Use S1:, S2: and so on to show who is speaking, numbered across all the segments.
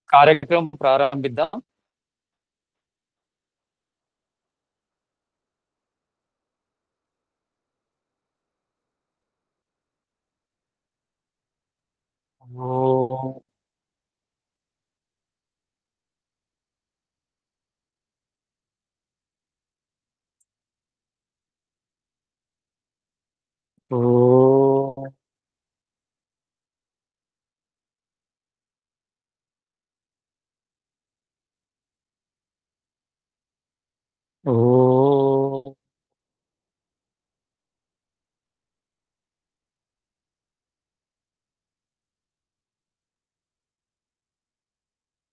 S1: కార్యక్రమం ప్రారంభిద్దాం. ఓం ఓం ఓం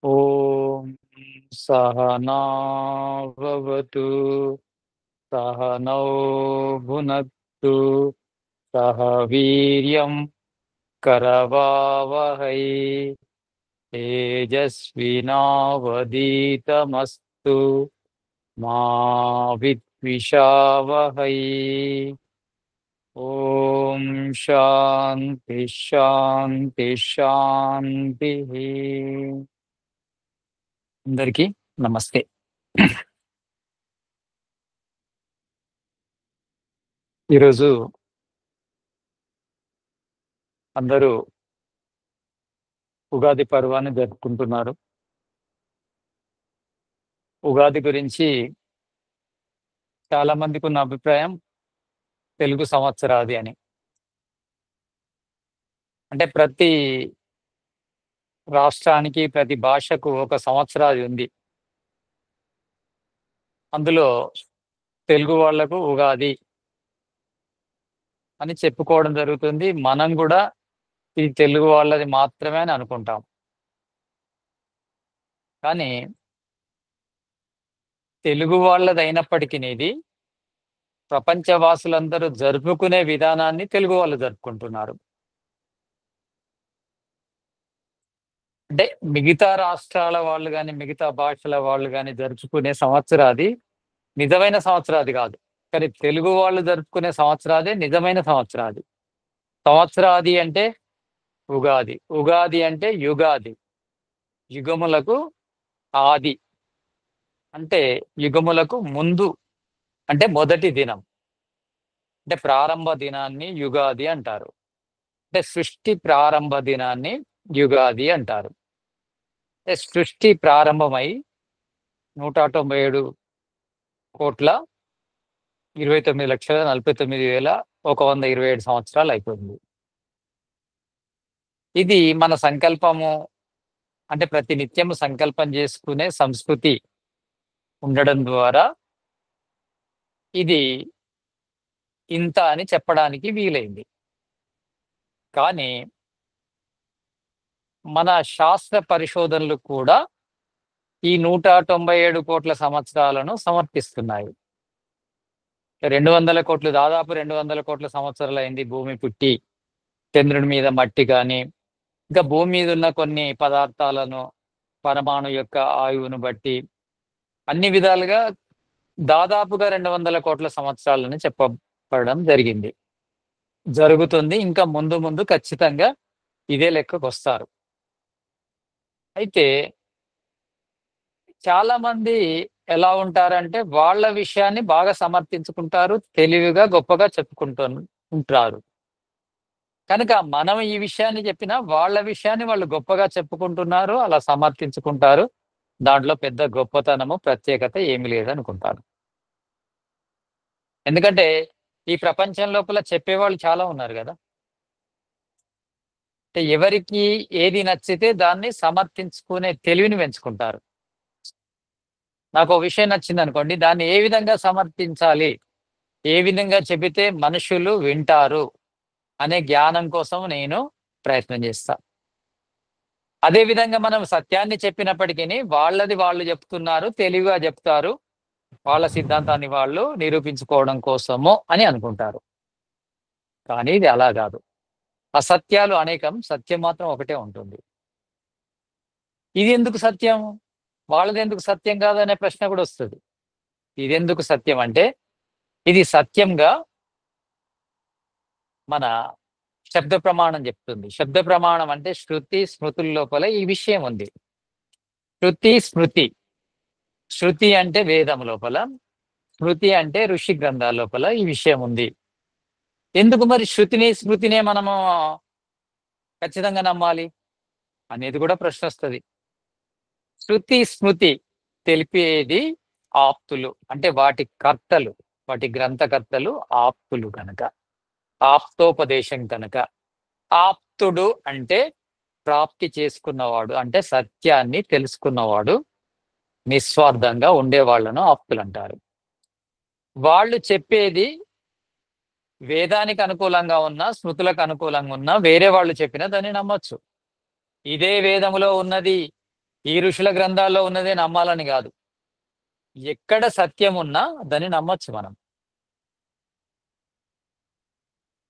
S1: ఓం సహనా భవతు సహనౌ భునక్తు సహ వీర్యం కరవావహై తేజస్వినావదీతమస్తు మా విద్విషావహై. ఓం శాంతి శాంతి శాంతి. అందరికీ నమస్తే. ఈరోజు అందరూ ఉగాది పర్వాన్ని జరుపుకుంటున్నారు. ఉగాది గురించి చాలా మందికి ఉన్న అభిప్రాయం తెలుగు సంవత్సరాది అని. అంటే ప్రతి రాష్ట్రానికి ప్రతి భాషకు ఒక సంవత్సరాది ఉంది. అందులో తెలుగు వాళ్లకు ఉగాది అని చెప్పుకోవడం జరుగుతుంది. మనం కూడా ఇది తెలుగు వాళ్ళది మాత్రమే అని అనుకుంటాం. కానీ తెలుగు వాళ్ళది అయినప్పటికీ ఇది ప్రపంచవాసులందరూ జరుపుకునే విధానాన్ని తెలుగు వాళ్ళు జరుపుకుంటున్నారు. అంటే మిగతా రాష్ట్రాల వాళ్ళు కానీ మిగతా భాషల వాళ్ళు కానీ జరుపుకునే సంవత్సరాది నిజమైన సంవత్సరాది కాదు. కానీ తెలుగు వాళ్ళు జరుపుకునే సంవత్సరాదే నిజమైన సంవత్సరాది. సంవత్సరాది అంటే ఉగాది, ఉగాది అంటే యుగాది, యుగములకు ఆది అంటే యుగములకు ముందు అంటే మొదటి దినం, అంటే ప్రారంభ దినాన్ని యుగాది అంటారు. అంటే సృష్టి ప్రారంభ దినాన్ని యుగాది అంటారు. అంటే సృష్టి ప్రారంభమై 197,29,49,127 సంవత్సరాలు అయిపోయింది. ఇది మన సంకల్పము, అంటే ప్రతి నిత్యము సంకల్పం చేసుకునే సంస్కృతి ఉండడం ద్వారా ఇది ఇంత అని చెప్పడానికి వీలైంది. కానీ మన శాస్త్ర పరిశోధనలు కూడా ఈ 197 కోట్ల సంవత్సరాలను సమర్పిస్తున్నాయి. 200 కోట్లు, దాదాపు 200 కోట్ల సంవత్సరాలు అయింది భూమి పుట్టి. చంద్రుడి మీద మట్టి కానీ ఇంకా భూమి మీద ఉన్న కొన్ని పదార్థాలను, పరమాణు యొక్క ఆయువును బట్టి అన్ని విధాలుగా దాదాపుగా 200 కోట్ల సంవత్సరాలని చెప్పబడడం జరిగింది, జరుగుతుంది. ఇంకా ముందు ముందు ఖచ్చితంగా ఇదే లెక్కకు వస్తారు. అయితే చాలా మంది ఎలా ఉంటారంటే వాళ్ళ విషయాన్ని బాగా సమర్థించుకుంటారు, తెలివిగా గొప్పగా చెప్పుకుంటూ ఉంటారు. కనుక మనం ఈ విషయాన్ని చెప్పినా వాళ్ళ విషయాన్ని వాళ్ళు గొప్పగా చెప్పుకుంటున్నారు, అలా సమర్థించుకుంటారు. దాంట్లో పెద్ద గొప్పతనము ప్రత్యేకత ఏమి లేదనుకుంటారు. ఎందుకంటే ఈ ప్రపంచం లోపల చెప్పేవాళ్ళు చాలా ఉన్నారు కదా. అంటే ఎవరికి ఏది నచ్చితే దాన్ని సమర్థించుకునే తెలివిని పెంచుకుంటారు. నాకు ఒక విషయం నచ్చింది అనుకోండి, దాన్ని ఏ విధంగా సమర్థించాలి, ఏ విధంగా చెబితే మనుషులు వింటారు అనే జ్ఞానం కోసం నేను ప్రయత్నం చేస్తా. అదే విధంగా మనం సత్యాన్ని చెప్పినప్పటికీ వాళ్ళది వాళ్ళు చెప్తున్నారు, తెలివిగా చెప్తారు, వాళ్ళ సిద్ధాంతాన్ని వాళ్ళు నిరూపించుకోవడం కోసము అని అనుకుంటారు. కానీ ఇది అలా కాదు. అసత్యాలు అనేకం, సత్యం మాత్రం ఒకటే ఉంటుంది. ఇది ఎందుకు సత్యం, వాళ్ళది ఎందుకు సత్యం కాదనే ప్రశ్న కూడా వస్తుంది. ఇది ఎందుకు సత్యం అంటే ఇది సత్యంగా మన శబ్ద ప్రమాణం చెప్తుంది. శబ్ద ప్రమాణం అంటే శృతి స్మృతుల లోపల ఈ విషయం ఉంది. శృతి స్మృతి. శృతి అంటే వేదం లోపల, స్మృతి అంటే ఋషి గ్రంథాల లోపల ఈ విషయం ఉంది. ఎందుకు మరి శృతిని స్మృతినే మనము ఖచ్చితంగా నమ్మాలి అనేది కూడా ప్రశ్న వస్తుంది. శృతి స్మృతి తెలిపేది ఆప్తులు, అంటే వాటి కర్తలు, వాటి గ్రంథకర్తలు ఆప్తులు కనుక, ఆప్తోపదేశం కనుక. ఆప్తుడు అంటే ప్రాప్తి చేసుకున్నవాడు, అంటే సత్యాన్ని తెలుసుకున్నవాడు, నిస్వార్థంగా ఉండేవాళ్లను ఆప్తులు అంటారు. వాళ్ళు చెప్పేది వేదానికి అనుకూలంగా ఉన్నా, స్మృతులకు అనుకూలంగా ఉన్నా, వేరే వాళ్ళు చెప్పినా దాన్ని నమ్మొచ్చు. ఇదే వేదములో ఉన్నది, ఈ ఋషుల గ్రంథాల్లో ఉన్నదే నమ్మాలని కాదు. ఎక్కడ సత్యం ఉన్నా దాన్ని నమ్మొచ్చు మనం.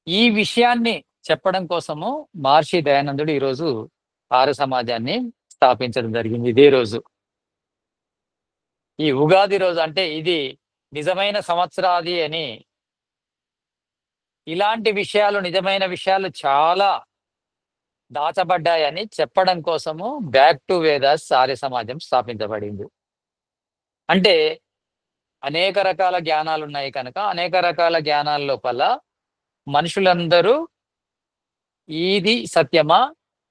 S1: ఈ విషయాన్ని చెప్పడం కోసము మహర్షి దయానందుడు ఈరోజు ఆర్య సమాజాన్ని స్థాపించడం జరిగింది. ఇదే రోజు, ఈ ఉగాది రోజు, అంటే ఇది నిజమైన సంవత్సరాది అని, ఇలాంటి విషయాలు, నిజమైన విషయాలు చాలా దాచబడ్డాయని చెప్పడం కోసము బ్యాక్ టు వేదాస్ ఆర్య సమాజం స్థాపించబడింది. అంటే అనేక రకాల జ్ఞానాలు ఉన్నాయి కనుక, అనేక రకాల జ్ఞానాల లోపల మనుషులందరూ ఇది సత్యమా,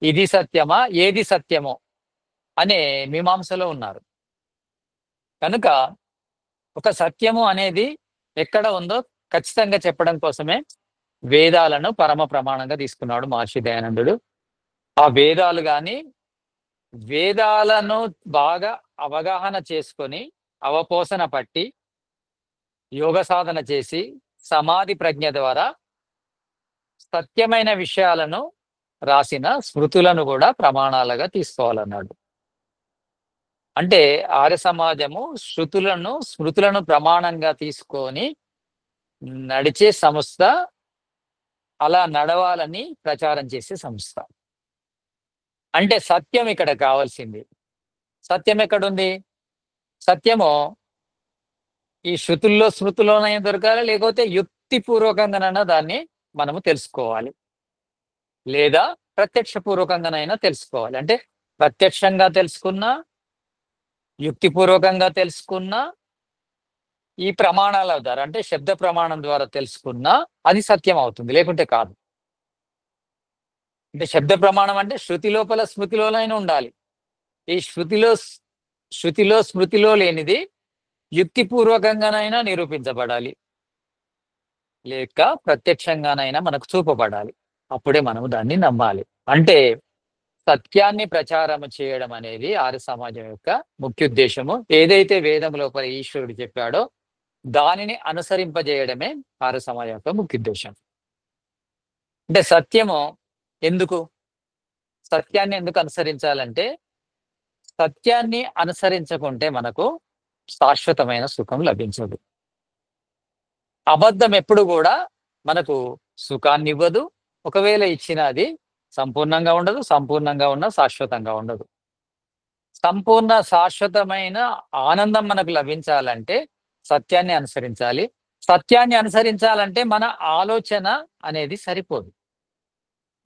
S1: ఇది సత్యమా, ఏది సత్యమో అనే మీమాంసలో ఉన్నారు. కనుక ఒక సత్యము అనేది ఎక్కడ ఉందో ఖచ్చితంగా చెప్పడం కోసమే వేదాలను పరమ ప్రమాణంగా తీసుకున్నాడు మహర్షి దయానందుడు. ఆ వేదాలు కానీ, వేదాలను బాగా అవగాహన చేసుకొని, అవపోసన పట్టి, యోగ సాధన చేసి, సమాధి ప్రజ్ఞ ద్వారా సత్యమైన విషయాలను రాసిన స్మృతులను కూడా ప్రమాణాలుగా తీసుకోవాలన్నాడు. అంటే ఆర్య సమాజము శృతులను, స్మృతులను ప్రమాణంగా తీసుకొని నడిచే సంస్థ, అలా నడవాలని ప్రచారం చేసే సంస్థ. అంటే సత్యం ఇక్కడ కావాల్సింది. సత్యం ఎక్కడుంది? సత్యము ఈ శృతుల్లో, స్మృతుల్లోనైనా దొరకాలి, లేకపోతే యుక్తిపూర్వకంగానైనా దాన్ని మనము తెలుసుకోవాలి, లేదా ప్రత్యక్ష పూర్వకంగానైనా తెలుసుకోవాలి. అంటే ప్రత్యక్షంగా తెలుసుకున్నా, యుక్తిపూర్వకంగా తెలుసుకున్నా, ఈ ప్రమాణాల ద్వారా, అంటే శబ్ద ప్రమాణం ద్వారా తెలుసుకున్నా అది సత్యం అవుతుంది, లేకుంటే కాదు. అంటే శబ్ద ప్రమాణం అంటే శృతి లోపల, స్మృతిలోనైనా ఉండాలి. ఈ శృతిలో స్మృతిలో లేనిది యుక్తిపూర్వకంగానైనా నిరూపించబడాలి, లేక ప్రత్యక్షంగానైనా మనకు చూపబడాలి. అప్పుడే మనము దాన్ని నమ్మాలి. అంటే సత్యాన్ని ప్రచారం చేయడం అనేది ఆర్య సమాజం యొక్క ముఖ్య ఉద్దేశము. ఏదైతే వేదం లోపల ఈశ్వరుడు చెప్పాడో దానిని అనుసరింపజేయడమే ఆర్య సమాజం యొక్క ముఖ్య ఉద్దేశం. అంటే సత్యము ఎందుకు, సత్యాన్ని ఎందుకు అనుసరించాలంటే, సత్యాన్ని అనుసరించకుంటే మనకు శాశ్వతమైన సుఖం లభించదు. అబద్ధం ఎప్పుడు కూడా మనకు సుఖాన్ని ఇవ్వదు. ఒకవేళ ఇచ్చినా అది సంపూర్ణంగా ఉండదు, సంపూర్ణంగా ఉన్న శాశ్వతంగా ఉండదు. సంపూర్ణ శాశ్వతమైన ఆనందం మనకు లభించాలంటే సత్యాన్ని అనుసరించాలి. సత్యాన్ని అనుసరించాలంటే మన ఆలోచన అనేది సరిపోదు.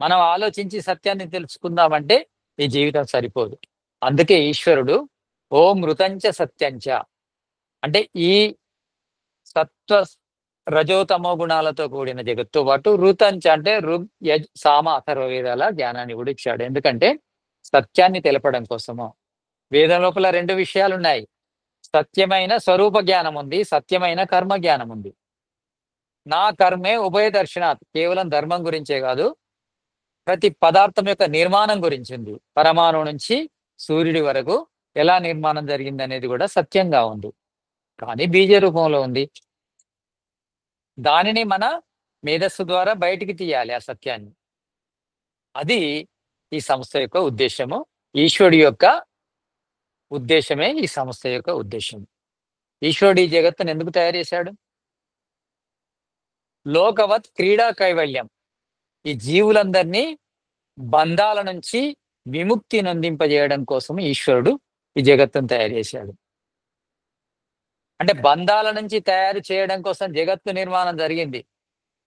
S1: మనం ఆలోచించి సత్యాన్ని తెలుసుకుందామంటే ఈ జీవితం సరిపోదు. అందుకే ఈశ్వరుడు ఓ మృతంచ సత్యంచ, అంటే ఈ సత్వ రజోతమో గుణాలతో కూడిన జగత్తుతో పాటు ఋతంచ అంటే ఋగ్ యజ్ సామ అథర్వ వేదాల జ్ఞానాన్ని కూడా ఇచ్చాడు. ఎందుకంటే సత్యాన్ని తెలపడం కోసము. వేదం లోపల రెండు విషయాలు ఉన్నాయి. సత్యమైన స్వరూప జ్ఞానం ఉంది, సత్యమైన కర్మ జ్ఞానం ఉంది. నా కర్మే ఉభయ దర్శనాత్, కేవలం ధర్మం గురించే కాదు, ప్రతి పదార్థం యొక్క నిర్మాణం గురించి ఉంది. పరమాణు నుంచి సూర్యుడి వరకు ఎలా నిర్మాణం జరిగింది అనేది కూడా సత్యంగా ఉంది, కానీ బీజ రూపంలో ఉంది. దానిని మన మేధస్సు ద్వారా బయటికి తీయాలి ఆ సత్యాన్ని. అది ఈ సంస్థ యొక్క ఉద్దేశము. ఈశ్వరుడి యొక్క ఉద్దేశమే ఈ సంస్థ యొక్క ఉద్దేశం. ఈశ్వరుడు ఈ జగత్తును ఎందుకు తయారు చేశాడు? లోకవత్ క్రీడా కైవల్యం, ఈ జీవులందరినీ బంధాల నుంచి విముక్తి నొందింపజేయడం కోసం ఈశ్వరుడు ఈ జగత్తును తయారు చేశాడు. అంటే బంధాల నుంచి తయారు చేయడం కోసం జగత్తు నిర్మాణం జరిగింది,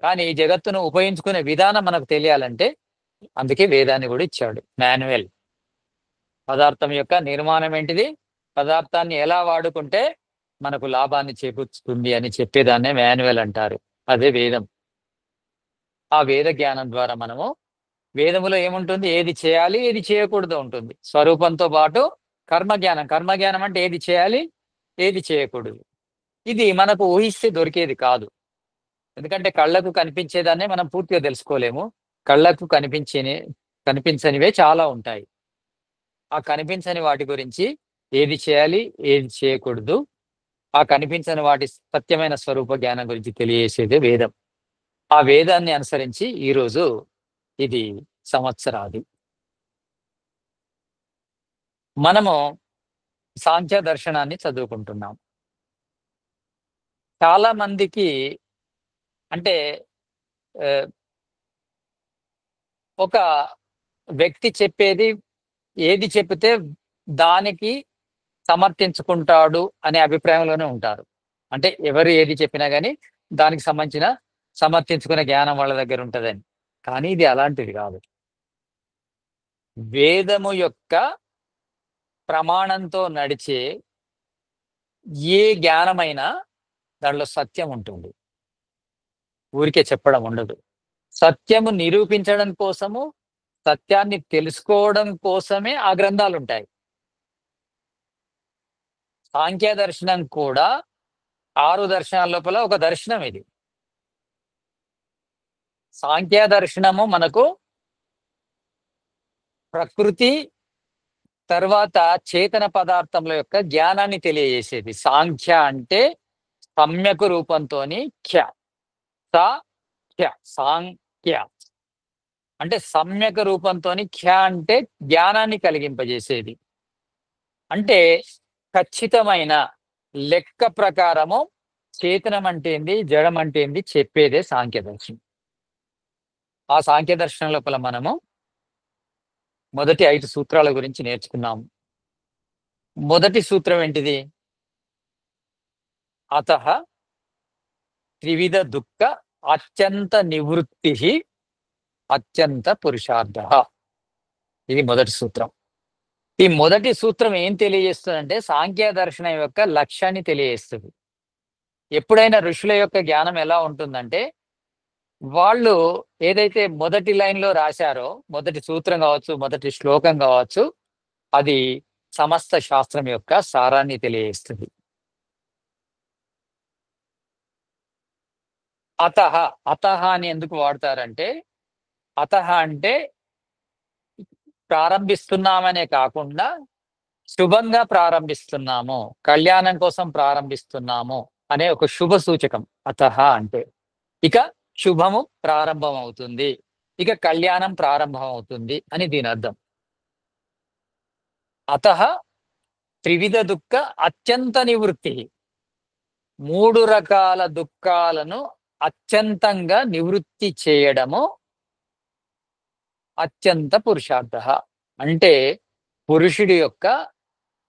S1: కానీ ఈ జగత్తును ఉపయోగించుకునే విధానం మనకు తెలియాలంటే అందుకే వేదాన్ని కూడా ఇచ్చాడు, మాన్యువల్. పదార్థం యొక్క నిర్మాణం ఏంటిది, పదార్థాన్ని ఎలా వాడుకుంటే మనకు లాభాన్ని చేకూర్చుతుంది అని చెప్పేదాన్నే మాన్యువల్ అంటారు. అదే వేదం. ఆ వేద జ్ఞానం ద్వారా మనము, వేదములో ఏముంటుంది, ఏది చేయాలి ఏది చేయకూడదు ఉంటుంది. స్వరూపంతో పాటు కర్మజ్ఞానం. కర్మజ్ఞానం అంటే ఏది చేయాలి ఏది చేయకూడదు. ఇది మనకు ఊహిస్తే దొరికేది కాదు. ఎందుకంటే కళ్ళకు కనిపించేదాన్నే మనం పూర్తిగా తెలుసుకోలేము. కళ్ళకు కనిపించనివే చాలా ఉంటాయి. ఆ కనిపించని వాటి గురించి ఏది చేయాలి ఏది చేయకూడదు, ఆ కనిపించని వాటి సత్యమైన స్వరూప జ్ఞానం గురించి తెలియజేసేదే వేదం. ఆ వేదాన్ని అనుసరించి ఈరోజు ఇది సంవత్సరాది. మనము సాంఖ్య దర్శనాన్ని చదువుకుంటున్నాం. చాలా మందికి అంటే ఆహ్, ఒక వ్యక్తి చెప్పేది, ఏది చెప్తే దానికి సమర్థించుకుంటాడు అనే అభిప్రాయంలోనే ఉంటారు. అంటే ఎవరు ఏది చెప్పినా గాని దానికి సంబంధించిన సమర్థించుకునే జ్ఞానం వాళ్ళ దగ్గర ఉంటదని. కానీ ఇది అలాంటిది కాదు. వేదము యొక్క ప్రమాణంతో నడిచే ఏ జ్ఞానమైనా దాంట్లో సత్యం ఉంటుంది. ఊరికే చెప్పడం ఉండదు. సత్యము నిరూపించడం కోసము, సత్యాన్ని తెలుసుకోవడం కోసమే ఆ గ్రంథాలుంటాయి. సాంఖ్య దర్శనం కూడా 6 దర్శనాల లోపల ఒక దర్శనం ఇది. సాంఖ్య దర్శనము మనకు ప్రకృతి తర్వాత చేతన పదార్థముల యొక్క జ్ఞానాన్ని తెలియజేసేది. సాంఖ్య అంటే సమ్యక్ రూపంతోని ఖ్య. స ఖ్య సాంఖ్య అంటే సమ్యక్ రూపంతోని, ఖ్య అంటే జ్ఞానాన్ని కలిగింపజేసేది. అంటే ఖచ్చితమైన లెక్క ప్రకారము చేతనం అంటే ఏంది, జడం అంటే ఏంది చెప్పేదే సాంఖ్య దర్శనం. ఆ సాంఖ్య దర్శనం లోపల మనము మొదటి 5 సూత్రాల గురించి నేర్చుకున్నాము. మొదటి సూత్రం ఏంటిది? అతః త్రివిధ దుఃఖ అత్యంత నివృత్తి అత్యంత పురుషార్థః. ఇది మొదటి సూత్రం. ఈ మొదటి సూత్రం ఏం తెలియజేస్తుందంటే సాంఖ్య దర్శనం యొక్క లక్ష్యాన్ని తెలియజేస్తుంది. ఎప్పుడైనా ఋషుల యొక్క జ్ఞానం ఎలా ఉంటుందంటే, వాళ్ళు ఏదైతే మొదటి లైన్‌లో రాశారో, మొదటి సూత్రం కావచ్చు, మొదటి శ్లోకం కావచ్చు, అది సమస్త శాస్త్రం యొక్క సారాన్ని తెలియజేస్తుంది. అతః, అతః అని ఎందుకు వాడతారంటే, అతః అంటే ప్రారంభిస్తున్నామనే కాకుండా శుభంగా ప్రారంభిస్తున్నాము, కళ్యాణం కోసం ప్రారంభిస్తున్నాము అనే ఒక శుభ సూచకం అతః అంటే. ఇక శుభము ప్రారంభమవుతుంది, ఇక కళ్యాణం ప్రారంభమవుతుంది అని దీని అర్థం. అతః త్రివిధ దుఃఖ అత్యంత నివృత్తి. 3 రకాల దుఃఖాలను అత్యంతంగా నివృత్తి చేయడము అత్యంత పురుషార్థః. అంటే పురుషుడి యొక్క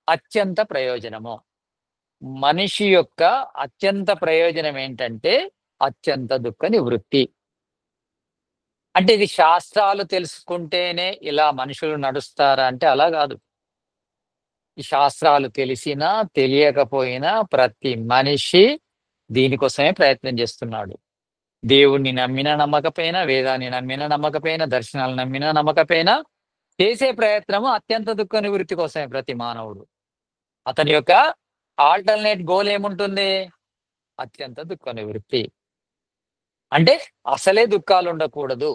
S1: అత్యంత ప్రయోజనము. మనిషి యొక్క అత్యంత ప్రయోజనం ఏంటంటే అత్యంత దుఃఖ నివృత్తి. అంటే ఇది శాస్త్రాలు తెలుసుకుంటేనే ఇలా మనుషులు నడుస్తారా అంటే అలా కాదు. ఈ శాస్త్రాలు తెలిసినా తెలియకపోయినా ప్రతి మనిషి దీనికోసమే ప్రయత్నం చేస్తున్నాడు. దేవుణ్ణి నమ్మినా నమ్మకపోయినా, వేదాన్ని నమ్మినా నమ్మకపోయినా, దర్శనాలు నమ్మినా నమ్మకపోయినా చేసే ప్రయత్నము అత్యంత దుఃఖ నివృత్తి కోసమే ప్రతి మానవుడు. అతని యొక్క ఆల్టర్‌నేట్ గోల్ ఏముంటుంది? అత్యంత దుఃఖ నివృత్తి. అంటే అసలే దుఃఖాలు ఉండకూడదు.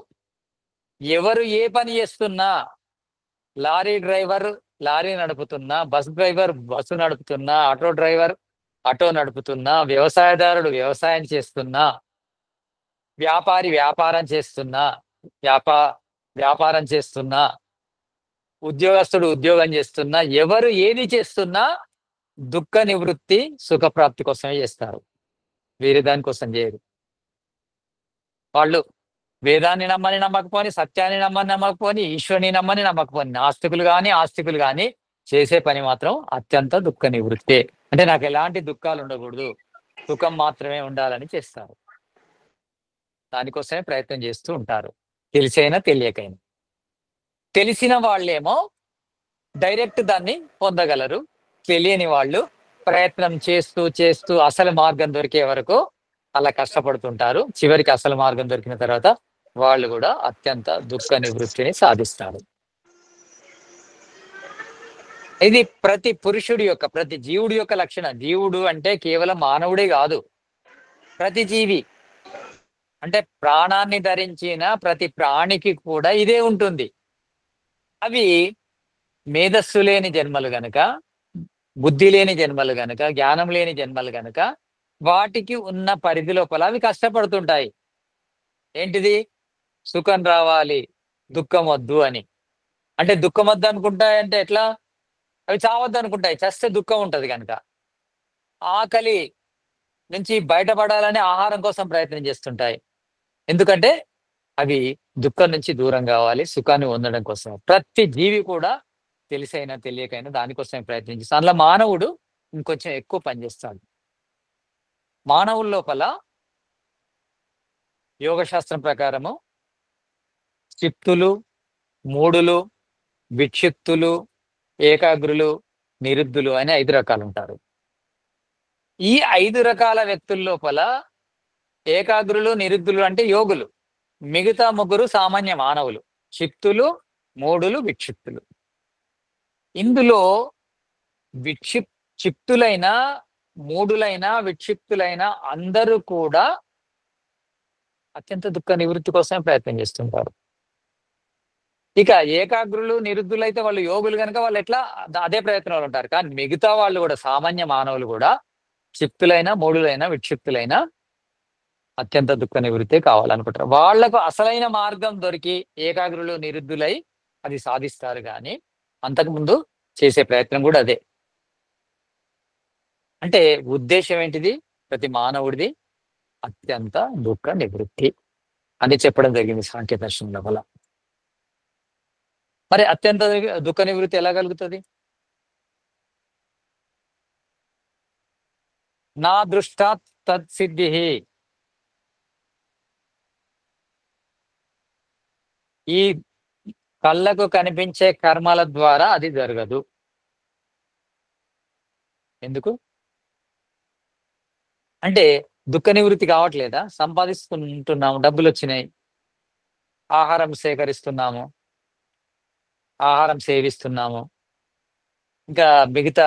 S1: ఎవరు ఏ పని చేస్తున్నా, లారీ డ్రైవర్ లారీ నడుపుతున్నా, బస్ డ్రైవర్ బస్సు నడుపుతున్నా, ఆటో డ్రైవర్ ఆటో నడుపుతున్నా, వ్యవసాయదారుడు వ్యవసాయం చేస్తున్నా, వ్యాపారి వ్యాపారం చేస్తున్నా, వ్యాపా వ్యాపారం చేస్తున్నా, ఉద్యోగస్తుడు ఉద్యోగం చేస్తున్నా, ఎవరు ఏది చేస్తున్నా దుఃఖ నివృత్తి, సుఖప్రాప్తి కోసమే చేస్తారు. వేరే దానికోసం చేయరు. వాళ్ళు వేదాన్ని నమ్మని నమ్మకపోని, సత్యాన్ని నమ్మని నమ్మకపోని, ఈశ్వరుని నమ్మని నమ్మకపోని, నాస్తికులు గాని, ఆస్తికులు గాని చేసే పని మాత్రం అత్యంత దుఃఖ నివృత్తే. అంటే నాకు ఎలాంటి దుఃఖాలు ఉండకూడదు, సుఖం మాత్రమే ఉండాలని చేస్తారు. దానికోసమే ప్రయత్నం చేస్తూ ఉంటారు. తెలిసైనా తెలియకైనా. తెలిసిన వాళ్ళేమో డైరెక్ట్ దాన్ని పొందగలరు. తెలియని వాళ్ళు ప్రయత్నం చేస్తూ చేస్తూ అసలు మార్గం దొరికే వరకు అలా కష్టపడుతుంటారు. చివరికి అసలు మార్గం దొరికిన తర్వాత వాళ్ళు కూడా అత్యంత దుఃఖ నివృత్తిని సాధిస్తారు. ఇది ప్రతి పురుషుడి యొక్క, ప్రతి జీవుడి యొక్క లక్షణం. జీవుడు అంటే కేవలం మానవుడే కాదు, ప్రతి జీవి. అంటే ప్రాణాన్ని ధరించిన ప్రతి ప్రాణికి కూడా ఇదే ఉంటుంది. అవి మేధస్సు లేని జన్మలు గనక, బుద్ధి లేని జన్మలు గనక, జ్ఞానం లేని జన్మలు గనక వాటికి ఉన్న పరిధి లోపల అవి కష్టపడుతుంటాయి. ఏంటిది? సుఖం రావాలి, దుఃఖం వద్దు అని. అంటే దుఃఖం వద్దు అనుకుంటాయంటే ఎట్లా? అవి చావద్దు అనుకుంటాయి, చస్తే దుఃఖం ఉంటది కనుక. ఆకలి నుంచి బయటపడాలని ఆహారం కోసం ప్రయత్నం చేస్తుంటాయి. ఎందుకంటే అవి దుఃఖం నుంచి దూరం కావాలి, సుఖాన్ని పొందడం కోసం. ప్రతి జీవి కూడా తెలిసైనా తెలియకైనా దానికోసమే ప్రయత్నించేస్తాడు. అందులో మానవుడు ఇంకొంచెం ఎక్కువ పనిచేస్తాడు. మానవుల లోపల యోగ శాస్త్రం ప్రకారము చిత్తులు, మూడులు, విక్షిప్తులు, ఏకాగ్రులు, నిరుద్ధులు అని 5 రకాలు ఉంటారు. ఈ 5 రకాల వ్యక్తుల లోపల ఏకాగ్రులు, నిరుద్ధులు అంటే యోగులు. మిగతా ముగ్గురు సామాన్య మానవులు. చిత్తులు, మూడులు, విక్షిప్తులు. ఇందులో చిత్తులైన, మూడులైన, విక్షిప్తులైన అందరూ కూడా అత్యంత దుఃఖ నివృత్తి కోసమే ప్రయత్నం చేస్తుంటారు. ఇక ఏకాగ్రులు, నిరుద్ధులైతే వాళ్ళు యోగులు కనుక వాళ్ళు ఎట్లా అదే ప్రయత్నంలో ఉంటారు. కానీ మిగతా వాళ్ళు కూడా సామాన్య మానవులు కూడా చిత్తులైన, మూడులైన, విక్షిప్తులైన అత్యంత దుఃఖ నివృత్తి కావాలనుకుంటారు. వాళ్లకు అసలైన మార్గం దొరికి ఏకాగ్రులు, నిరుద్ధులై అది సాధిస్తారు. కానీ అంతకుముందు చేసే ప్రయత్నం కూడా అదే. అంటే ఉద్దేశం ఏంటిది? ప్రతి మానవుడిది అత్యంత దుఃఖ నివృత్తి అని చెప్పడం జరిగింది సాంఖ్య దర్శనం వల్ల. మరి అత్యంత దుఃఖ నివృత్తి ఎలా కలుగుతుంది? నా దృష్టా తత్సిద్ధి. ఈ కళ్ళకు కనిపించే కర్మల ద్వారా అది జరగదు. ఎందుకు అంటే దుఃఖ నివృత్తి కావట్లేదా? సంపాదిస్తుంటున్నాము, డబ్బులు వచ్చినాయి, ఆహారం సేకరిస్తున్నాము, ఆహారం సేవిస్తున్నాము, ఇంకా మిగతా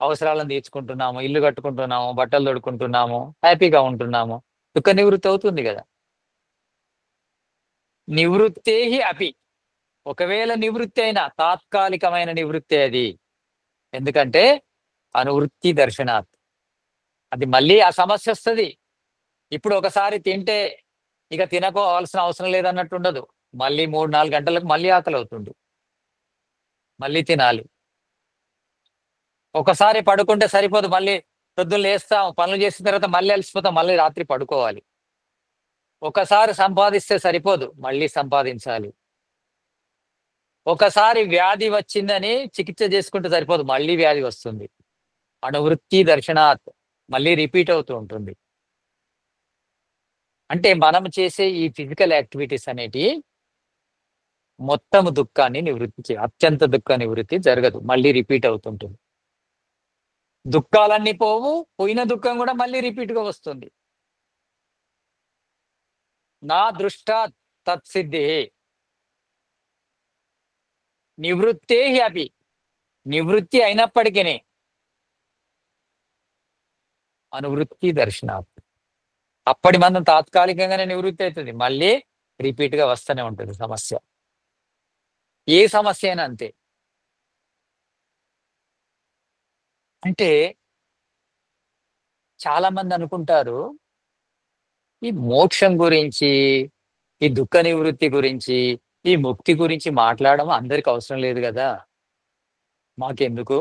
S1: అవసరాలను తీర్చుకుంటున్నాము, ఇల్లు కట్టుకుంటున్నాము, బట్టలు తొడుక్కుంటున్నాము, హ్యాపీగా ఉంటున్నాము. దుఃఖ నివృత్తి అవుతుంది కదా. నివృత్తేహి అపి. ఒకవేళ నివృత్తి అయినా తాత్కాలికమైన నివృత్తి అది. ఎందుకంటే అనువృత్తి దర్శనాత్. అది మళ్ళీ ఆ సమస్య వస్తుంది. ఇప్పుడు ఒకసారి తింటే ఇక తినకోవాల్సిన అవసరం లేదన్నట్టు ఉండదు. మళ్ళీ 3-4 గంటలకు మళ్ళీ ఆకలి అవుతుంది, మళ్ళీ తినాలి. ఒకసారి పడుకుంటే సరిపోదు, మళ్ళీ పొద్దున్న లేస్తాం, పనులు చేసిన తర్వాత మళ్ళీ అలసిపోతాం, మళ్ళీ రాత్రి పడుకోవాలి. ఒకసారి సంపాదిస్తే సరిపోదు, మళ్ళీ సంపాదించాలి. ఒకసారి వ్యాధి వచ్చిందని చికిత్స చేసుకుంటే సరిపోదు, మళ్ళీ వ్యాధి వస్తుంది. అనువృత్తి దర్శనాత్, మళ్ళీ రిపీట్ అవుతూ ఉంటుంది. అంటే మనం చేసే ఈ ఫిజికల్ యాక్టివిటీస్ అనేటివి మొత్తం దుఃఖాన్ని నివృత్తి అత్యంత దుఃఖ నివృత్తి జరగదు, మళ్ళీ రిపీట్ అవుతుంటుంది. దుఃఖాలన్నీ పోవు, పోయిన దుఃఖం కూడా మళ్ళీ రిపీట్ గా వస్తుంది. నా దృష్టా తత్సిద్ధి. నివృత్తే అపి. నివృత్తి అయినప్పటికీ అనువృత్తి దర్శనాత్. అప్పటి మనం తాత్కాలికంగానే నివృత్తి అవుతుంది, మళ్ళీ రిపీట్ గా వస్తూనే ఉంటుంది సమస్య. ఏ సమస్య అయినా అంతే. అంటే చాలా మంది అనుకుంటారు ఈ మోక్షం గురించి, ఈ దుఃఖ నివృత్తి గురించి, ఈ ముక్తి గురించి మాట్లాడడం అందరికి అవసరం లేదు కదా, మాకెందుకు,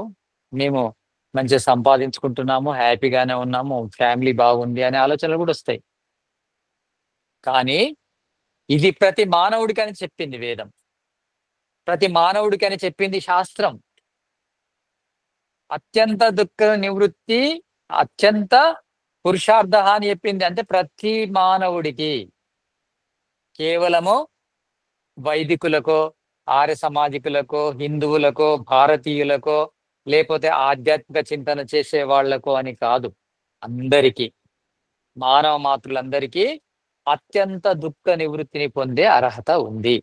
S1: మేము మంచిగా సంపాదించుకుంటున్నాము, హ్యాపీగానే ఉన్నాము, ఫ్యామిలీ బాగుంది అనే ఆలోచనలు కూడా వస్తాయి. కానీ ఇది ప్రతి మానవుడికి అని చెప్పింది వేదం, ప్రతి మానవుడికి అని చెప్పింది శాస్త్రం. అత్యంత దుఃఖ నివృత్తి అత్యంత పురుషార్థ అని చెప్పింది. అంటే ప్రతి మానవుడికి, కేవలము వైదికులకో ఆర్య సమాజికులకో, హిందువులకో, భారతీయులకో, లేకపోతే ఆధ్యాత్మిక చింతన చేసే వాళ్ళకో అని కాదు. అందరికీ, మానవ మాతృలందరికీ అత్యంత దుఃఖ నివృత్తిని పొందే అర్హత ఉంది.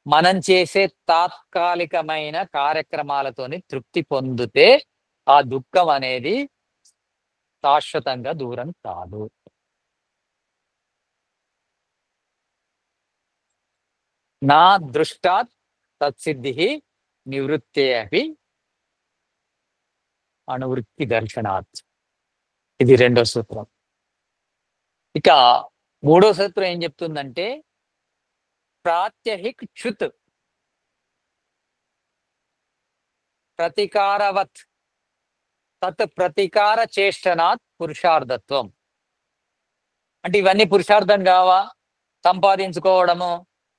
S1: మనం చేసే తాత్కాలికమైన కార్యక్రమాలతోని తృప్తి పొందితే ఆ దుఃఖం అనేది శాశ్వతంగా దూరం కాదు. నా దృష్టాత్ తత్సిద్ధి నివృత్తే అపి అనువృత్తి దర్శనాత్. ఇది రెండో సూత్రం. ఇక మూడో సూత్రం ఏం చెప్తుందంటే ప్రాత్యహిక్ క్షుత్ ప్రతికారవత్ తత్ ప్రతికార చేష్టనాత్ పురుషార్థత్వం. అంటే ఇవన్నీ పురుషార్థం కావా? సంపాదించుకోవడము,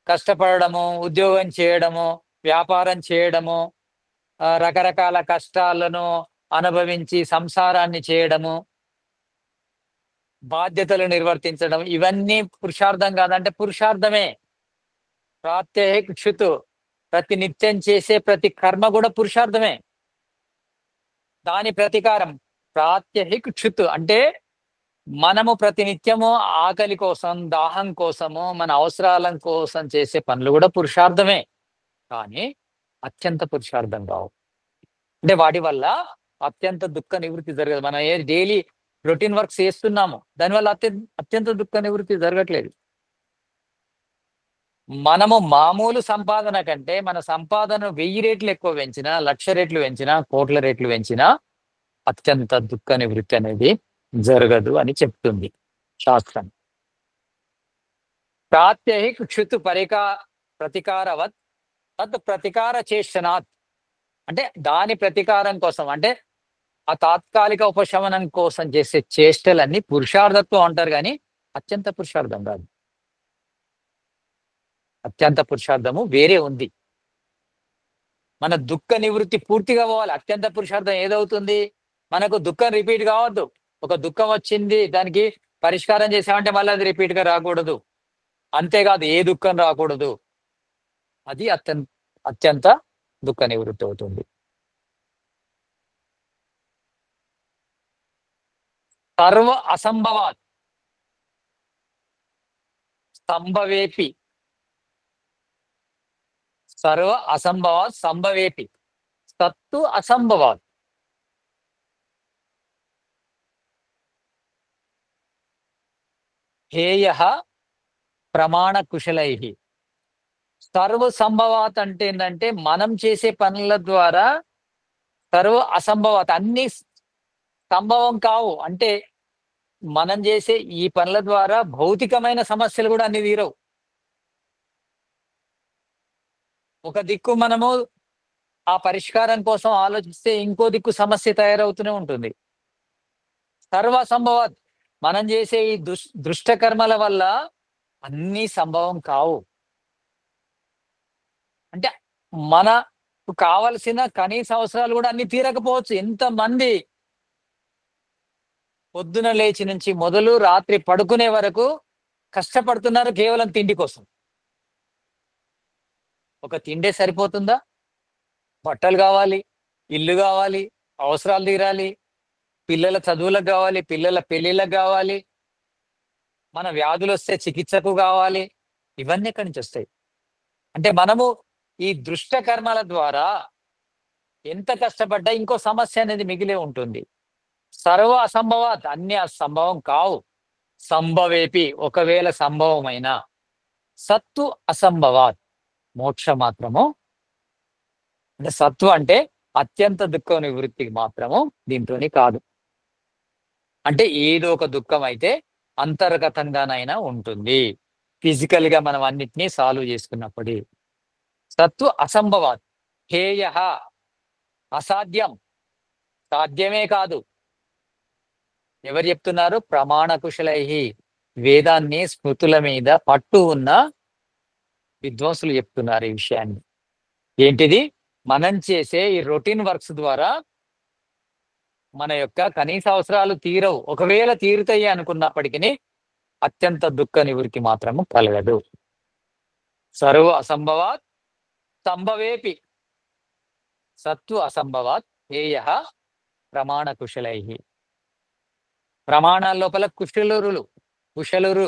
S1: కష్టపడము, ఉద్యోగం చేయడము, వ్యాపారం చేయడము, రకరకాల కష్టాలను అనుభవించి సంసారాన్ని చేయడము, బాధ్యతలు నిర్వర్తించడం, ఇవన్నీ పురుషార్థం కాదంటే పురుషార్థమే. ప్రాత్యహిక్ క్షుత్, ప్రతి నిత్యం చేసే ప్రతి కర్మ కూడా పురుషార్థమే. దాని ప్రతికారం ప్రాత్యహిక్ క్షుత్ అంటే మనము ప్రతినిత్యము ఆకలి కోసం, దాహం కోసము, మన అవసరాల కోసం చేసే పనులు కూడా పురుషార్థమే. కానీ అత్యంత పురుషార్థం కావు. అంటే వాటి వల్ల అత్యంత దుఃఖ నివృత్తి జరగదు. మనం డైలీ రొటీన్ వర్క్స్ చేస్తున్నాము, దానివల్ల అత్యంత దుఃఖ నివృత్తి జరగట్లేదు. మనము మామూలు సంపాదన కంటే మన సంపాదన 1000 రెట్లు ఎక్కువ పెంచినా, 1,00,000 రెట్లు పెంచినా, కోట్ల రెట్లు పెంచినా అత్యంత దుఃఖ నివృత్తి అనేది జరగదు అని చెప్తుంది శాస్త్రం. ప్రాత్యహిక్ క్షుత్ ప్రతికారవత్ తత్ ప్రతికార చేష్టనాత్ అంటే దాని ప్రతికారం కోసం, అంటే ఆ తాత్కాలిక ఉపశమనం కోసం చేసే చేష్టలన్నీ పురుషార్థత్వం అంటారు, కానీ అత్యంత పురుషార్థం కాదు. అత్యంత పురుషార్థము వేరే ఉంది. మన దుఃఖ నివృత్తి పూర్తిగా పోవాలి. అత్యంత పురుషార్థం ఏదవుతుంది? మనకు దుఃఖం రిపీట్ కావద్దు. ఒక దుఃఖం వచ్చింది, దానికి పరిష్కారం చేసామంటే మళ్ళీ అది రిపీట్ గా రాకూడదు. అంతేకాదు ఏ దుఃఖం రాకూడదు. అది అత్యంత దుఃఖ నివృత్తి అవుతుంది. సర్వ అసంభవాత్ సంభవేపి, సర్వ అసంభవాత్ సంభవేపి సత్తు అసంభవాత్. హేయ ప్రమాణ కుశలై. సర్వ సంభవాత్ అంటే ఏంటంటే మనం చేసే పనుల ద్వారా సర్వ అసంభవాత్ అన్ని సంభవం కావు. అంటే మనం చేసే ఈ పనుల ద్వారా భౌతికమైన సమస్యలు కూడా అన్ని తీరవు. ఒక దిక్కు మనము ఆ పరిష్కారం కోసం ఆలోచిస్తే ఇంకో దిక్కు సమస్య తయారవుతూనే ఉంటుంది. సర్వ సంభవాత్ మనం చేసే ఈ దుష్ట కర్మల వల్ల అన్ని సంభవం కావు. అంటే మనకు కావలసిన కనీస అవసరాలు కూడా అన్ని తీరకపోవచ్చు. ఎంతమంది పొద్దున లేచి నుంచి మొదలు రాత్రి పడుకునే వరకు కష్టపడుతున్నారు కేవలం తిండి కోసం. ఒక తిండే సరిపోతుందా? బట్టలు కావాలి, ఇల్లు కావాలి, అవసరాలు తీరాలి, పిల్లల చదువులకు కావాలి, పిల్లల పెళ్లిళ్ళకు కావాలి, మన వ్యాధులు వస్తే చికిత్సకు కావాలి. ఇవన్నీ ఎక్కడి నుంచి వస్తాయి? అంటే మనము ఈ దుష్ట కర్మల ద్వారా ఎంత కష్టపడ్డా ఇంకో సమస్య అనేది మిగిలే ఉంటుంది. సర్వ అసంభవాత్ అన్ని అసంభవం కావు. సంభవేపి ఒకవేళ సంభవమైన సత్తు అసంభవాత్ మోక్ష మాత్రము. అంటే సత్తు అంటే అత్యంత దుఃఖ నివృత్తికి మాత్రము దీంతోని కాదు. అంటే ఏదో ఒక దుఃఖం అయితే అంతర్గతంగానైనా ఉంటుంది. ఫిజికల్ గా మనం అన్నిటినీ సాల్వ్ చేసుకున్నప్పుడు. సత్తు అసంభవాత్ హేయ అసాధ్యం, సాధ్యమే కాదు. ఎవరు చెప్తున్నారు? ప్రమాణ కుశలై, వేదాన్ని స్మృతుల మీద పట్టు ఉన్న విద్వాంసులు చెప్తున్నారు ఈ విషయాన్ని. ఏంటిది? మనం చేసే ఈ రొటీన్ వర్క్స్ ద్వారా మన యొక్క కనీస అవసరాలు తీరవు. ఒకవేళ తీరుతాయి అనుకున్నప్పటికీ అత్యంత దుఃఖ నివృత్తి మాత్రము కలగదు. సర్వ అసంభవాత్ సంభవేపి సత్తు అసంభవాత్ హేయ ప్రమాణ కుశలై. ప్రమాణాల లోపల కుశలురు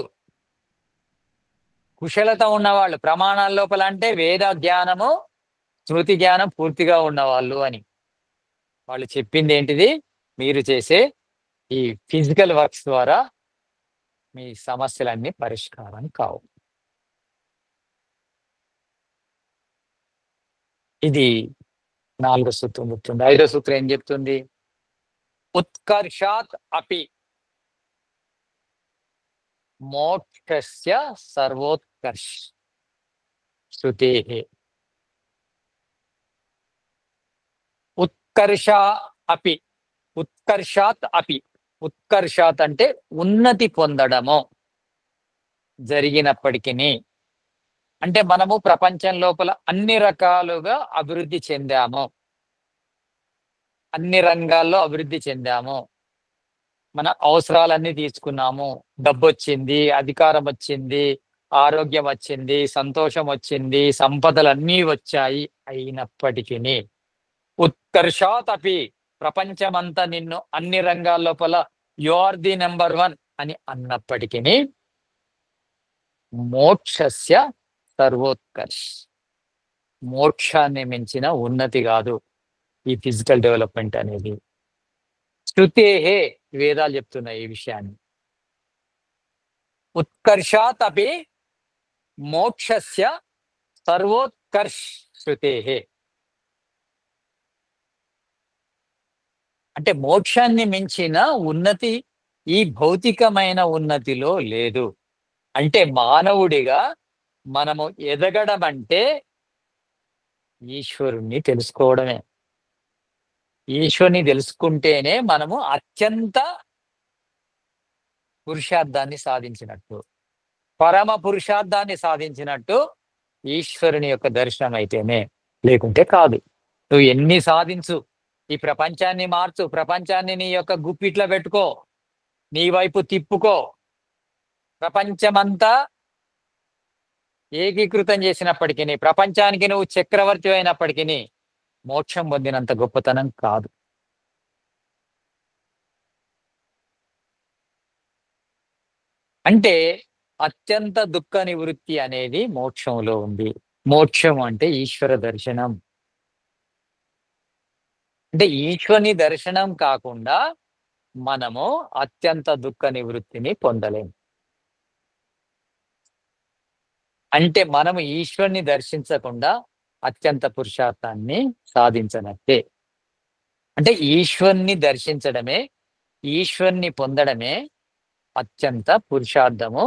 S1: కుశలత ఉన్నవాళ్ళు. ప్రమాణాల లోపల అంటే వేద జ్ఞానము, స్మృతి జ్ఞానం పూర్తిగా ఉన్నవాళ్ళు అని. వాళ్ళు చెప్పింది ఏంటిది? మీరు చేసే ఈ ఫిజికల్ వర్క్స్ ద్వారా మీ సమస్యలన్నీ పరిష్కారం కావు. ఇది 4వ సూత్రం చెప్తుంది. 5వ సూత్రం ఏం చెప్తుంది? ఉత్కర్షాత్ అపి మోక్షస్య సర్వోత్కర్ష్ శృతేః. ఉత్కర్ష అపి, ఉత్కర్షాత్ అపి. ఉత్కర్షాత్ అంటే ఉన్నతి పొందడము జరిగినప్పటికీ, అంటే మనము ప్రపంచం లోపల అన్ని రకాలుగా అభివృద్ధి చెందాము, అన్ని రంగాల్లో అభివృద్ధి చెందాము, మన అవసరాలన్నీ తీసుకున్నాము, డబ్బు వచ్చింది, అధికారం వచ్చింది, ఆరోగ్యం వచ్చింది, సంతోషం వచ్చింది, సంపదలన్నీ వచ్చాయి. అయినప్పటికీ ఉత్కర్షాత్ అపి, ప్రపంచమంతా నిన్ను అన్ని రంగాల లోపల యు ఆర్ ది నెంబర్ 1 అని అన్నప్పటికీ మోక్షస్య సర్వోత్కర్ష్, మోక్షాన్ని మించిన ఉన్నతి కాదు ఈ ఫిజికల్ డెవలప్మెంట్ అనేది. శృతేహే, వేదాలు చెప్తున్నాయి ఈ విషయాన్ని. ఉత్కర్షాత్ అపి మోక్షస్య సర్వోత్కర్ష్ శృతేహే. అంటే మోక్షాన్ని మించిన ఉన్నతి ఈ భౌతికమైన ఉన్నతిలో లేదు. అంటే మానవుడిగా మనము ఎదగడం అంటే ఈశ్వరుణ్ణి తెలుసుకోవడమే. ఈశ్వరుని తెలుసుకుంటేనే మనము అత్యంత పురుషార్థాన్ని సాధించినట్టు, పరమ పురుషార్థాన్ని సాధించినట్టు ఈశ్వరుని యొక్క దర్శనం అయితేనే, లేకుంటే కాదు. నువ్వు ఎన్ని సాధించు, ఈ ప్రపంచాన్ని మార్చు, ప్రపంచాన్ని నీ యొక్క గుప్పిట్లో పెట్టుకో, నీ వైపు తిప్పుకో, ప్రపంచమంతా ఏకీకృతం చేసినప్పటికీ, ప్రపంచానికి నువ్వు చక్రవర్తి అయినప్పటికీ మోక్షం పొందినంత గొప్పతనం కాదు. అంటే అత్యంత దుఃఖ నివృత్తి అనేది మోక్షంలో ఉంది. మోక్షం అంటే ఈశ్వర దర్శనం. అంటే ఈశ్వరుని దర్శనం కాకుండా మనము అత్యంత దుఃఖ నివృత్తిని పొందలేం. అంటే మనము ఈశ్వరుని దర్శించకుండా అత్యంత పురుషార్థాన్ని సాధించనట్టే. అంటే ఈశ్వరుని దర్శించడమే, ఈశ్వరుని పొందడమే అత్యంత పురుషార్థము.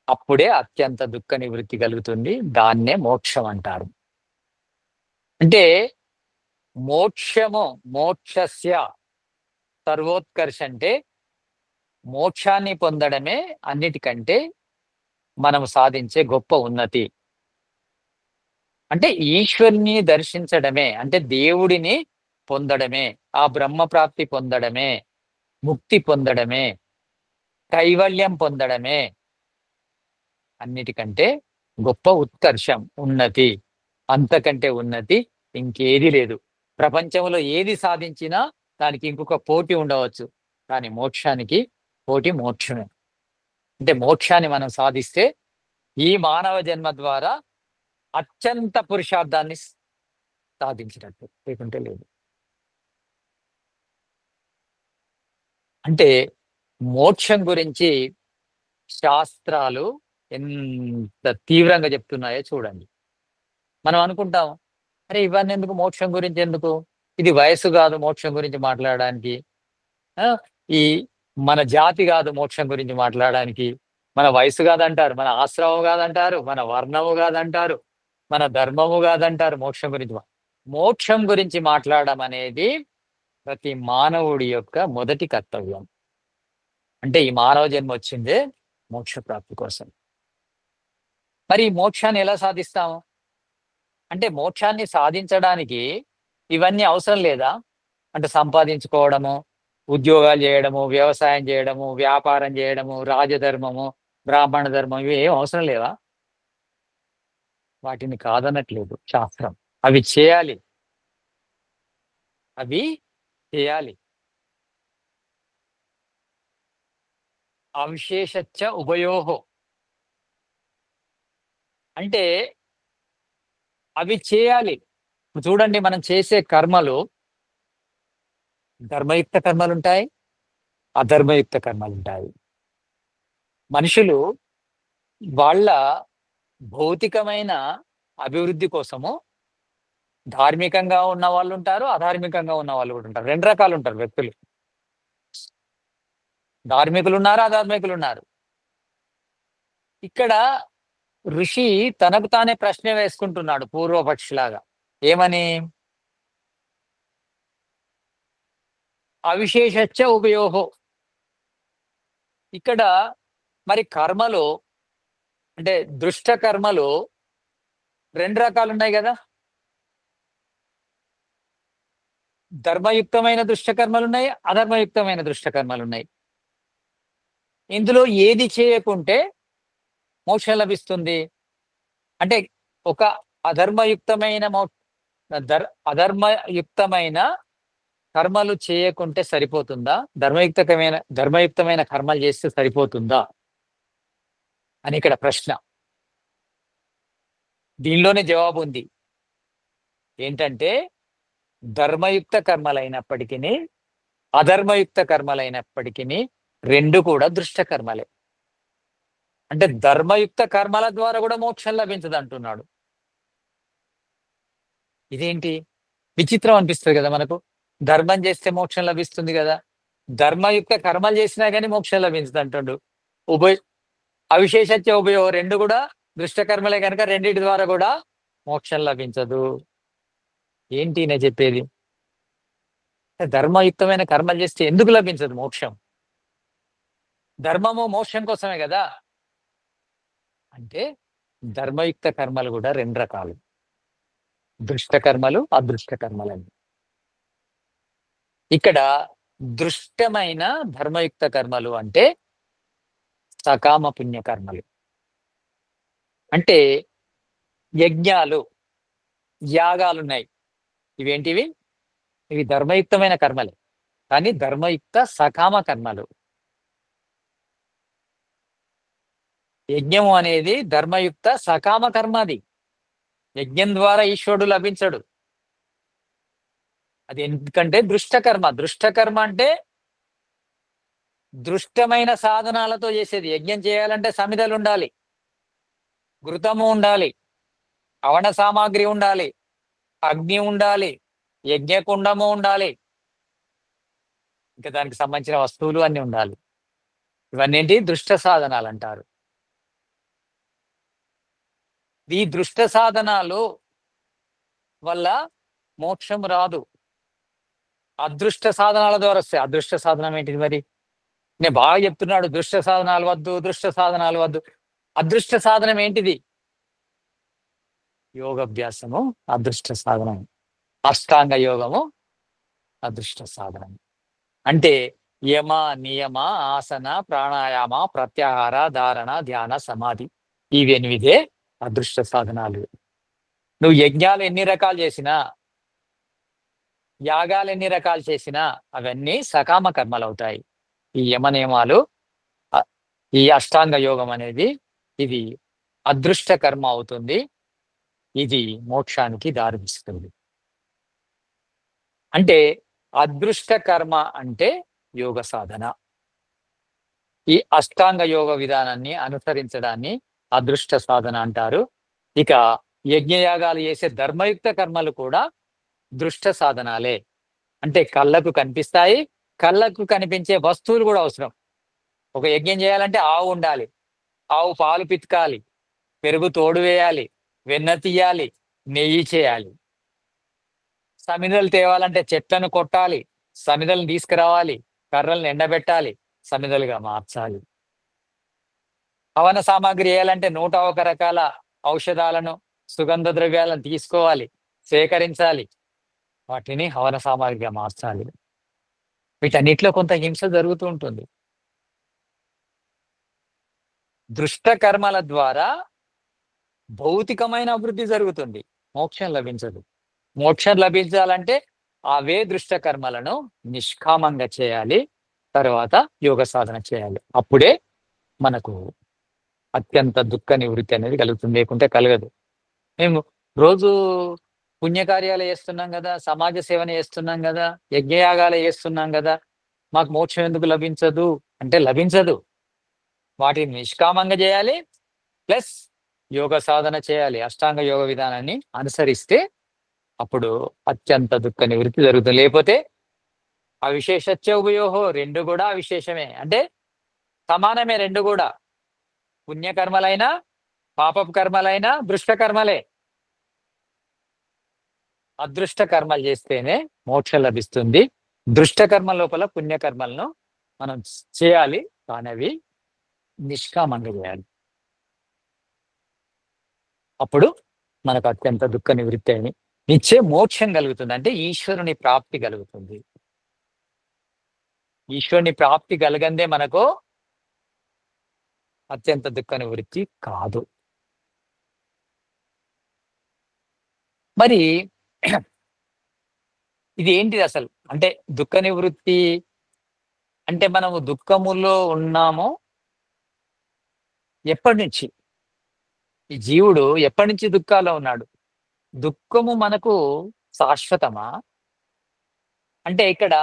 S1: అప్పుడే అత్యంత దుఃఖ నివృత్తి కలుగుతుంది. దాన్నే మోక్షం అంటారు. అంటే మోక్షము, మోక్షస్య సర్వోత్కర్ష అంటే మోక్షాన్ని పొందడమే అన్నిటికంటే మనం సాధించే గొప్ప ఉన్నతి. అంటే ఈశ్వరుని దర్శించడమే, అంటే దేవుడిని పొందడమే, ఆ బ్రహ్మ ప్రాప్తి పొందడమే, ముక్తి పొందడమే, కైవల్యం పొందడమే అన్నిటికంటే గొప్ప ఉత్కర్షం, ఉన్నతి. అంతకంటే ఉన్నతి ఇంకేది లేదు. ప్రపంచంలో ఏది సాధించినా దానికి ఇంకొక పోటీ ఉండవచ్చు, కానీ మోక్షానికి పోటీ మోక్షమే. అంటే మోక్షాన్ని మనం సాధిస్తే ఈ మానవ జన్మ ద్వారా అత్యంత పురుషార్థాన్ని సాధించినట్టు, లేకుంటే లేదు. అంటే మోక్షం గురించి శాస్త్రాలు ఎంత తీవ్రంగా చెప్తున్నాయో చూడండి. మనం అనుకుంటాం, అరే ఇవన్నీ ఎందుకు, మోక్షం గురించి ఎందుకు, ఇది వయసు కాదు మోక్షం గురించి మాట్లాడడానికి, ఈ మన జాతి కాదు మోక్షం గురించి మాట్లాడడానికి, మన వయసు కాదంటారు, మన ఆశ్రమం కాదంటారు, మన వర్ణము కాదంటారు, మన ధర్మము కాదంటారు. మోక్షం గురించి మాట్లాడడం అనేది ప్రతి మానవుడి యొక్క మొదటి కర్తవ్యం. అంటే ఈ మానవ జన్మ వచ్చిందే మోక్ష ప్రాప్తి కోసం. మరి ఈ మోక్షాన్ని ఎలా సాధిస్తాము? అంటే మోక్షాన్ని సాధించడానికి ఇవన్నీ అవసరం లేదా? అంటే సంపాదించుకోవడము, ఉద్యోగాలు చేయడము, వ్యవసాయం చేయడము, వ్యాపారం చేయడము, రాజధర్మము, బ్రాహ్మణ ధర్మం, ఇవి ఏం అవసరం లేవా? వాటిని కాదనట్లేదు శాస్త్రం. అవి చేయాలి. అవి చేయాలి. అవిశేషచ్చ ఉభయోః. అంటే అవి చేయాలి. చూడండి, మనం చేసే కర్మలు ధర్మయుక్త కర్మలుంటాయి, అధర్మయుక్త కర్మలుంటాయి. మనుషులు వాళ్ళ భౌతికమైన అభివృద్ధి కోసము ధార్మికంగా ఉన్న వాళ్ళుంటారు, అధార్మికంగా ఉన్న వాళ్ళు కూడా ఉంటారు. 2 రకాలుంటారు వ్యక్తులు. ధార్మికులున్నారు, అధార్మికులున్నారు. ఇక్కడ ఋషి తనకు తానే ప్రశ్న వేసుకుంటున్నాడు పూర్వపక్షిలాగా. ఏమని? అవిశేషచ్చ ఉభయోః. ఇక్కడ మరి కర్మలు అంటే దృష్ట కర్మలు 2 రకాలున్నాయి గదా! ధర్మయుక్తమైన దుష్ట కర్మలున్నాయి, అధర్మయుక్తమైన దుష్ట కర్మలున్నాయి. ఇందులో ఏది చేయకుంటే మోక్షం లభిస్తుంది? అంటే ఒక అధర్మయుక్తమైన అధర్మయుక్తమైన కర్మలు చేయకుంటే సరిపోతుందా? ధర్మయుక్తమైన కర్మలు చేస్తే సరిపోతుందా? అని ఇక్కడ ప్రశ్న. దీనిలోనే జవాబుంది. ఏంటంటే ధర్మయుక్త కర్మలైనప్పటికిని, అధర్మయుక్త కర్మలైనప్పటికిని 2 కూడా దృష్ట కర్మలే. అంటే ధర్మయుక్త కర్మల ద్వారా కూడా మోక్షం లభించదంటున్నాడు. ఇదేంటి? విచిత్రం అనిపిస్తది గదా మనకు. ధర్మం చేస్తే మోక్షం లభిస్తుంది గదా! ధర్మయుక్త కర్మలు చేసినా గాని మోక్షం లభించదంటుండు. ఉభయ అవిశేషత్య ఉభయో 2 కూడా దృష్ట కర్మలే గనుక రెండిటి ద్వారా కూడా మోక్షం లభించదు. ఏంటి ఈయన చెప్పేది? ధర్మయుక్తమైన కర్మలు చేస్తే ఎందుకు లభించదు మోక్షం? ధర్మము మోక్షం కోసమే గదా! అంటే ధర్మయుక్త కర్మలు కూడా 2 రకాలు. దృష్ట కర్మలు, అదృష్ట కర్మలని. ఇక్కడ దృష్టమైన ధర్మయుక్త కర్మలు అంటే సకామ పుణ్య కర్మలు. అంటే యజ్ఞాలు, యాగాలున్నాయి. ఇవేంటివి? ఇవి ధర్మయుక్తమైన కర్మలే. కానీ ధర్మయుక్త సకామ కర్మలు. యజ్ఞము అనేది ధర్మయుక్త సకామ కర్మ అది. యజ్ఞం ద్వారా ఈశ్వరుడు లభించడు. అది ఎందుకంటే దృష్టకర్మ. దృష్టకర్మ అంటే దృష్టమైన సాధనాలతో చేసేది. యజ్ఞం చేయాలంటే సమిధలుండాలి, ఘృతము ఉండాలి, హవన సామాగ్రి ఉండాలి, అగ్ని ఉండాలి, యజ్ఞకుండము ఉండాలి. ఇంకా దానికి సంబంధించిన వస్తువులు అన్నీ ఉండాలి. ఇవన్నీ ఏంటి? దృష్ట సాధనాలు అంటారు. ఈ దృష్ట సాధనాలు వల్ల మోక్షం రాదు. అదృష్ట సాధనాల ద్వారా వస్తాయి. అదృష్ట సాధనం ఏంటిది మరి? నేను బాగా చెప్తున్నాడు, దృష్ట సాధనాలు వద్దు, దృష్ట సాధనాలు వద్దు. అదృష్ట సాధనం ఏంటిది? యోగభ్యాసము అదృష్ట సాధనం. అష్టాంగ యోగము అదృష్ట సాధనం. అంటే యమ, నియమ, ఆసన, ప్రాణాయామ, ప్రత్యాహార, ధారణ, ధ్యాన, సమాధి. ఇవి 8 అదృష్ట సాధనాలు. నువ్వు యజ్ఞాలు ఎన్ని రకాలు చేసినా, యాగాలు ఎన్ని రకాలు చేసినా అవన్నీ సకామ కర్మలు అవుతాయి. ఈ యమ నియమాలు, ఈ అష్టాంగ యోగం అనేది ఇది అదృష్ట కర్మ అవుతుంది. ఇది మోక్షానికి దారితీస్తుంది. అంటే అదృష్ట కర్మ అంటే యోగ సాధన. ఈ అష్టాంగ యోగ విధానాన్ని అనుసరించడాన్ని అదృష్ట సాధన అంటారు. ఇక యజ్ఞయాగాలు చేసే ధర్మయుక్త కర్మలు కూడా దృష్ట సాధనాలే. అంటే కళ్ళకు కనిపిస్తాయి, కళ్ళకు కనిపించే వస్తువులు కూడా అవసరం. ఒక యజ్ఞం చేయాలంటే ఆవు ఉండాలి, ఆవు పాలు పితకాలి, పెరుగు తోడు వేయాలి, వెన్న తీయాలి, నెయ్యి చేయాలి. సమిధలు తేవాలంటే చెట్లను కొట్టాలి, సమిధలను తీసుకురావాలి, కర్రలను ఎండబెట్టాలి, సమిధలుగా మార్చాలి. హవన సామాగ్రి వేయాలంటే 101 రకాల ఔషధాలను, సుగంధ ద్రవ్యాలను తీసుకోవాలి, సేకరించాలి, వాటిని హవన సామాగ్రిగా మార్చాలి. వీటన్నిటిలో కొంత హింస జరుగుతూ ఉంటుంది. దృష్ట కర్మల ద్వారా భౌతికమైన అభివృద్ధి జరుగుతుంది, మోక్షం లభించదు. మోక్షం లభించాలంటే అవే దృష్ట కర్మలను నిష్కామంగా చేయాలి. తర్వాత యోగ సాధన చేయాలి. అప్పుడే మనకు అత్యంత దుఃఖ నివృత్తి అనేది కలుగుతుంది. లేకుంటే కలగదు. మేము రోజు పుణ్యకార్యాలు చేస్తున్నాం కదా, సమాజ సేవన చేస్తున్నాం కదా, యజ్ఞయాగాలు చేస్తున్నాం కదా, మాకు మోక్షం ఎందుకు లభించదు అంటే లభించదు. వాటిని నిష్కామంగా చేయాలి. ప్లస్ యోగ సాధన చేయాలి. అష్టాంగ యోగ విధానాన్ని అనుసరిస్తే అప్పుడు అత్యంత దుఃఖ నివృత్తి జరుగుతుంది. లేకపోతే అవిశేషచ్చ ఉభయోహో, రెండు కూడా అవిశేషమే. అంటే సమానమే రెండు కూడా. పుణ్యకర్మలైనా పాపపు కర్మలైనా దృష్ట కర్మలే. అదృష్ట కర్మలు చేస్తేనే మోక్షం లభిస్తుంది. దృష్ట కర్మ లోపల పుణ్యకర్మలను మనం చేయాలి, కానీ అవి నిష్కామంగా చేయాలి. అప్పుడు మనకు అత్యంత దుఃఖ నివృత్తి అని నిచ్చే మోక్షం కలుగుతుంది. అంటే ఈశ్వరుని ప్రాప్తి కలుగుతుంది. ఈశ్వరుని ప్రాప్తి కలగందే మనకు అత్యంత దుఃఖ నివృత్తి కాదు. మరి ఇది ఏంటిది అసలు? అంటే దుఃఖ నివృత్తి అంటే మనము దుఃఖములో ఉన్నామో ఎప్పటి నుంచి? ఈ జీవుడు ఎప్పటి నుంచి దుఃఖాల్లో ఉన్నాడు? దుఃఖము మనకు శాశ్వతమా? అంటే ఇక్కడ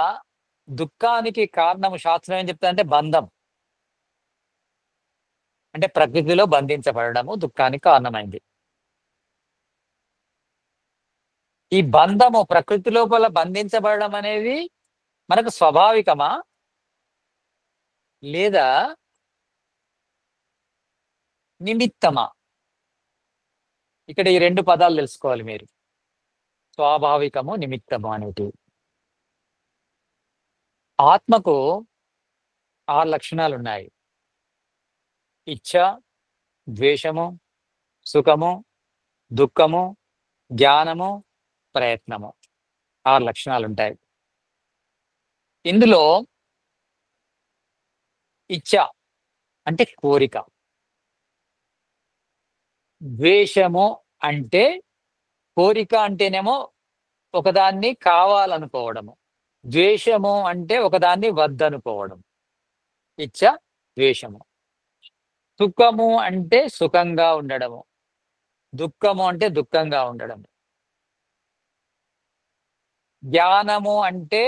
S1: దుఃఖానికి కారణము శాస్త్రం ఏం చెప్తా అంటే బంధం. అంటే ప్రకృతిలో బంధించబడము దుఃఖానికి కారణమైంది. ఈ బంధము ప్రకృతి లోపల బంధించబడడం అనేది మనకు స్వాభావికమా, లేదా నిమిత్తమా? ఇక్కడ ఈ రెండు పదాలు తెలుసుకోవాలి మీరు. స్వాభావికము, నిమిత్తము అనేటివి. ఆత్మకు 6 లక్షణాలు ఉన్నాయి. ఇచ్ఛ, ద్వేషము, సుఖము, దుఃఖము, జ్ఞానము, ప్రయత్నము. 6 లక్షణాలు ఉంటాయి. ఇందులో ఇచ్ఛ అంటే కోరిక, ద్వేషము అంటే కోరిక అంటేనేమో ఒకదాన్ని కావాలనుకోవడము, ద్వేషము అంటే ఒకదాన్ని వద్దనుకోవడం. ఇచ్ఛ, ద్వేషము. సుఖము అంటే సుఖంగా ఉండడము, దుఃఖము అంటే దుఃఖంగా ఉండడము. జ్ఞానము అంటే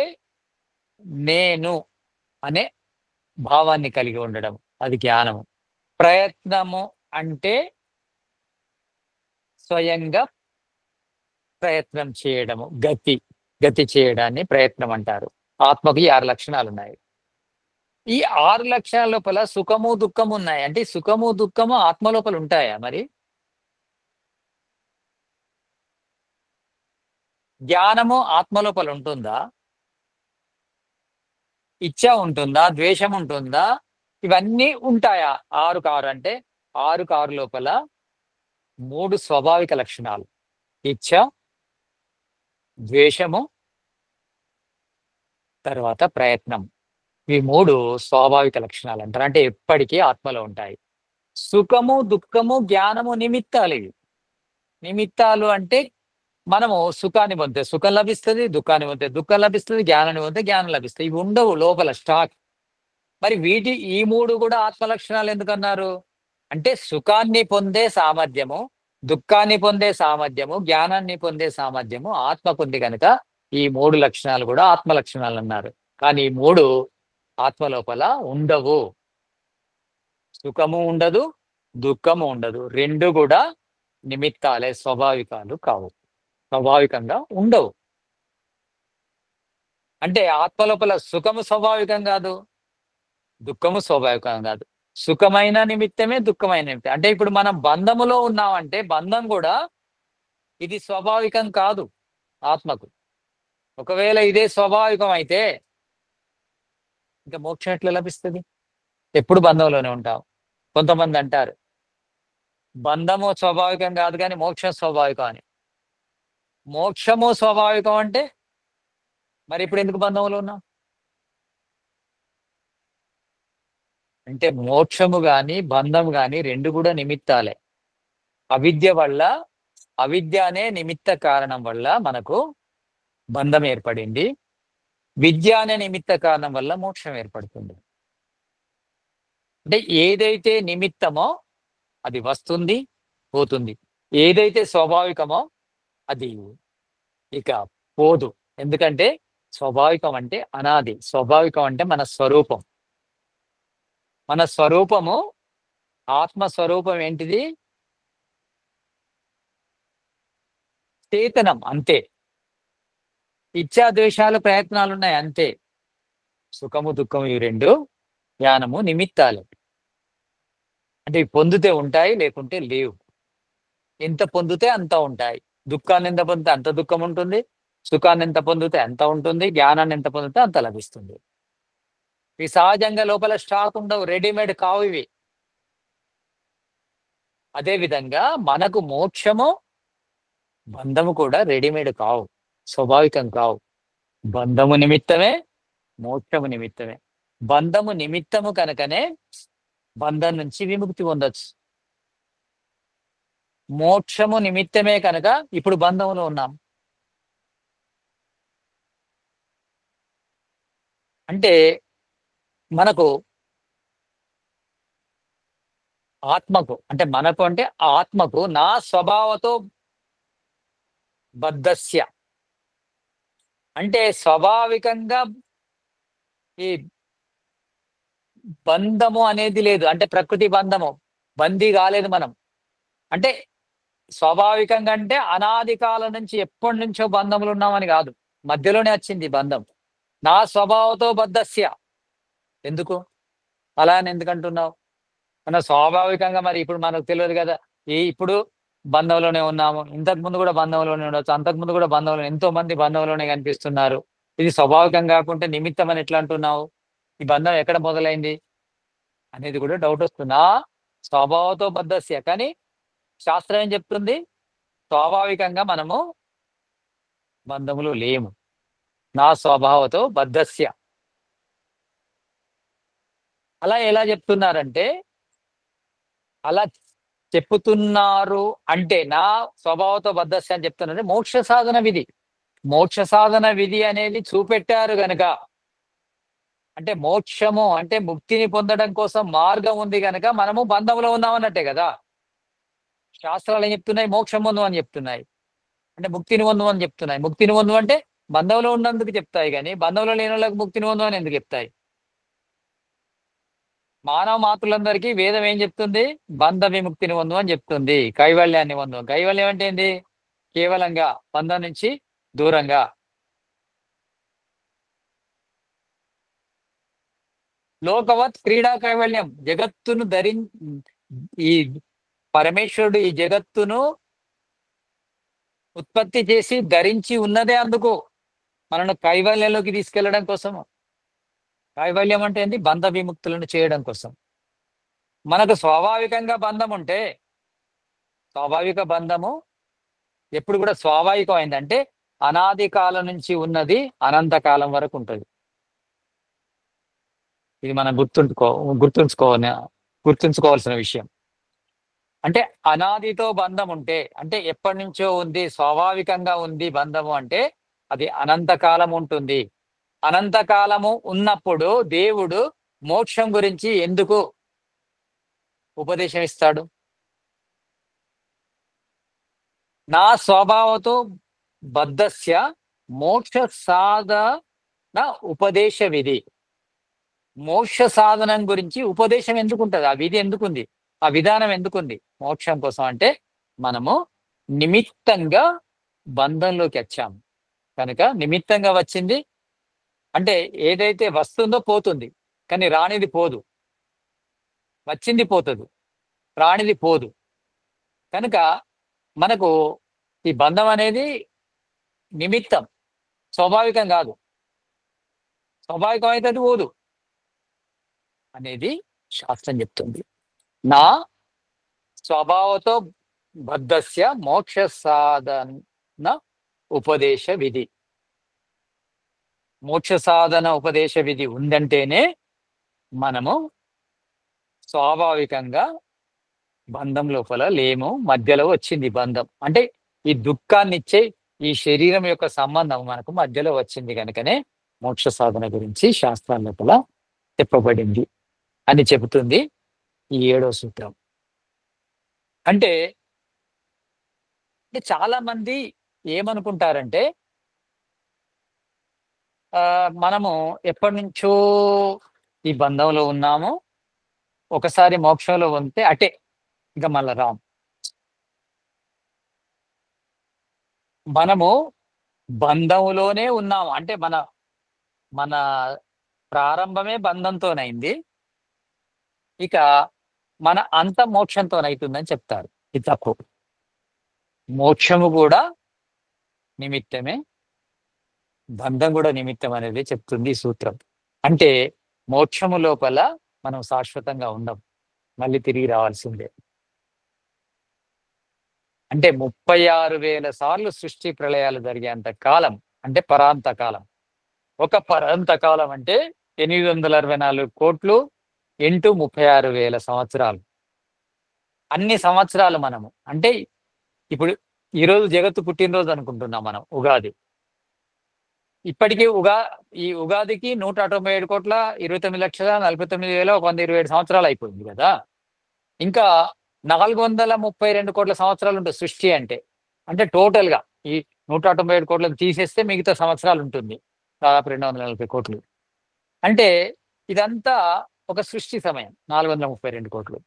S1: నేను అనే భావాన్ని కలిగి ఉండడం, అది జ్ఞానము. ప్రయత్నము అంటే స్వయంగా ప్రయత్నం చేయడము, గతి చేయడాన్ని ప్రయత్నం అంటారు. ఆత్మకు ఈ 6 లక్షణాలు ఉన్నాయి. ఈ 6 లక్షణాల లోపల సుఖము, దుఃఖము ఉన్నాయి. అంటే ఈ సుఖము, దుఃఖము ఆత్మ లోపల ఉంటాయా మరి? జ్ఞానము ఆత్మ లోపల ఉంటుందా? ఇచ్ఛ ఉంటుందా? ద్వేషం ఉంటుందా? ఇవన్నీ ఉంటాయా? 6కు 6 అంటే 6కు 6 లోపల 3 స్వాభావిక లక్షణాలు. ఇచ్ఛ, ద్వేషము, తర్వాత ప్రయత్నం. ఈ 3 స్వాభావిక లక్షణాలు అంటారు. అంటే ఎప్పటికీ ఆత్మలో ఉంటాయి. సుఖము, దుఃఖము, జ్ఞానము నిమిత్తాలు ఇవి. నిమిత్తాలు అంటే మనము సుఖాన్ని పొందితే సుఖం లభిస్తుంది, దుఃఖాన్ని పొందితే దుఃఖం లభిస్తుంది, జ్ఞానాన్ని పొందితే జ్ఞానం లభిస్తుంది. ఇవి ఉండవు లోపల స్టాక్. మరి ఈ 3 కూడా ఆత్మ లక్షణాలు ఎందుకన్నారు? అంటే సుఖాన్ని పొందే సామర్థ్యము, దుఃఖాన్ని పొందే సామర్థ్యము, జ్ఞానాన్ని పొందే సామర్థ్యము ఆత్మకుంది కనుక ఈ 3 లక్షణాలు కూడా ఆత్మ లక్షణాలు అన్నారు. కానీ ఈ 3 ఆత్మ లోపల ఉండవు. సుఖము ఉండదు, దుఃఖము ఉండదు. 2 కూడా నిమిత్తాలే, స్వాభావికాలు కావు. స్వాభావికంగా ఉండవు. అంటే ఆత్మ లోపల సుఖము స్వాభావికం కాదు, దుఃఖము స్వాభావికం కాదు. సుఖమైన నిమిత్తమే, దుఃఖమైన నిమిత్తం. అంటే ఇప్పుడు మనం బంధములో ఉన్నామంటే బంధం కూడా ఇది స్వాభావికం కాదు ఆత్మకు. ఒకవేళ ఇదే స్వాభావికం అయితే ఇంకా మోక్షం ఎట్లా లభిస్తుంది? ఎప్పుడు బంధంలోనే ఉంటాం. కొంతమంది అంటారు బంధము స్వాభావికం కాదు కానీ మోక్షం స్వాభావికం అని. మోక్షము స్వాభావికం అంటే మరి ఇప్పుడు ఎందుకు బంధంలో ఉన్నాం? అంటే మోక్షము గాని బంధం గాని 2 కూడా నిమిత్తాలే. అవిద్య వల్ల, అవిద్య అనే నిమిత్త కారణం వల్ల మనకు బంధం ఏర్పడింది. విద్య అనే నిమిత్త కారణం వల్ల మోక్షం ఏర్పడుతుంది. అంటే ఏదైతే నిమిత్తమో అది వస్తుంది, పోతుంది. ఏదైతే స్వాభావికమో అది ఇక పోదు. ఎందుకంటే స్వాభావికం అంటే అనాది. స్వాభావికం అంటే మన స్వరూపం. మన స్వరూపము, ఆత్మ స్వరూపం ఏంటిది? చేతనం అంతే. ఇచ్ఛా ద్వేషాలు ప్రయత్నాలున్నాయి అంతే. సుఖము, దుఃఖము ఇవి 2 జ్ఞానము నిమిత్తాలు. అంటే ఇవి పొందితే ఉంటాయి, లేకుంటే లేవు. ఎంత పొందితే అంత ఉంటాయి. దుఃఖాన్ని ఎంత పొందితే అంత దుఃఖం ఉంటుంది. సుఖాన్ని ఎంత పొందితే అంత ఉంటుంది. జ్ఞానాన్ని ఎంత పొందితే అంత లభిస్తుంది. ఇవి సహజంగా లోపల స్టాక్ ఉండవు. రెడీమేడ్ కావు ఇవి. అదే విధంగా మనకు మోక్షము, బంధము కూడా రెడీమేడ్ కావు. స్వాభావికం కావు. బంధము నిమిత్తమే, మోక్షము నిమిత్తమే. బంధము నిమిత్తము కనుకనే బంధం నుంచి విముక్తి పొందొచ్చు. మోక్షము నిమిత్తమే కనుక ఇప్పుడు బంధంలో ఉన్నాం. అంటే మనకు ఆత్మకు, అంటే మనకు అంటే ఆత్మకు నా స్వభావతో బద్ధస్య, అంటే స్వాభావికంగా ఈ బంధము అనేది లేదు. అంటే ప్రకృతి బంధము, బందీ కాలేదు మనం. అంటే స్వాభావికంగా అంటే అనాది కాలం నుంచి ఎప్పటి నుంచో బంధములు ఉన్నామని కాదు. మధ్యలోనే వచ్చింది బంధం. నా స్వభావతో బద్ధస్య. ఎందుకు అలా అని ఎందుకంటున్నావు? మన స్వాభావికంగా మరి ఇప్పుడు మనకు తెలియదు కదా. ఇప్పుడు బంధంలోనే ఉన్నాము. ఇంతకు ముందు కూడా బంధంలోనే ఉండొచ్చు. అంతకుముందు కూడా బంధంలో ఎంతో మంది బంధంలోనే కనిపిస్తున్నారు. ఇది స్వాభావికం కాకుంటే నిమిత్తం అని ఎట్లా అంటున్నావు? ఈ బంధం ఎక్కడ మొదలైంది అనేది కూడా డౌట్ వస్తుంది. స్వభావతో బద్ధస్య. కానీ శాస్త్రం ఏం చెప్తుంది? స్వాభావికంగా మనము బంధములు లేము. నా స్వభావతో బద్ధస్య. అలా ఎలా చెప్తున్నారంటే, అలా చెప్పుతున్నారు అంటే నా స్వభావతో బద్ధస్య అని చెప్తున్నారంటే మోక్ష సాధన విధి. మోక్ష సాధన విధి అనేది చూపెట్టారు గనక, అంటే మోక్షము అంటే ముక్తిని పొందడం కోసం మార్గం ఉంది గనక మనము బంధంలో ఉన్నామన్నట్టే కదా. శాస్త్రాలు ఏం చెప్తున్నాయి? మోక్షం పొందు అని చెప్తున్నాయి. అంటే ముక్తిని పొందు అని చెప్తున్నాయి. ముక్తిని పొందు అంటే బంధంలో ఉన్నందుకు చెప్తాయి కానీ బంధంలో లేని వాళ్ళకి ముక్తిని పొందు అని ఎందుకు చెప్తాయి? మానవ మాతృలందరికీ వేదం ఏం చెప్తుంది? బంధ విముక్తిని పొందు అని చెప్తుంది. కైవల్యాన్ని పొందు. కైవల్యం అంటే ఏంటి? కేవలంగా బంధం నుంచి దూరంగా. లోకవత్ క్రీడా కైవల్యం. జగత్తును ఈ పరమేశ్వరుడు ఈ జగత్తును ఉత్పత్తి చేసి ధరించి ఉన్నదే అందుకు మనను కైవల్యంలోకి తీసుకెళ్లడం కోసము. కైవల్యం అంటే ఏంటి? బంధ విముక్తులను చేయడం కోసం. మనకు స్వాభావికంగా బంధం ఉంటే, స్వాభావిక బంధము ఎప్పుడు కూడా స్వాభావికం అయిందంటే అనాది కాలం నుంచి ఉన్నది అనంత కాలం వరకు ఉంటుంది. ఇది మనం గుర్తుంచుకోవాల్సిన విషయం. అంటే అనాదితో బంధం ఉంటే, అంటే ఎప్పటి నుంచో ఉంది, స్వాభావికంగా ఉంది బంధము అంటే అది అనంతకాలం ఉంటుంది. అనంతకాలము ఉన్నప్పుడు దేవుడు మోక్షం గురించి ఎందుకు ఉపదేశం ఇస్తాడు? నా స్వభావతో బద్ధస్య మోక్ష సాధన ఉపదేశ విధి. మోక్ష సాధనం గురించి ఉపదేశం ఎందుకుంటది? ఆ విధి ఎందుకుంది? ఆ విధానం ఎందుకుంది? మోక్షం కోసం అంటే మనము నిమిత్తంగా బంధంలోకి వచ్చాము కనుక, నిమిత్తంగా వచ్చింది అంటే ఏదైతే వస్తుందో పోతుంది, కానీ రానిది పోదు. వచ్చింది పోతుంది, రానిది పోదు. కనుక మనకు ఈ బంధం అనేది నిమిత్తం, స్వాభావికం కాదు. స్వాభావికం అయితే అది పోదు అనేది శాస్త్రం చెప్తుంది. నా స్వభావతో బద్ధస్య మోక్ష సాధన ఉపదేశ విధి. మోక్ష సాధన ఉపదేశ విధి ఉందంటేనే మనము స్వాభావికంగా బంధం లోపల లేము, మధ్యలో వచ్చింది బంధం. అంటే ఈ దుఃఖాన్నిచ్చే ఈ శరీరం యొక్క సంబంధం మనకు మధ్యలో వచ్చింది గనుకనే మోక్ష సాధన గురించి శాస్త్రాల లోపల చెప్పబడింది అని చెబుతుంది ఈ 7వ సూత్రం. అంటే, అంటే చాలా మంది ఏమనుకుంటారంటే మనము ఎప్పటినుంచో ఈ బంధంలో ఉన్నాము. ఒకసారి మోక్షంలో ఉంటే అటే ఇక మళ్ళా రాము. మనము బంధంలోనే ఉన్నాము. అంటే మన మన ప్రారంభమే బంధంతోనైంది. ఇక మన అంతం మోక్షంతోనైతుందని చెప్తారు. ఇది తప్పు. మోక్షము గూడా నిమిత్తమే. బంధం గూడా నిమిత్తం అనేది చెప్తుంది ఈ సూత్రం. అంటే మోక్షము లోపల మనం శాశ్వతంగా ఉండం. మళ్ళీ తిరిగి రావాల్సిందే. అంటే 36,000 సార్లు సృష్టి ప్రళయాలు జరిగేంత కాలం అంటే పరాంత కాలం. ఒక పరాంత కాలం అంటే 864,00,00,000 ఇంటూ 36,000 సంవత్సరాలు. అన్ని సంవత్సరాలు మనము. అంటే ఇప్పుడు ఈరోజు జగత్తు పుట్టినరోజు అనుకుంటున్నాం మనం ఉగాది. ఇప్పటికి ఈ ఉగాదికి 197,29,49,127 సంవత్సరాలు అయిపోయింది గదా! ఇంకా 432,00,00,000 సంవత్సరాలు ఉంటుంది సృష్టి అంటే. అంటే టోటల్‌గా ఈ 197,00,00,000 తీసేస్తే మిగతా సంవత్సరాలు ఉంటుంది. దాదాపు 240,00,00,000. అంటే ఇదంతా ఒక సృష్టి సమయం 432,00,00,000.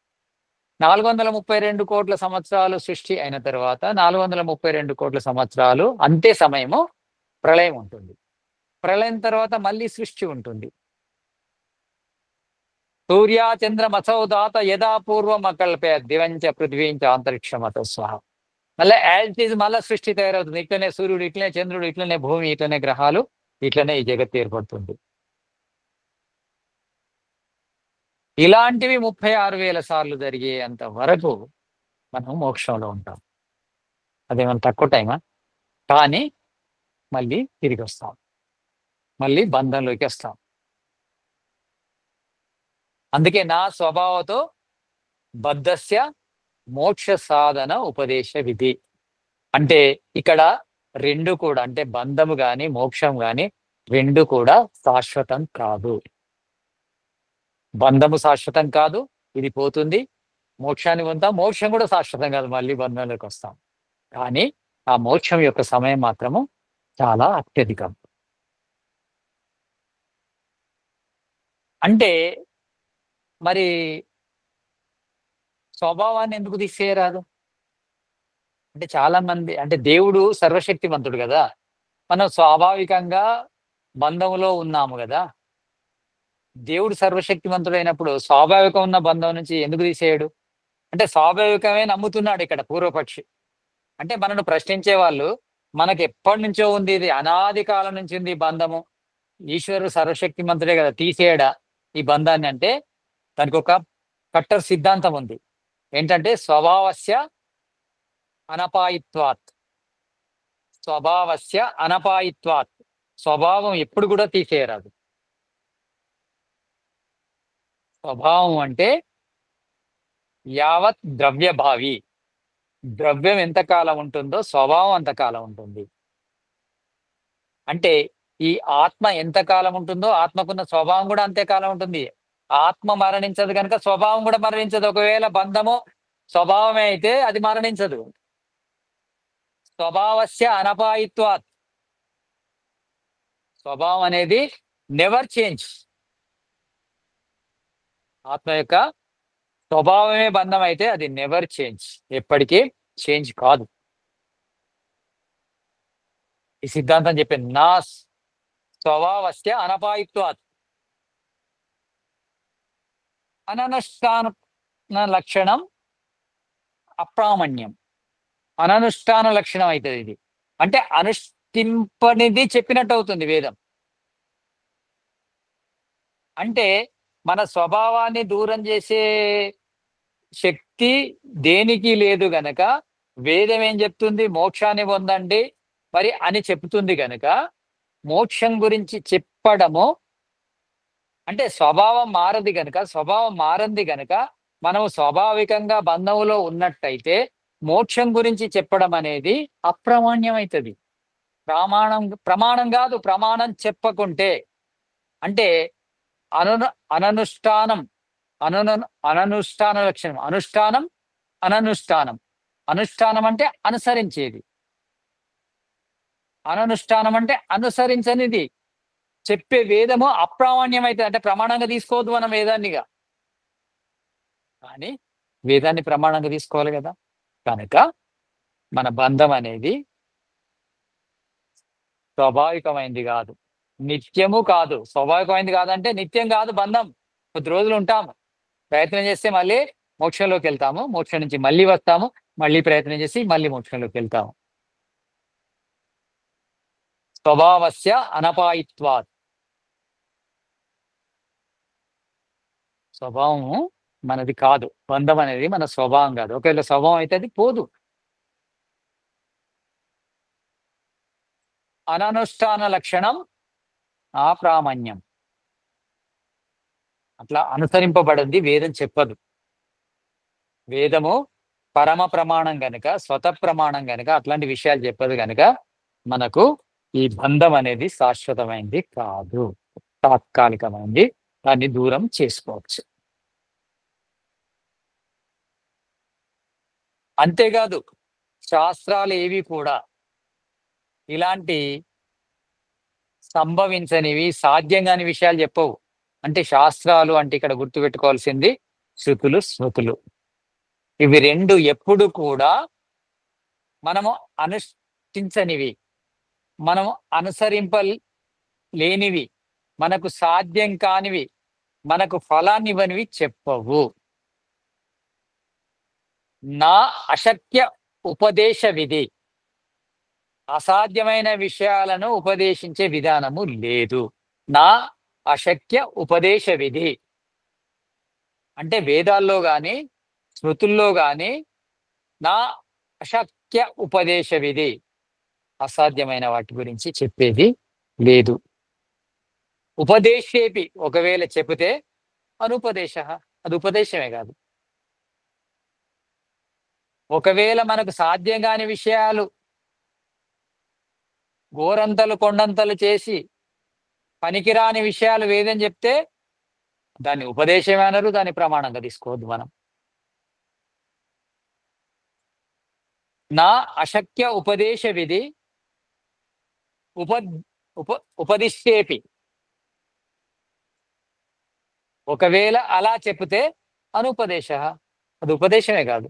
S1: 432,00,00,000 సంవత్సరాలు సృష్టి అయిన తర్వాత 432,00,00,000 సంవత్సరాలు అంతే సమయము ప్రళయం ఉంటుంది. ప్రళయం తర్వాత మళ్ళీ సృష్టి ఉంటుంది. సూర్య చంద్రమసౌ దాత యథా పూర్వం అకల్పే దివంచ పృథ్వీంచ అంతరిక్షమత స్వహ. మళ్ళీ యాజ్ ఇట్ ఈజ్ మళ్ళా సృష్టి తయారవుతుంది. ఇట్లనే సూర్యుడు, ఇట్లనే చంద్రుడు, ఇట్లనే భూమి, ఇట్లనే గ్రహాలు, ఇట్లనే ఈ జగత్తు ఏర్పడుతుంది. ఇలాంటివి 36,000 సార్లు జరిగేంత వరకు మనం మోక్షంలో ఉంటాం. అదేమన్నా తక్కువ టైమా? కానీ మళ్ళీ తిరిగొస్తాం. మళ్ళీ బంధంలోకి వస్తాం. అందుకే నా స్వభావతో బద్ధస్య మోక్ష సాధన ఉపదేశ విధి. అంటే ఇక్కడ 2 కూడా అంటే బంధము గాని, మోక్షం గాని 2 కూడా శాశ్వతం కాదు. బంధము శాశ్వతం కాదు. ఇది పోతుంది. మోక్షాన్ని పొందుతాం. మోక్షం కూడా శాశ్వతం కాదు. మళ్ళీ బంధంలోకి వస్తాం. కానీ ఆ మోక్షం యొక్క సమయం మాత్రము చాలా అత్యధికం. అంటే మరి స్వభావాన్ని ఎందుకు తీసేయరాదు? అంటే చాలా మంది అంటే దేవుడు సర్వశక్తిమంతుడు గదా! మనం స్వాభావికంగా బంధంలో ఉన్నాము గదా! దేవుడు సర్వశక్తిమంతుడైనప్పుడు స్వాభావికం ఉన్న బంధం నుంచి ఎందుకు తీసేయడు? అంటే స్వాభావికమే నమ్ముతున్నాడు ఇక్కడ పూర్వపక్షి. అంటే మనను ప్రశ్నించే వాళ్ళు మనకెప్పటినుంచో ఉంది ఇది అనాది కాలం నుంచి ఉంది ఈ బంధము. ఈశ్వరుడు సర్వశక్తిమంతుడే గదా! తీసేయడా ఈ బంధాన్ని అంటే దానికొక కట్టర్ సిద్ధాంతం ఉంది. ఏంటంటే స్వభావస్య అనపాయిత్వాత్. స్వభావస్య అనపాయిత్వాత్. స్వభావం ఎప్పుడు కూడా తీసేయరాదు. స్వభావం అంటే యావత్ ద్రవ్యభావి. ద్రవ్యం ఎంతకాలం ఉంటుందో స్వభావం అంతకాలం ఉంటుంది. అంటే ఈ ఆత్మ ఎంతకాలం ఉంటుందో ఆత్మకున్న స్వభావం కూడా అంతే కాలం ఉంటుంది. ఆత్మ మరణించదు గనుక స్వభావం కూడా మరణించదు. ఒకవేళ బంధము స్వభావమే అయితే అది మరణించదు. స్వభావస్య అనపాయిత్వాత్. స్వభావం అనేది నెవర్ చేంజ్. ఆత్మ యొక్క స్వభావమే బంధం అయితే అది నెవర్ చేంజ్. ఎప్పటికీ చేంజ్ కాదు. ఈ సిద్ధాంతం చెప్పింది నా స్వభావస్య అనపాయిత్వాత్. అననుష్ఠాన లక్షణం అప్రామణ్యం. అననుష్ఠాన లక్షణం అవుతుంది ఇది. అంటే అనుష్ఠింపనిది చెప్పినట్టు అవుతుంది వేదం. అంటే మన స్వభావాన్ని దూరం చేసే శక్తి దేనికి లేదు గనక వేదం ఏం చెప్తుంది? మోక్షాన్ని పొందండి మరి అని చెప్తుంది గనక మోక్షం గురించి చెప్పడము అంటే స్వభావం మారది గనక మనము స్వాభావికంగా బంధంలో ఉన్నట్టయితే మోక్షం గురించి చెప్పడం అనేది అప్రామాణ్యం అవుతుంది. ప్రమాణం కాదు, ప్రమాణం చెప్పకుంటే. అంటే అనున అననుష్ఠానం అననుష్ఠాన లక్షణం. అనుష్ఠానం అననుష్ఠానం. అనుష్ఠానం అంటే అనుసరించేది, అననుష్ఠానం అంటే అనుసరించనిది. చెప్పే వేదము అప్రామాణ్యం అయితే, అంటే ప్రమాణంగా తీసుకోవద్దు మనం వేదాన్నిగా, కానీ వేదాన్ని ప్రమాణంగా తీసుకోవాలి కదా. కనుక మన బంధం అనేది స్వాభావికమైంది కాదు, నిత్యము కాదు. స్వాభావికమైంది కాదంటే నిత్యం కాదు బంధం. కొద్ది రోజులు ఉంటాము, ప్రయత్నం చేస్తే మళ్ళీ మోక్షంలోకి వెళ్తాము, మోక్షం నుంచి మళ్ళీ వస్తాము, మళ్ళీ ప్రయత్నం చేసి మళ్ళీ మోక్షంలోకి వెళ్తాము. స్వభావస్య అనపాయిత్వాత్. స్వభావము మనది కాదు, బంధం అనేది మన స్వభావం కాదు. ఒకవేళ స్వభావం అయితే అది పోదు. అననుష్ఠాన లక్షణం అప్రామాణ్యం. అట్లా అనుసరింపబడింది వేదం చెప్పదు. వేదము పరమ ప్రమాణం గనుక, స్వత ప్రమాణం గనుక అట్లాంటి విషయాలు చెప్పదు గనుక మనకు ఈ బంధం అనేది శాశ్వతమైంది కాదు, తాత్కాలికమైంది. దాన్ని దూరం చేసుకోవచ్చు. అంతేకాదు, శాస్త్రాలు ఏవి కూడా ఇలాంటి సంభవించనివి, సాధ్యం కాని విషయాలు చెప్పవు. అంటే శాస్త్రాలు అంటే ఇక్కడ గుర్తుపెట్టుకోవాల్సింది శృతులు, స్మృతులు. ఇవి రెండు ఎప్పుడు కూడా మనము అనుష్ఠించనివి, మనము అనుసరింపలేనివి, మనకు సాధ్యం కానివి, మనకు ఫలాన్నివ్వనివి చెప్పవు. నా అశక్య ఉపదేశ విధి. అసాధ్యమైన విషయాలను ఉపదేశించే విధానము లేదు. నా అశక్య ఉపదేశ విధి అంటే వేదాల్లో గాని స్మృతుల్లో గాని నా అశక్య ఉపదేశ విధి, అసాధ్యమైన వాటి గురించి చెప్పేది లేదు. ఉపదేశేపి, ఒకవేళ చెబితే అనుపదేశ, అది ఉపదేశమే కాదు. ఒకవేళ మనకు సాధ్యం కాని విషయాలు గోరంతలు కొండంతలు చేసి పనికిరాని విషయాలు వేదం చెప్తే దాన్ని ఉపదేశమే అనరు, దాన్ని ప్రమాణంగా తీసుకోవద్దు మనం. నా అశక్య ఉపదేశ విధి ఉప ఉప ఉపదిష్టేపి, ఒకవేళ అలా చెప్తే అనుపదేశ, అది ఉపదేశమే కాదు.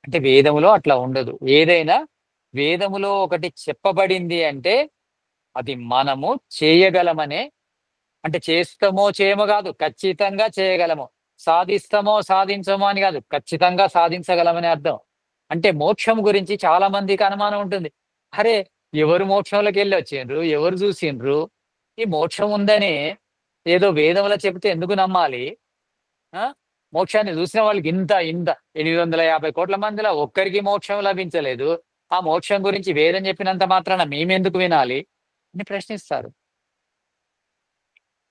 S1: అంటే వేదములో అట్లా ఉండదు. ఏదైనా వేదములో ఒకటి చెప్పబడింది అంటే అది మనము చేయగలమనే, అంటే చేస్తామో చేయమో కాదు, ఖచ్చితంగా చేయగలము. సాధిస్తామో సాధించమో అని కాదు, ఖచ్చితంగా సాధించగలమని అర్థం. అంటే మోక్షం గురించి చాలా మందికి అనుమానం ఉంటుంది. అరే, ఎవరు మోక్షంలోకి వెళ్ళి వచ్చిండ్రు, ఎవరు చూసిండ్రు, ఈ మోక్షం ఉందని ఏదో వేదంలో చెప్తే ఎందుకు నమ్మాలి? ఆ మోక్షాన్ని చూసిన వాళ్ళకి ఇంత ఇంత 850 కోట్ల మందిలో ఒక్కరికి మోక్షం లభించలేదు. ఆ మోక్షం గురించి వేదం చెప్పినంత మాత్రాన మేమెందుకు వినాలి అని ప్రశ్నిస్తారు.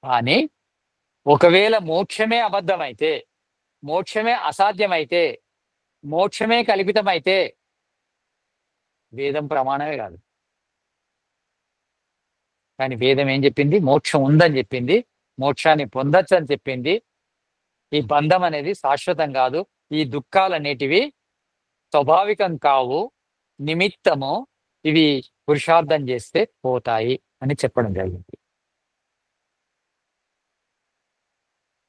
S1: కానీ ఒకవేళ మోక్షమే అబద్ధమైతే, మోక్షమే అసాధ్యమైతే, మోక్షమే కల్పితమైతే వేదం ప్రమాణమే కాదు. కానీ వేదం ఏం చెప్పింది? మోక్షం ఉందని చెప్పింది, మోక్షాన్ని పొందొచ్చు అని చెప్పింది. ఈ బంధం అనేది శాశ్వతం కాదు, ఈ దుఃఖాలు అనేటివి స్వాభావికం కావు, నిమిత్తము, ఇవి పురుషార్థం చేస్తే పోతాయి అని చెప్పడం జరిగింది.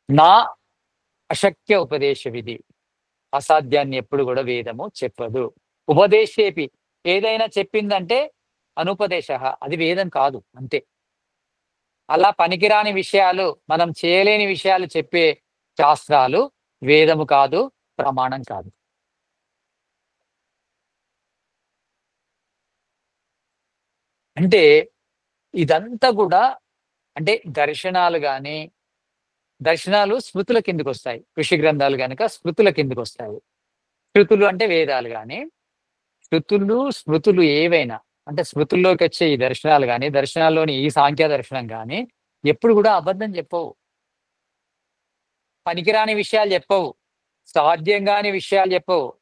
S1: నా అశక్య ఉపదేశ విధి, అసాధ్యాన్ని ఎప్పుడు కూడా వేదము చెప్పదు. ఉపదేశేపి, ఏదైనా చెప్పిందంటే అనుపదేశ, అది వేదం కాదు అంతే. అలా పనికిరాని విషయాలు, మనం చేయలేని విషయాలు చెప్పే శాస్త్రాలు వేదము కాదు, ప్రమాణం కాదు. అంటే ఇదంతా కూడా అంటే దర్శనాలు స్మృతుల కిందకి వస్తాయి. ఋషి గ్రంథాలు గనుక స్మృతుల కిందకి వస్తాయి. శృతులు అంటే వేదాలు గాని, శృతులు స్మృతులు ఏవైనా అంటే స్మృతుల్లోకి వచ్చే ఈ దర్శనాలు గాని, దర్శనాల్లోని ఈ సాంఖ్య దర్శనం గాని ఎప్పుడు కూడా అబద్ధం చెప్పవు. పనికిరాని విషయాలు చెప్పవు. సాధ్యం గాని విషయాలు చెప్పవు.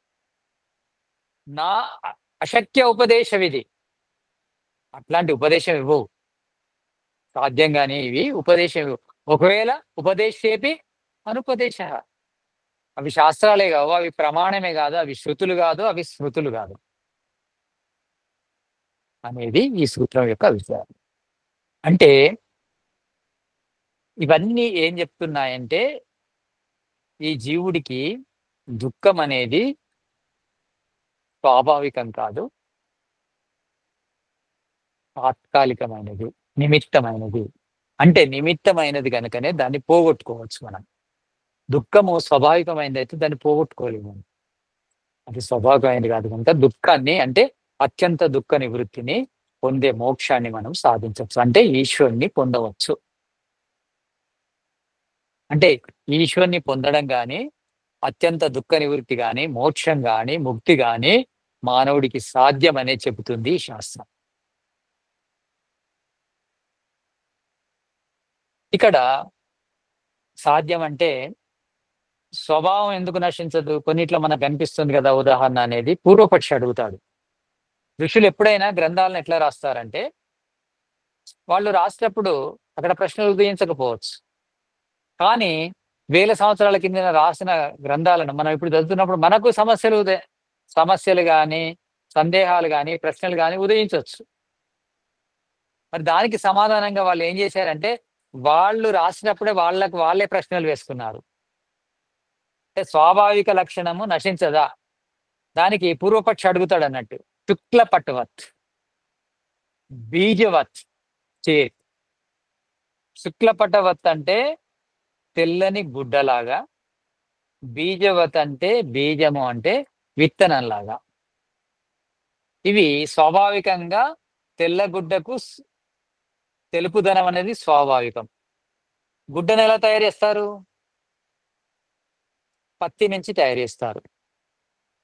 S1: నా అశక్య ఉపదేశం ఇది. అట్లాంటి ఉపదేశం ఇవ్వవు. సాధ్యం గాని ఇవి ఉపదేశం ఇవ్వవు. ఒకవేళ ఉపదేశేపి అనుపదేశః. అవి శాస్త్రాలే కావు. అవి ప్రమాణమే కాదు. అవి శృతులు కాదు. అవి స్మృతులు కాదు. అనేది ఈ సూత్రం యొక్క విషయం. అంటే ఇవన్నీ ఏం చెప్తున్నాయంటే ఈ జీవుడికి దుఃఖం అనేది స్వాభావికం కాదు. తాత్కాలికమైనది, నిమిత్తమైనది. అంటే నిమిత్తమైనది గనుకనే దాన్ని పోగొట్టుకోవచ్చు మనం. దుఃఖము స్వాభావికమైనదైతే దాన్ని పోగొట్టుకోలేము. అది స్వాభావికమైనది కాదు కనుక దుఃఖాన్ని అంటే అత్యంత దుఃఖ నివృత్తిని పొందే మోక్షాన్ని మనం సాధించవచ్చు. అంటే ఈశ్వరుని పొందవచ్చు. అంటే ఈశ్వరుని పొందడం గాని, అత్యంత దుఃఖ నివృత్తి గాని, మోక్షం గాని, ముక్తి గాని మానవుడికి సాధ్యమనే చెబుతుంది ఈ శాస్త్రం. ఇక్కడ సాధ్యం అంటే స్వభావం ఎందుకు నశించదు? కొన్నిట్లో మనకు కనిపిస్తుంది కదా ఉదాహరణ అనేది. పూర్వపక్షి అడుగుతాడు. ఋషులు ఎప్పుడైనా గ్రంథాలను ఎట్లా రాస్తారంటే, వాళ్ళు రాసేటప్పుడు అక్కడ ప్రశ్నలు ఉదయించకపోవచ్చు. కానీ వేల సంవత్సరాల కింద రాసిన గ్రంథాలను మనం ఇప్పుడు చదువుతున్నప్పుడు మనకు సమస్యలు గాని, సందేహాలు గాని, ప్రశ్నలు గాని ఉదయించొచ్చు. మరి దానికి సమాధానంగా వాళ్ళు ఏం చేశారంటే, వాళ్ళు రాసినప్పుడే వాళ్ళకి వాళ్ళే ప్రశ్నలు వేసుకున్నారు. అంటే స్వాభావిక లక్షణము నశించదా? దానికి పూర్వపక్షి అడుగుతాడన్నట్టు. శుక్ల పటవత్, బీజవత్ చేత్. శుక్ల పటవత్ అంటే తెల్లని గుడ్డలాగా, బీజవత్ అంటే బీజము అంటే విత్తనంలాగా. ఇవి స్వాభావికంగా తెల్లగుడ్డకు తెలుపుదనం అనేది స్వాభావికం. గుడ్డను ఎలా తయారు చేస్తారు? పత్తి నుంచి తయారు చేస్తారు.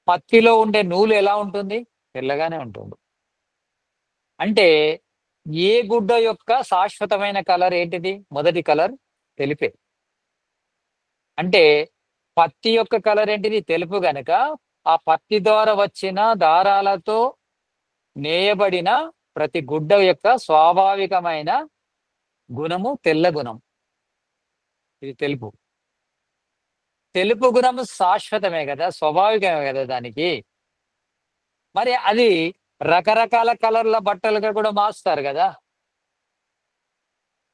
S1: పత్తిలో ఉండే నూలు ఎలా ఉంటుంది? తెల్లగానే ఉంటుంది. అంటే ఏ గుడ్డ యొక్క శాశ్వతమైన కలర్ ఏంటిది? మొదటి కలర్ తెలుపే. అంటే పత్తి యొక్క కలర్ ఏంటిది? తెలుపు గనక ఆ పత్తి ద్వారా వచ్చిన దారాలతో నేయబడిన ప్రతి గుడ్డ యొక్క స్వాభావికమైన గుణము తెల్ల గుణం. ఇది తెలుపు. తెలుపు గుణము శాశ్వతమే కదా, స్వాభావికమే కదా దానికి. మరి అది రకరకాల కలర్ల బట్టలుగా కూడా మార్చుతారు కదా.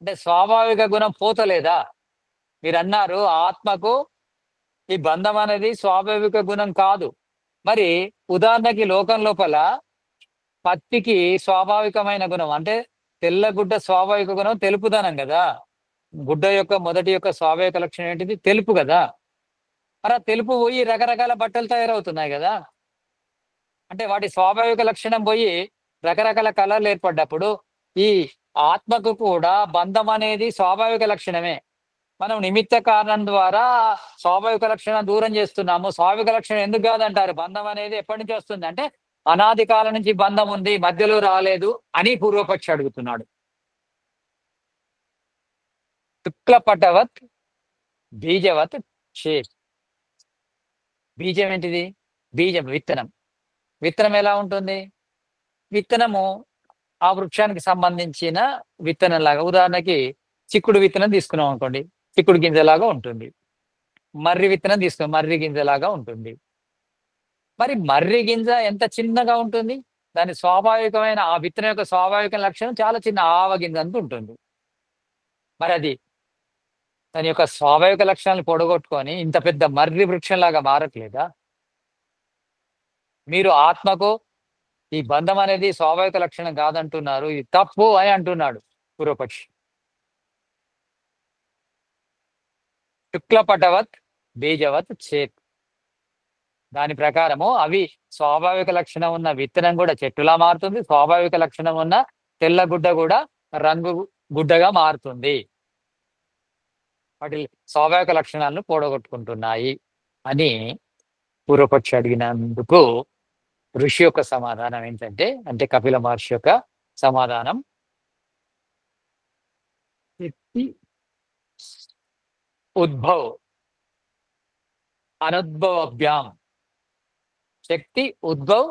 S1: అంటే స్వాభావిక గుణం పోతలేదా? మీరన్నారు ఆత్మకు ఈ బంధం అనేది స్వాభావిక గుణం కాదు. మరి ఉదాహరణకి లోకం లోపల పత్తికి స్వాభావికమైన గుణం అంటే తెల్లగుడ్డ స్వాభావిక గుణం తెలుపుదనం కదా. గుడ్డ యొక్క మొదటి యొక్క స్వాభావిక లక్షణం ఏంటిది? తెలుపు కదా. మరి ఆ తెలుపు పోయి రకరకాల బట్టలు తయారవుతున్నాయి కదా. అంటే వాటి స్వాభావిక లక్షణం పోయి రకరకాల కలర్లు ఏర్పడ్డప్పుడు ఈ ఆత్మకు కూడా బంధం అనేది స్వాభావిక లక్షణమే. మనం నిమిత్త కారణం ద్వారా స్వాభావిక లక్షణం దూరం చేస్తున్నాము. స్వాభావిక లక్షణం ఎందుకు కాదంటారు? బంధం అనేది ఎప్పటి నుంచి వస్తుంది అంటే అనాది కాలం నుంచి బంధం ఉంది, మధ్యలో రాలేదు అని పూర్వపక్షి అడుగుతున్నాడు. శుక్లపటవత్ బీజవత్ చేత్. బీజం ఏంటిది? బీజం విత్తనం. విత్తనం ఎలా ఉంటుంది? విత్తనము ఆ వృక్షానికి సంబంధించిన విత్తనం లాగా. ఉదాహరణకి చిక్కుడు విత్తనం తీసుకున్నాం అనుకోండి, చిక్కుడు గింజలాగా ఉంటుంది. మర్రి విత్తనం తీసుకున్నాం, మర్రి గింజలాగా ఉంటుంది. మరి మర్రి గింజ ఎంత చిన్నగా ఉంటుంది? దాని స్వాభావికమైన ఆ విత్తనం యొక్క స్వాభావిక లక్షణం చాలా చిన్న ఆవ గింజ అంత ఉంటుంది. మరి అది దాని యొక్క స్వాభావిక లక్షణాలను పొడగొట్టుకొని ఇంత పెద్ద మర్రి వృక్షంలాగా మారట్లేదా? మీరు ఆత్మకు ఈ బంధం అనేది స్వాభావిక లక్షణం కాదంటున్నారు. ఇది తప్పు అని అంటున్నాడు పూర్వపక్షి. శుక్లపటవత్ బీజవత్ చేత్. దాని ప్రకారము అవి స్వాభావిక లక్షణం ఉన్న విత్తనం కూడా చెట్టులా మారుతుంది. స్వాభావిక లక్షణం ఉన్న తెల్ల గుడ్డ కూడా రంగు గుడ్డగా మారుతుంది. వాటి స్వాభావిక లక్షణాలను పోడగొట్టుకుంటున్నాయి అని పూర్వపక్షి అడిగినందుకు ఋషి యొక్క సమాధానం ఏంటంటే, అంటే కపిల మహర్షి యొక్క సమాధానం, ఇతి ఉద్భవ్ అనుద్భవభ్యాం. శక్తి ఉద్భవ్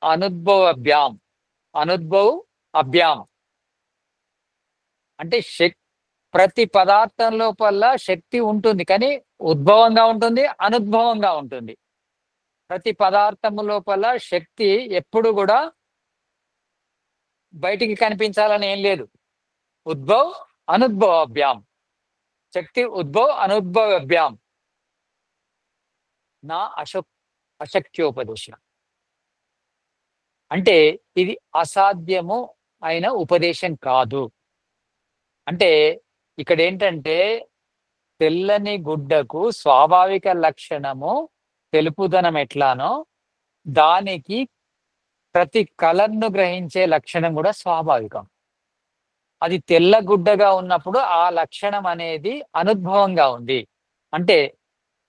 S1: అనుద్భవభ్యాం. అనుద్భవ్ అభ్యాం అంటే ప్రతి పదార్థం లోపల శక్తి ఉంటుంది, కానీ ఉద్భవంగా ఉంటుంది, అనుద్భవంగా ఉంటుంది. ప్రతి పదార్థము లోపల శక్తి ఎప్పుడు కూడా బయటికి కనిపించాలని ఏం లేదు. ఉద్భవ్ అనుద్భవాభ్యాం. శక్తి ఉద్భవ్ అనుద్భవాభ్యాం. నా అశక్యోపదేశం అంటే ఇది అసాధ్యము అయిన ఉపదేశం కాదు. అంటే ఇక్కడ ఏంటంటే తెల్లని గుడ్డకు స్వాభావిక లక్షణము తెలుపుదనం ఎట్లానో దానికి ప్రతి కలర్ను గ్రహించే లక్షణం కూడా స్వాభావికం. అది తెల్ల గుడ్డగా ఉన్నప్పుడు ఆ లక్షణం అనేది అనుద్భవంగా ఉంది, అంటే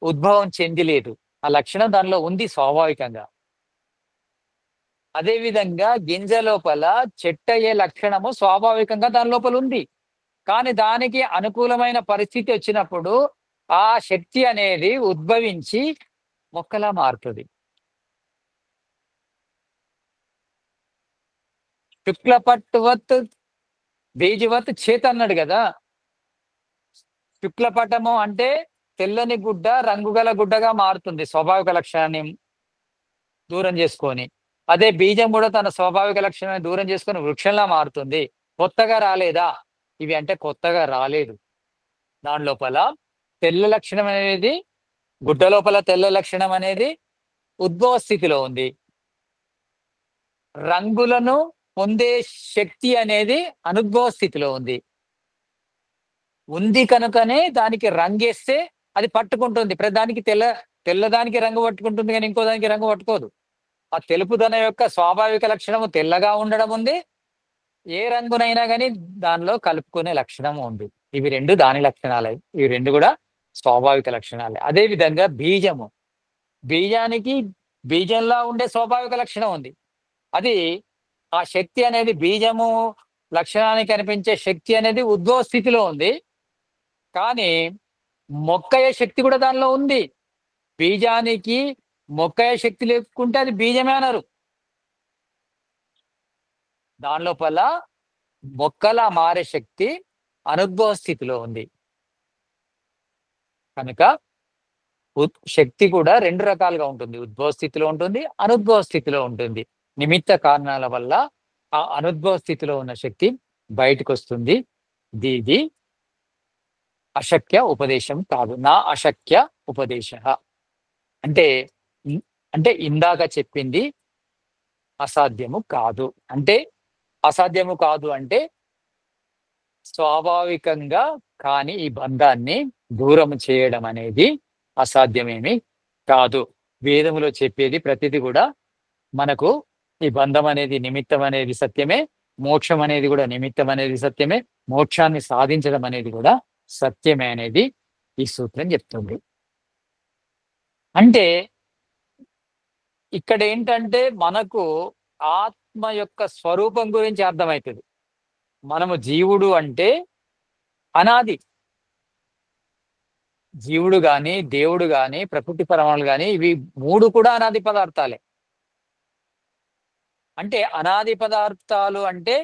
S1: ఉద్భవం చెందిలేదు. ఆ లక్షణం దానిలో ఉంది స్వాభావికంగా. అదేవిధంగా గింజ లోపల చెట్టయ్యే లక్షణము స్వాభావికంగా దాని లోపల ఉంది, కానీ దానికి అనుకూలమైన పరిస్థితి వచ్చినప్పుడు ఆ శక్తి అనేది ఉద్భవించి మొక్కలా మారుతుంది. శుక్లపట్టువత్ బీజవత్ చేత అన్నాడు కదా. శుక్లపటము అంటే తెల్లని గుడ్డ రంగుగల గుడ్డగా మారుతుంది స్వాభావిక లక్షణాన్ని దూరం చేసుకొని. అదే బీజం కూడా తన స్వాభావిక లక్షణాన్ని దూరం చేసుకొని వృక్షంలా మారుతుంది. కొత్తగా రాలేదా ఇవి అంటే? కొత్తగా రాలేదు. దాని లోపల తెల్ల లక్షణం అనేది, గుడ్డ లోపల తెల్ల లక్షణం అనేది ఉద్భవ స్థితిలో ఉంది. రంగులను పొందే శక్తి అనేది అనుద్భవ స్థితిలో ఉంది. ఉంది కనుకనే దానికి రంగేస్తే అది పట్టుకుంటుంది. ప్రతిదానికి తెల్లదానికి రంగు పట్టుకుంటుంది, కానీ ఇంకో దానికి రంగు పట్టుకోదు. ఆ తెలుపుదన యొక్క స్వాభావిక లక్షణము తెల్లగా ఉండడం ఉంది, ఏ రంగునైనా కానీ దానిలో కలుపుకునే లక్షణం ఉంది. ఇవి రెండు దాని లక్షణాలే. ఇవి రెండు కూడా స్వాభావిక లక్షణాలే. అదే విధంగా బీజము, బీజానికి బీజంలా ఉండే స్వాభావిక లక్షణం ఉంది. అది ఆ శక్తి అనేది బీజము లక్షణానికి కనిపించే శక్తి అనేది ఉద్భవ స్థితిలో ఉంది, కానీ మొక్కయ్యే శక్తి కూడా దానిలో ఉంది. బీజానికి మొక్కయ్యే శక్తి లేకుంటే అది బీజమే అనరు. దాని లోపల మొక్కలా మారే శక్తి అనుద్భవ స్థితిలో ఉంది. కనుక శక్తి కూడా రెండు రకాలుగా ఉంటుంది. ఉద్భవ స్థితిలో ఉంటుంది, అనుద్భవ స్థితిలో ఉంటుంది. నిమిత్త కారణాల వల్ల ఆ అనుద్భవ స్థితిలో ఉన్న శక్తి బయటకు వస్తుంది. ఇది అశక్య ఉపదేశం కాదు. నా అశక్య ఉపదేశ అంటే అంటే ఇందాక చెప్పింది అసాధ్యము కాదు. అంటే అసాధ్యము కాదు అంటే స్వాభావికంగా కానీ ఈ బంధాన్ని దూరం చేయడం అనేది అసాధ్యమేమి కాదు. వేదములో చెప్పేది ప్రతిదీ కూడా మనకు ఈ బంధం అనేది నిమిత్తం అనేది సత్యమే, మోక్షం అనేది కూడా నిమిత్తం అనేది సత్యమే, మోక్షాన్ని సాధించడం అనేది కూడా సత్యమే అనేది ఈ సూత్రం చెప్తుంది. అంటే ఇక్కడ ఏంటంటే మనకు ఆత్మ యొక్క స్వరూపం గురించి అర్థమవుతుంది. మనము జీవుడు అంటే అనాది. జీవుడు గాని, దేవుడు గాని, ప్రకృతి పరమాణులు గాని ఇవి మూడు కూడా అనాది పదార్థాలే. అంటే అనాది పదార్థాలు అంటే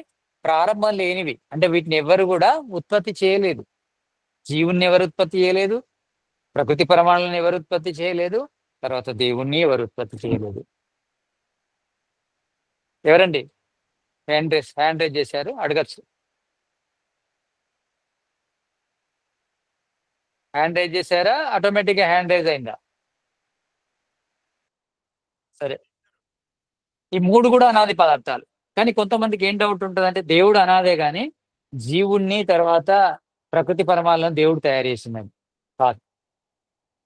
S1: ప్రారంభం లేనివి. అంటే వీటిని ఎవరు కూడా ఉత్పత్తి చేయలేదు. జీవుణ్ణి ఎవరు ఉత్పత్తి చేయలేదు, ప్రకృతి పరమాణులను ఎవరు ఉత్పత్తి చేయలేదు, తర్వాత దేవుణ్ణి ఎవరు ఉత్పత్తి చేయలేదు. ఎవరండి హ్యాండ్ రైజ్ చేశారు? అడగచ్చు. హ్యాండ్ రైజ్ చేశారా? ఆటోమేటిక్గా హ్యాండ్ రైజ్ అయిందా? సరే, ఈ మూడు కూడా అనాది పదార్థాలు. కానీ కొంతమందికి ఏం డౌట్ ఉంటుందంటే దేవుడు అనాదే కానీ జీవుణ్ణి తర్వాత ప్రకృతి పరమాలను దేవుడు తయారు చేసిందని కాదు.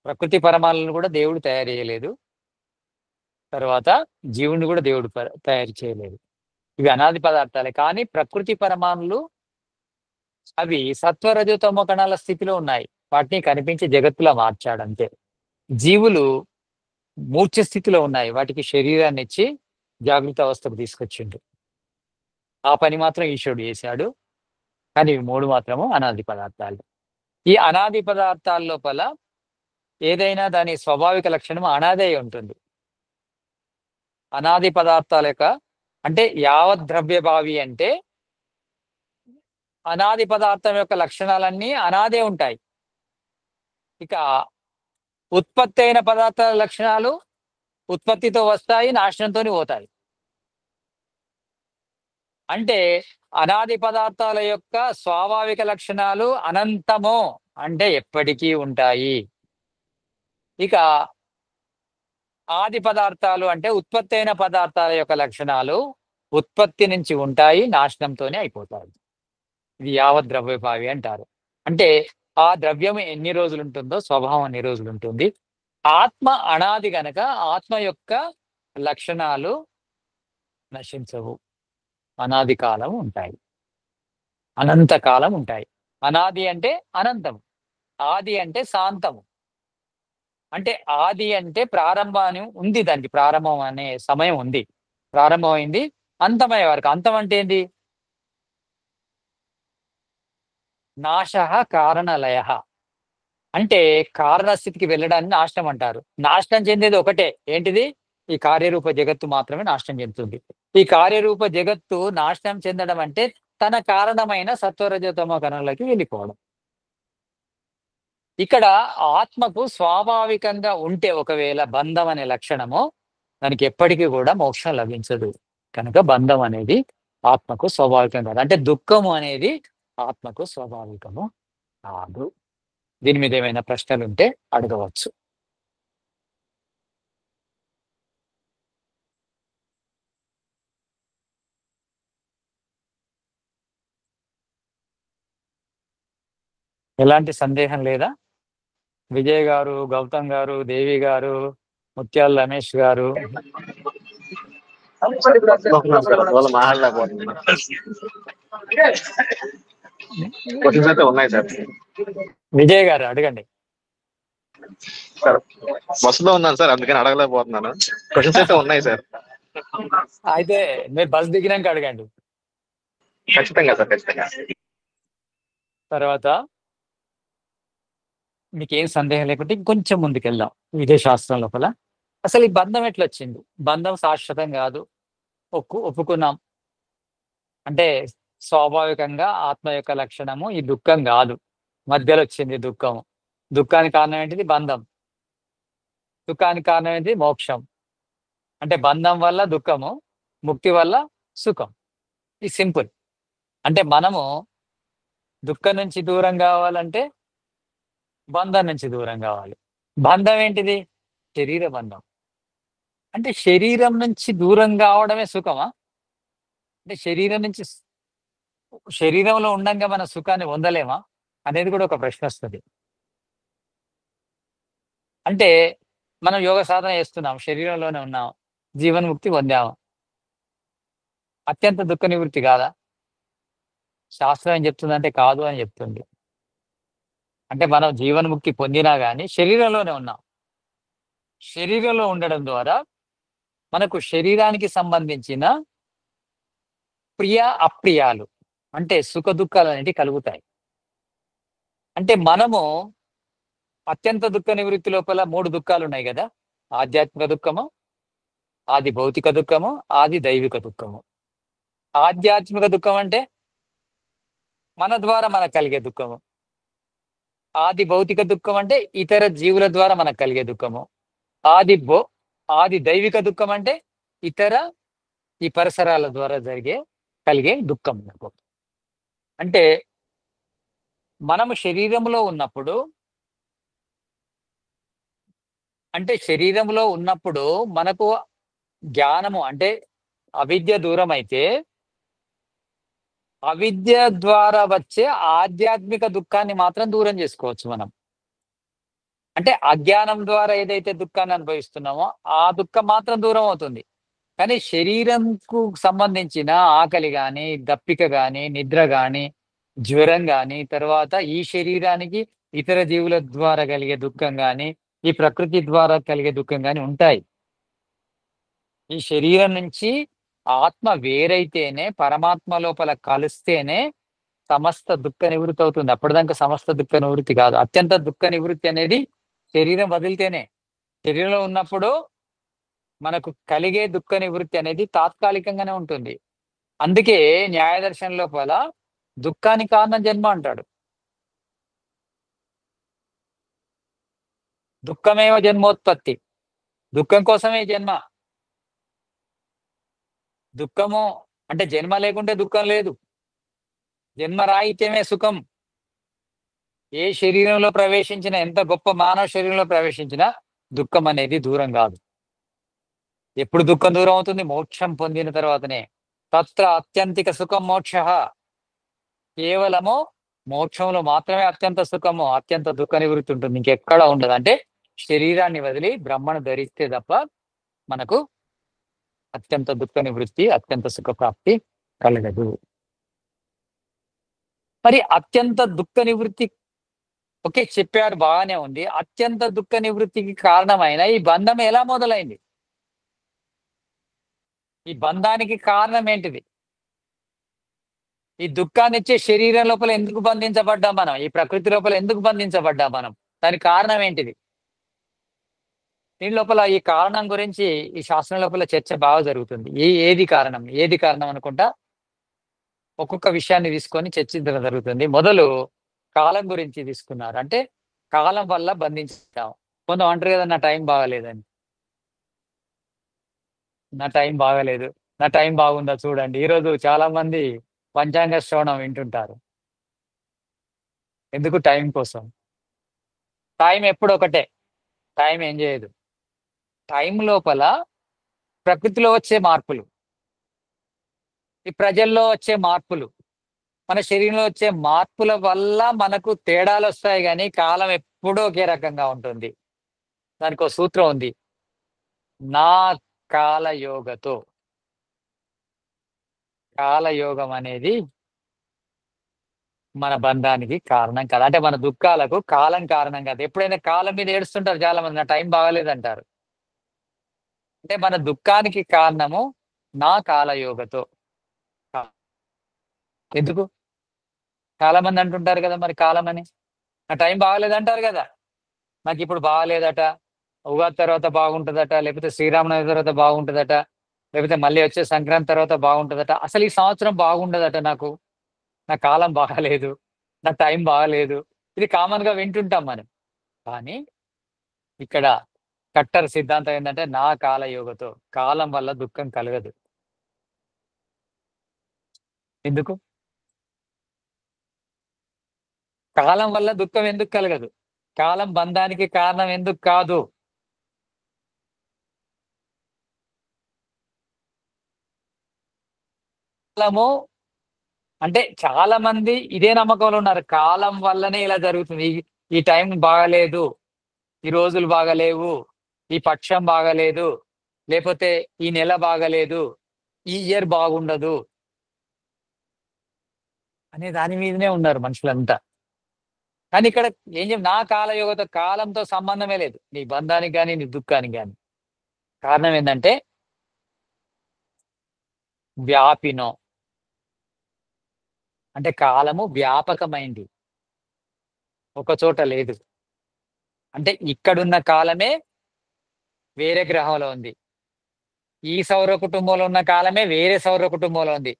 S1: ప్రకృతి పరమాలను కూడా దేవుడు తయారు చేయలేదు, తర్వాత జీవుణ్ణి కూడా దేవుడు తయారు చేయలేదు. ఇవి అనాది పదార్థాలే. కానీ ప్రకృతి పరమాణులు అవి సత్వరజతమ కణాల స్థితిలో ఉన్నాయి. వాటిని కనిపించే జగత్తులా మార్చాడు అంతే. జీవులు మూర్ఛ స్థితిలో ఉన్నాయి. వాటికి శరీరాన్ని ఇచ్చి జాగృత అవస్థకు తీసుకొచ్చిండు. ఆ పని మాత్రం ఈశ్వరుడు చేశాడు. కానీ ఇవి మూడు మాత్రము అనాది పదార్థాలు. ఈ అనాది పదార్థాల లోపల ఏదైనా దాని స్వాభావిక లక్షణం అనాది అయి ఉంటుంది. అనాది పదార్థాల యొక్క అంటే యావత్ ద్రవ్యభావి అంటే అనాది పదార్థం యొక్క లక్షణాలన్నీ అనాదే ఉంటాయి. ఇక ఉత్పత్తి అయిన పదార్థాల లక్షణాలు ఉత్పత్తితో వస్తాయి, నాశనంతోని పోతాయి. అంటే అనాది పదార్థాల యొక్క స్వాభావిక లక్షణాలు అనంతము అంటే ఎప్పటికీ ఉంటాయి. ఇక ఆది పదార్థాలు అంటే ఉత్పత్తి అయిన పదార్థాల యొక్క లక్షణాలు ఉత్పత్తి నుంచి ఉంటాయి, నాశనంతోనే అయిపోతాయి. ఇది యావత్ ద్రవ్యభావి అంటారు. అంటే ఆ ద్రవ్యం ఎన్ని రోజులు ఉంటుందో స్వభావం అన్ని రోజులు ఉంటుంది. ఆత్మ అనాది గనక ఆత్మ యొక్క లక్షణాలు నశించవు, అనాది కాలం ఉంటాయి, అనంత కాలం ఉంటాయి. అనాది అంటే అనంతం, ఆది అంటే శాంతము. అంటే ఆది అంటే ప్రారంభం ఉంది, దానికి ప్రారంభం అనే సమయం ఉంది, ప్రారంభమైంది అంతమయ్యే వరకు. అంతం అంటే ఏంటి? నాశ కారణలయ అంటే కారణస్థితికి వెళ్ళడాన్ని నాశనం అంటారు. నాశనం చెందేది ఒకటే, ఏంటిది? ఈ కార్యరూప జగత్తు మాత్రమే నాశనం చెందుతుంది. ఈ కార్యరూప జగత్తు నాశనం చెందడం అంటే తన కారణమైన సత్వరజతమ కణంలోకి వెళ్ళిపోవడం. ఇక్కడ ఆత్మకు స్వాభావికంగా ఉంటే ఒకవేళ బంధం అనే లక్షణము, దానికి ఎప్పటికీ కూడా మోక్షం లభించదు. కనుక బంధం అనేది ఆత్మకు స్వాభావికం కాదు. అంటే దుఃఖము అనేది ఆత్మకు స్వాభావికము కాదు. దీని మీద ఏమైనా ప్రశ్నలు ఉంటే అడగవచ్చు. ఎలాంటి సందేహం లేదా? విజయ్ గారు, గౌతమ్ గారు, దేవి గారు, ముత్యాల రమేష్ గారు.
S2: వాళ్ళు మాట్లాడలేకపోతున్నారు. క్వశ్చన్స్ అయితే ఉన్నాయి సార్.
S1: విజయ్ గారు అడగండి.
S2: సార్ బస్సులో ఉన్నాను సార్, అందుకని అడగలేకపోతున్నాను. క్వశ్చన్స్ అయితే ఉన్నాయి సార్.
S1: అయితే మీరు బస్ దిగినాక అడగండి.
S2: ఖచ్చితంగా సార్, ఖచ్చితంగా.
S1: తర్వాత మీకేం సందేహం లేకుంటే ఇంకొంచెం ముందుకెళ్దాం. ఇదే శాస్త్రం లోపల అసలు ఈ బంధం ఎట్లా వచ్చింది? బంధం శాశ్వతం కాదు, ఒప్పుకున్నాం. అంటే స్వాభావికంగా ఆత్మ యొక్క లక్షణము ఈ దుఃఖం కాదు, మధ్యలో వచ్చింది దుఃఖం. దుఃఖానికి కారణం ఏంటిది? బంధం. దుఃఖానికి కారణం ఏంటి? మోక్షం. అంటే బంధం వల్ల దుఃఖము, ముక్తి వల్ల సుఖం. ఇది సింపుల్. అంటే మనము దుఃఖం నుంచి దూరం కావాలంటే బంధం నుంచి దూరం కావాలి. బంధం ఏంటిది? శరీర బంధం. అంటే శరీరం నుంచి దూరం కావడమే సుఖమా? అంటే శరీరంలో ఉండంగా మన సుఖాన్ని పొందలేమా అనేది కూడా ఒక ప్రశ్న వస్తుంది. అంటే మనం యోగ సాధన చేస్తున్నాం, శరీరంలోనే ఉన్నాం, జీవన్ముక్తి పొందాము, అత్యంత దుఃఖ నివృత్తి కాదా? శాస్త్రం ఏం చెప్తుందంటే కాదు అని చెప్తుంది. అంటే మనం జీవన్ముక్తి పొందినా కానీ శరీరంలోనే ఉన్నాం. శరీరంలో ఉండడం ద్వారా మనకు శరీరానికి సంబంధించిన ప్రియ అప్రియాలు అంటే సుఖ దుఃఖాలు అనేవి కలుగుతాయి. అంటే మనము అత్యంత దుఃఖ నివృత్తి లోపల 3 దుఃఖాలు ఉన్నాయి కదా: ఆధ్యాత్మిక దుఃఖము, ఆది భౌతిక దుఃఖము, ఆది దైవిక దుఃఖము. ఆధ్యాత్మిక దుఃఖం అంటే మన ద్వారా మనకు కలిగే దుఃఖము. ఆది భౌతిక దుఃఖం అంటే ఇతర జీవుల ద్వారా మనకు కలిగే దుఃఖము. ఆది దైవిక దుఃఖం అంటే ఇతర ఈ పరిసరాల ద్వారా కలిగే దుఃఖం. అంటే మనము శరీరంలో ఉన్నప్పుడు మనకు జ్ఞానము అంటే అవిద్య దూరం అయితే అవిద్య ద్వారా వచ్చే ఆధ్యాత్మిక దుఃఖాన్ని మాత్రం దూరం చేసుకోవచ్చు మనం. అంటే అజ్ఞానం ద్వారా ఏదైతే దుఃఖాన్ని అనుభవిస్తున్నామో ఆ దుఃఖం మాత్రం దూరం అవుతుంది. కానీ శరీరంకు సంబంధించిన ఆకలి కానీ, దప్పిక కానీ, నిద్ర కానీ, జ్వరం కానీ, తర్వాత ఈ శరీరానికి ఇతర జీవుల ద్వారా కలిగే దుఃఖం కానీ, ఈ ప్రకృతి ద్వారా కలిగే దుఃఖం కానీ ఉంటాయి. ఈ శరీరం నుంచి ఆత్మ వేరైతేనే, పరమాత్మ లోపల కలిస్తేనే సమస్త దుఃఖ నివృత్తి అవుతుంది. అప్పటిదాకా సమస్త దుఃఖ నివృత్తి కాదు. అత్యంత దుఃఖ నివృత్తి అనేది శరీరం వదిలితేనే. శరీరంలో ఉన్నప్పుడు మనకు కలిగే దుఃఖ నివృత్తి అనేది తాత్కాలికంగానే ఉంటుంది. అందుకే న్యాయదర్శనం లోపల దుఃఖానికి కారణం జన్మ అంటాడు. దుఃఖమేవ జన్మోత్పత్తి. దుఃఖం కోసమే జన్మ. దుఃఖము అంటే జన్మ లేకుంటే దుఃఖం లేదు. జన్మరాహిత్యమే సుఖం. ఏ శరీరంలో ప్రవేశించినా, ఎంత గొప్ప మానవ శరీరంలో ప్రవేశించినా దుఃఖం అనేది దూరం కాదు. ఎప్పుడు దుఃఖం దూరం అవుతుంది? మోక్షం పొందిన తర్వాతనే. తత్ర అత్యంతిక సుఖం మోక్ష. కేవలము మోక్షంలో మాత్రమే అత్యంత సుఖము, అత్యంత దుఃఖ నివృత్తి ఉంటుంది. ఇంకెక్కడ ఉండదు. అంటే శరీరాన్ని వదిలి బ్రహ్మను ధరిస్తే తప్ప మనకు అత్యంత దుఃఖ నివృత్తి, అత్యంత సుఖ ప్రాప్తి కలగదు. మరి అత్యంత దుఃఖ నివృత్తి ఓకే చెప్పారు, బాగానే ఉంది. అత్యంత దుఃఖ నివృత్తికి కారణమైన ఈ బంధం ఎలా మొదలైంది? ఈ బంధానికి కారణం ఏంటిది? ఈ దుఃఖాన్ని ఇచ్చే శరీరం లోపల ఎందుకు బంధించబడ్డాం మనం? ఈ ప్రకృతి లోపల ఎందుకు బంధించబడ్డాం మనం? దానికి కారణం ఏంటిది? దీని లోపల ఈ కారణం గురించి ఈ శాస్త్రం లోపల చర్చ బాగా జరుగుతుంది. ఏది కారణం, ఏది కారణం అనుకుంటా ఒక్కొక్క విషయాన్ని తీసుకొని చర్చించడం జరుగుతుంది. మొదలు కాలం గురించి తీసుకున్నారు. అంటే కాలం వల్ల బంధించాం. కొంచెం అంటారు కదా, నా టైం బాగాలేదని. నా టైం బాగాలేదు, నా టైం బాగుందా చూడండి. ఈరోజు చాలా మంది పంచాంగ శ్రవణం వింటుంటారు. ఎందుకు? టైం కోసం. టైం ఎప్పుడు ఒకటే. టైం ఏం చేయదు. టైం లోపల ప్రకృతిలో వచ్చే మార్పులు, ఈ ప్రజల్లో వచ్చే మార్పులు, మన శరీరంలో వచ్చే మార్పుల వల్ల మనకు తేడాలు వస్తాయి. కానీ కాలం ఎప్పుడూ ఒకే రకంగా ఉంటుంది. దానికి ఒక సూత్రం ఉంది, నా కాలయోగతో. కాలయోగం అనేది మన బంధానికి కారణం కాదు. అంటే మన దుఃఖాలకు కాలం కారణం కాదు. ఎప్పుడైనా కాలం మీద ఏడుస్తుంటారు చాలా మంది, నా టైం బాగాలేదంటారు. అంటే మన దుఃఖానికి కారణము నా కాలయోగతో. ఎందుకు? చాలా మంది అంటుంటారు కదా, మరి కాలం అని. నా టైం బాగాలేదంటారు కదా, నాకు ఇప్పుడు బాగాలేదట, ఉగాది తర్వాత బాగుంటుందట, లేకపోతే శ్రీరామనవమి తర్వాత బాగుంటుందట, లేకపోతే మళ్ళీ వచ్చే సంక్రాంతి తర్వాత బాగుంటుందట. అసలు ఈ సంవత్సరం బాగుండదట నాకు. నా కాలం బాగాలేదు, నా టైం బాగాలేదు. ఇది కామన్ గా వింటుంటాం మనం. కానీ ఇక్కడ కట్టర్ సిద్ధాంతం ఏంటంటే నా కాలయోగతో. కాలం వల్ల దుఃఖం కలగదు. ఎందుకు? కాలం వల్ల దుఃఖం ఎందుకు కలగదు? కాలం బంధానికి కారణం ఎందుకు కాదు? కాలము అంటే చాలా మంది ఇదే నమ్మకంలో ఉన్నారు. కాలం వల్లనే ఇలా జరుగుతుంది. ఈ టైం బాగాలేదు, ఈ రోజులు బాగాలేవు, ఈ పక్షం బాగాలేదు, లేకపోతే ఈ నెల బాగాలేదు, ఈ ఇయర్ బాగుండదు అనే దాని మీదనే ఉన్నారు మనుషులంతా. కానీ ఇక్కడ ఏం నా కాలయోగతో, కాలంతో సంబంధమే లేదు నీ బంధానికి కానీ నీ దుఃఖానికి కానీ. కారణం ఏంటంటే వ్యాపినో, అంటే కాలము వ్యాపకమైంది, ఒక చోట లేదు. అంటే ఇక్కడున్న కాలమే వేరే గ్రహంలో ఉంది, ఈ సౌర కుటుంబంలో ఉన్న కాలమే వేరే సౌర కుటుంబంలో ఉంది,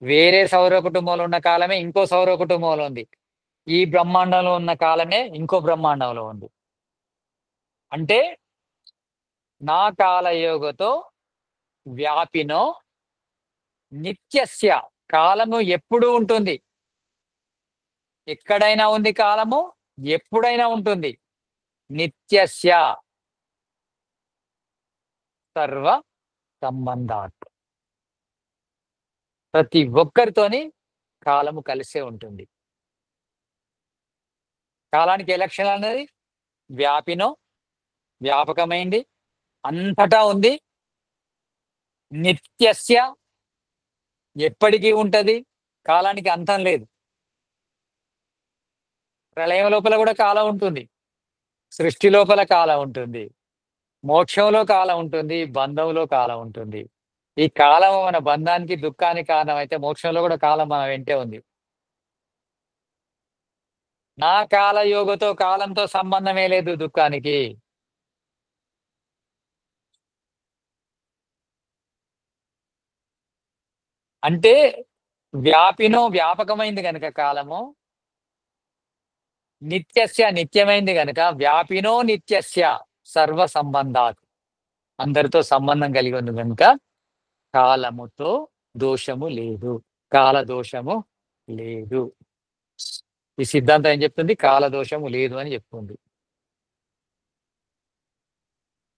S1: వేరే సౌర కుటుంబంలో ఉన్న కాలమే ఇంకో సౌర కుటుంబంలో ఉంది, ఈ బ్రహ్మాండంలో ఉన్న కాలమే ఇంకో బ్రహ్మాండంలో ఉంది. అంటే నా కాలయోగతో వ్యాపినో నిత్యస్య. కాలము ఎప్పుడూ ఉంటుంది, ఎక్కడైనా ఉంది కాలము, ఎప్పుడైనా ఉంటుంది. నిత్యస్య సర్వ సంబంధాత్. ప్రతి ఒక్కరితోని కాలము కలిసే ఉంటుంది. కాలానికి ఏ లక్షణాలు అనేది? వ్యాపినో, వ్యాపకమైంది, అంతటా ఉంది. నిత్యస్య, ఎప్పటికీ ఉంటది. కాలానికి అంతం లేదు. ప్రళయం లోపల కూడా కాలం ఉంటుంది, సృష్టి లోపల కాలం ఉంటుంది, మోక్షంలో కాలం ఉంటుంది, బంధంలో కాలం ఉంటుంది. ఈ కాలం మన బంధానికి దుఃఖానికి కారణం అయితే మోక్షంలో కూడా కాలం మన వెంటే ఉంది. నా కాలయోగతో కాలంతో సంబంధమే లేదు దుఃఖానికి. అంటే వ్యాపకమైంది గనక కాలము, నిత్యస్య నిత్యమైంది గనక వ్యాపినో నిత్యస్య సర్వ సంబంధాత్, అందరితో సంబంధం కలిగి ఉంది కనుక కాలముతో దోషము లేదు, కాల దోషము లేదు. ఈ సిద్ధాంతం ఏం చెప్తుంది? కాల దోషము లేదు అని చెప్తుంది.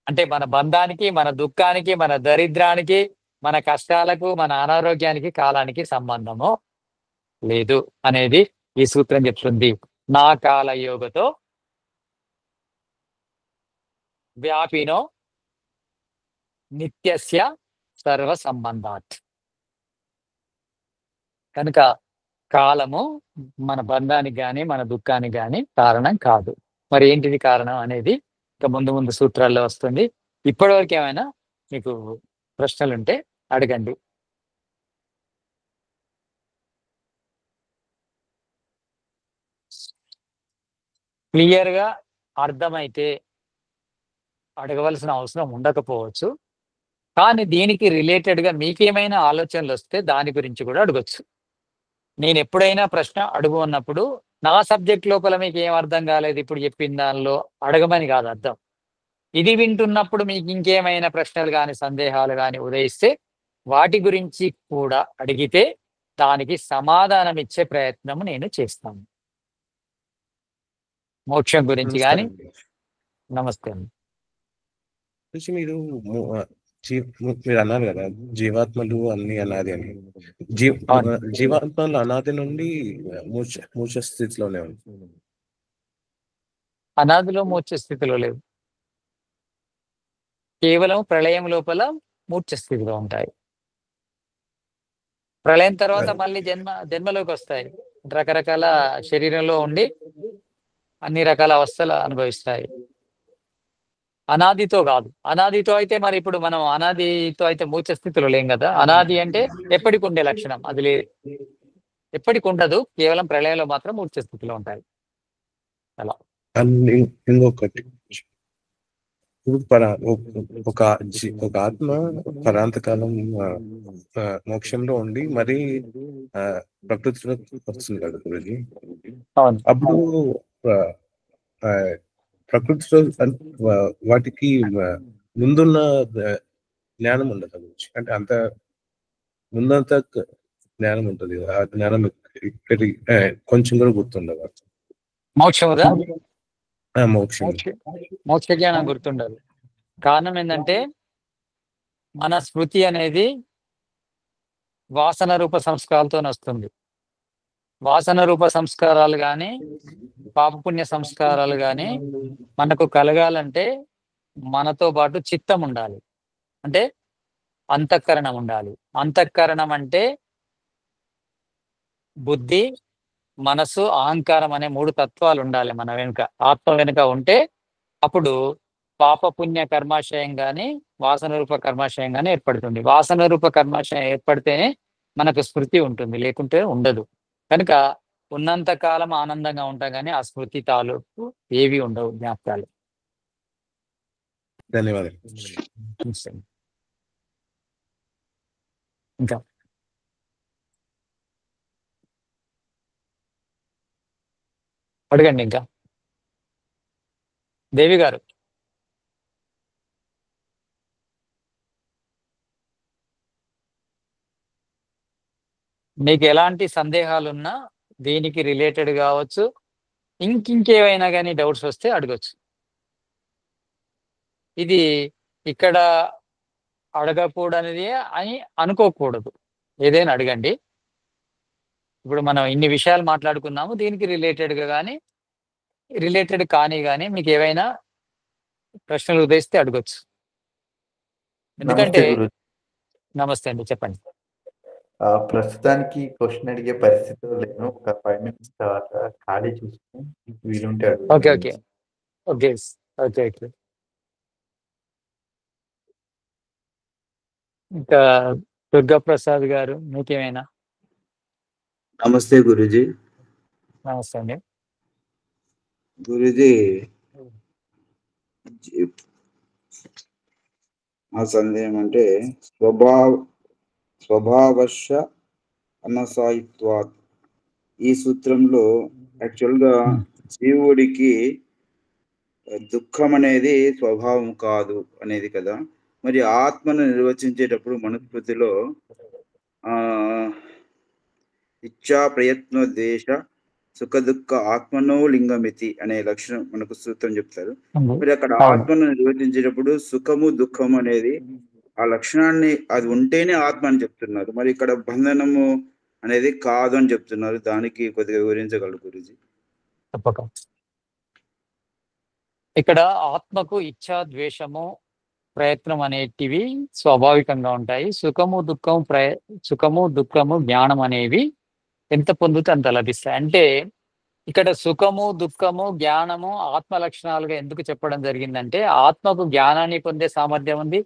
S1: అంటే మన బంధానికి, మన దుఃఖానికి, మన దరిద్రానికి, మన కష్టాలకు, మన అనారోగ్యానికి కాలానికి సంబంధము లేదు అనేది ఈ సూత్రం చెప్తుంది. నా కాలయోగతో వ్యాపినో నిత్యస్య సర్వ సంబంధాత్. కనుక కాలము మన బంధానికి గాని, మన దుఃఖానికి గాని కారణం కాదు. మరి ఏంటిది కారణం అనేది ఇక ముందు ముందు సూత్రాల్లో వస్తుంది. ఇప్పటివరకు ఏమైనా మీకు ప్రశ్నలుంటే అడగండి. క్లియర్‌గా అర్థమైతే అడగవలసిన అవసరం ఉండకపోవచ్చు. కానీ దీనికి రిలేటెడ్‌గా మీకేమైనా ఆలోచనలొస్తే దాని గురించి కూడా అడగొచ్చు. నేనెప్పుడైనా ప్రశ్న అడుగు అన్నప్పుడు నా సబ్జెక్ట్ లోపల మీకేం అర్థం కాలేదు ఇప్పుడు చెప్పిన దానిలో అడగమని కాదు అర్థం. ఇది వింటున్నప్పుడు మీకు ఇంకేమైనా ప్రశ్నలు గాని, సందేహాలు గాని ఉదయిస్తే వాటి గురించి కూడా అడిగితే దానికి సమాధానం ఇచ్చే ప్రయత్నం నేను చేస్తాను. మోక్షం గురించి గాని.
S3: నమస్కారం అండి.
S1: నమస్తే అండి.
S3: గురుజీ మీరు మీరు అన్నారు కదా జీవాత్మలు అన్ని అనాది అని.
S1: అవును.
S3: జీవాత్మలు అనాది నుండి మూర్ఛ స్థితిలోనే ఉంది.
S1: అనాదిలో మూర్ఛ స్థితిలో లేవు. కేవలం ప్రళయం లోపల మూర్ఛ స్థితిలో ఉంటాయి. ప్రళయం తర్వాత మళ్ళీ జన్మలోకి వస్తాయి. రకరకాల శరీరంలో ఉండి అన్ని రకాల అవస్థలు అనుభవిస్తాయి. అనాదితో కాదు. అనాదితో అయితే మరి ఇప్పుడు మనం అనాదితో అయితే మూర్ఛ స్థితిలో లేం కదా. అనాది అంటే ఎప్పటికి ఉండే లక్షణం అది లేదు, ఎప్పటికి ఉండదు. కేవలం ప్రళయంలో మాత్రం మూర్ఛ స్థితిలో ఉంటాయి. అలా
S3: ఇంకొకటి ఒక ఆత్మ పరాంతకాలం మోక్షంలో ఉండి మరి ప్రకృతిలో వస్తుంది కదా గురుజీ.
S1: అవును.
S3: అప్పుడు ప్రకృతిలో వాటికి ముందున్న జ్ఞానం ఉండదు గురించి, అంటే అంత ముందంత జ్ఞానం ఉంటుంది. ఆ జ్ఞానం ఇక్కడి కొంచెం కూడా గుర్తుండదు.
S1: మోక్షముదా?
S3: మోక్షం
S1: మోక్ష జ్ఞానం గుర్తుండదు. కారణం ఏంటంటే మన స్మృతి అనేది వాసన రూప సంస్కారాలతో వస్తుంది. వాసన రూప సంస్కారాలు కానీ, పాపపుణ్య సంస్కారాలు కానీ మనకు కలగాలంటే మనతో పాటు చిత్తం ఉండాలి, అంటే అంతఃకరణం ఉండాలి. అంతఃకరణం అంటే బుద్ధి, మనసు, అహంకారం అనే 3 తత్వాలు ఉండాలి మన వెనుక. ఆత్మ వెనుక ఉంటే అప్పుడు పాపపుణ్య కర్మాశయం కానీ, వాసన రూప కర్మాశయం కానీ ఏర్పడుతుంది. వాసన రూప కర్మాశయం ఏర్పడితేనే మనకు స్మృతి ఉంటుంది, లేకుంటే ఉండదు. కనుక ఉన్నంత కాలం ఆనందంగా ఉంటాం కానీ ఆ స్మృతి తాలూకు ఏవి ఉండవు, జ్ఞాపకాలు.
S3: ధన్యవాదాలు.
S1: ఇంకా అడగండి. ఇంకా దేవి గారు. మీకు ఎలాంటి సందేహాలున్నా దీనికి రిలేటెడ్ కావచ్చు, ఇంకేమైనా కానీ డౌట్స్ వస్తే అడగచ్చు. ఇది ఇక్కడ అడగకూడనిది అని అనుకోకూడదు, ఏదైనా అడగండి. ఇప్పుడు మనం ఇన్ని విషయాలు మాట్లాడుకున్నాము, దీనికి రిలేటెడ్గా కానీ రిలేటెడ్ కానీ మీకు ఏవైనా ప్రశ్నలు ఉదయిస్తే అడగచ్చు. ఎందుకంటే నమస్తే అండి, చెప్పండి.
S4: ప్రస్తుతానికి క్వశ్చన్ అడిగే పరిస్థితిలో లేను. ఒక 5 minutes తర్వాత ఖాళీ చూసుకుని వీలుంటే
S1: okay okay okay okay okay ఇంకా దుర్గాప్రసాద్ గారు, మీకేమైనా?
S5: నమస్తే గురుజీ.
S1: నమస్తే అండి.
S5: గురుజీ మా సందేహం అంటే స్వభావశ అనసాయిత్వాత్ ఈ సూత్రంలో యాక్చువల్గా జీవుడికి దుఃఖం అనేది స్వభావం కాదు అనేది కదా. మరి ఆత్మను నిర్వచించేటప్పుడు మనుస్మృతిలో ఇచ్చా ప్రయత్న దేశ సుఖ దుఃఖ ఆత్మనో లింగమితి అనే లక్షణం మనకు సూత్రం చెప్తారు. మరి అక్కడ ఆత్మను నిర్వచించేటప్పుడు సుఖము దుఃఖము అనేది ఆ లక్షణాన్ని అది ఉంటేనే ఆత్మ అని చెప్తున్నారు. మరి ఇక్కడ బంధనము అనేది కాదు అని చెప్తున్నారు. దానికి కొద్దిగా వివరించగలరు గురుజీ?
S1: తప్పక. ఇక్కడ ఆత్మకు ఇచ్ఛా ద్వేషము ప్రయత్నం అనేటివి స్వాభావికంగా ఉంటాయి. సుఖము దుఃఖము జ్ఞానం అనేవి ఎంత పొందితే అంత లభిస్తాయి. అంటే ఇక్కడ సుఖము దుఃఖము జ్ఞానము ఆత్మ లక్షణాలుగా ఎందుకు చెప్పడం జరిగిందంటే ఆత్మకు జ్ఞానాన్ని పొందే సామర్థ్యం ఉంది,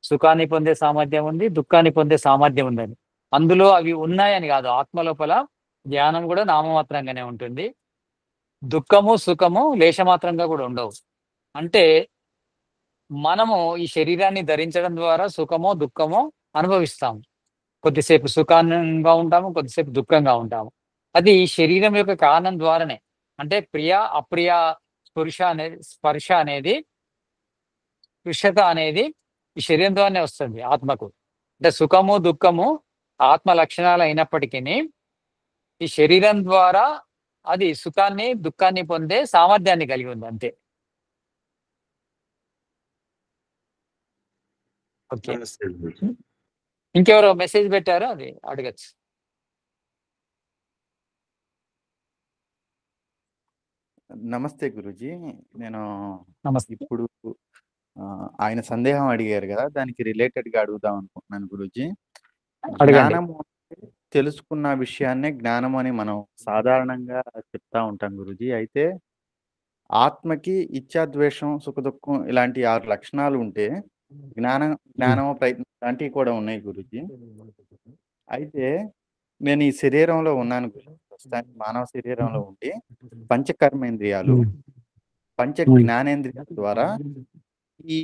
S1: సుఖాన్ని పొందే సామర్థ్యం ఉంది, దుఃఖాన్ని పొందే సామర్థ్యం ఉందని. అందులో అవి ఉన్నాయని కాదు, ఆత్మ లోపల జ్ఞానం కూడా నామమాత్రంగానే ఉంటుంది, దుఃఖము సుఖము లేశమాత్రంగా కూడా ఉండవు. అంటే మనము ఈ శరీరాన్ని ధరించడం ద్వారా సుఖమో దుఃఖమో అనుభవిస్తాము. కొద్దిసేపు సుఖంగా ఉంటాము, కొద్దిసేపు దుఃఖంగా ఉంటాము. అది శరీరం యొక్క కారణం ద్వారానే. అంటే ప్రియ అప్రియ స్పర్శ అనేది స్పృశత అనేది ఈ శరీరం ద్వారానే వస్తుంది ఆత్మకు. అంటే సుఖము దుఃఖము ఆత్మ లక్షణాలు అయినప్పటికీ ఈ శరీరం ద్వారా అది సుఖాన్ని దుఃఖాన్ని పొందే సామర్థ్యాన్ని కలిగి ఉంది అంతే. ఓకే, ఇంకెవరో మెసేజ్ పెట్టారో అది అడగచ్చు.
S4: నమస్తే గురుజీ. నేను
S1: నమస్తే.
S4: ఇప్పుడు ఆయన సందేహం అడిగారు కదా, దానికి రిలేటెడ్ గా అడుగుదాం అనుకుంటున్నాను గురుజీ. జ్ఞానము తెలుసుకున్న విషయాన్నే జ్ఞానం అని మనం సాధారణంగా చెప్తా ఉంటాం గురుజీ. అయితే ఆత్మకి ఇచ్ఛాద్వేషం సుఖ దుఃఖం ఇలాంటి 6 లక్షణాలు ఉంటే జ్ఞానము ప్రయత్నం లాంటివి కూడా ఉన్నాయి గురుజీ. అయితే నేను ఈ శరీరంలో ఉన్నాను గురుజీ, ప్రస్తుతానికి మానవ శరీరంలో ఉండి పంచకర్మేంద్రియాలు పంచ జ్ఞానేంద్రియాల ద్వారా ఈ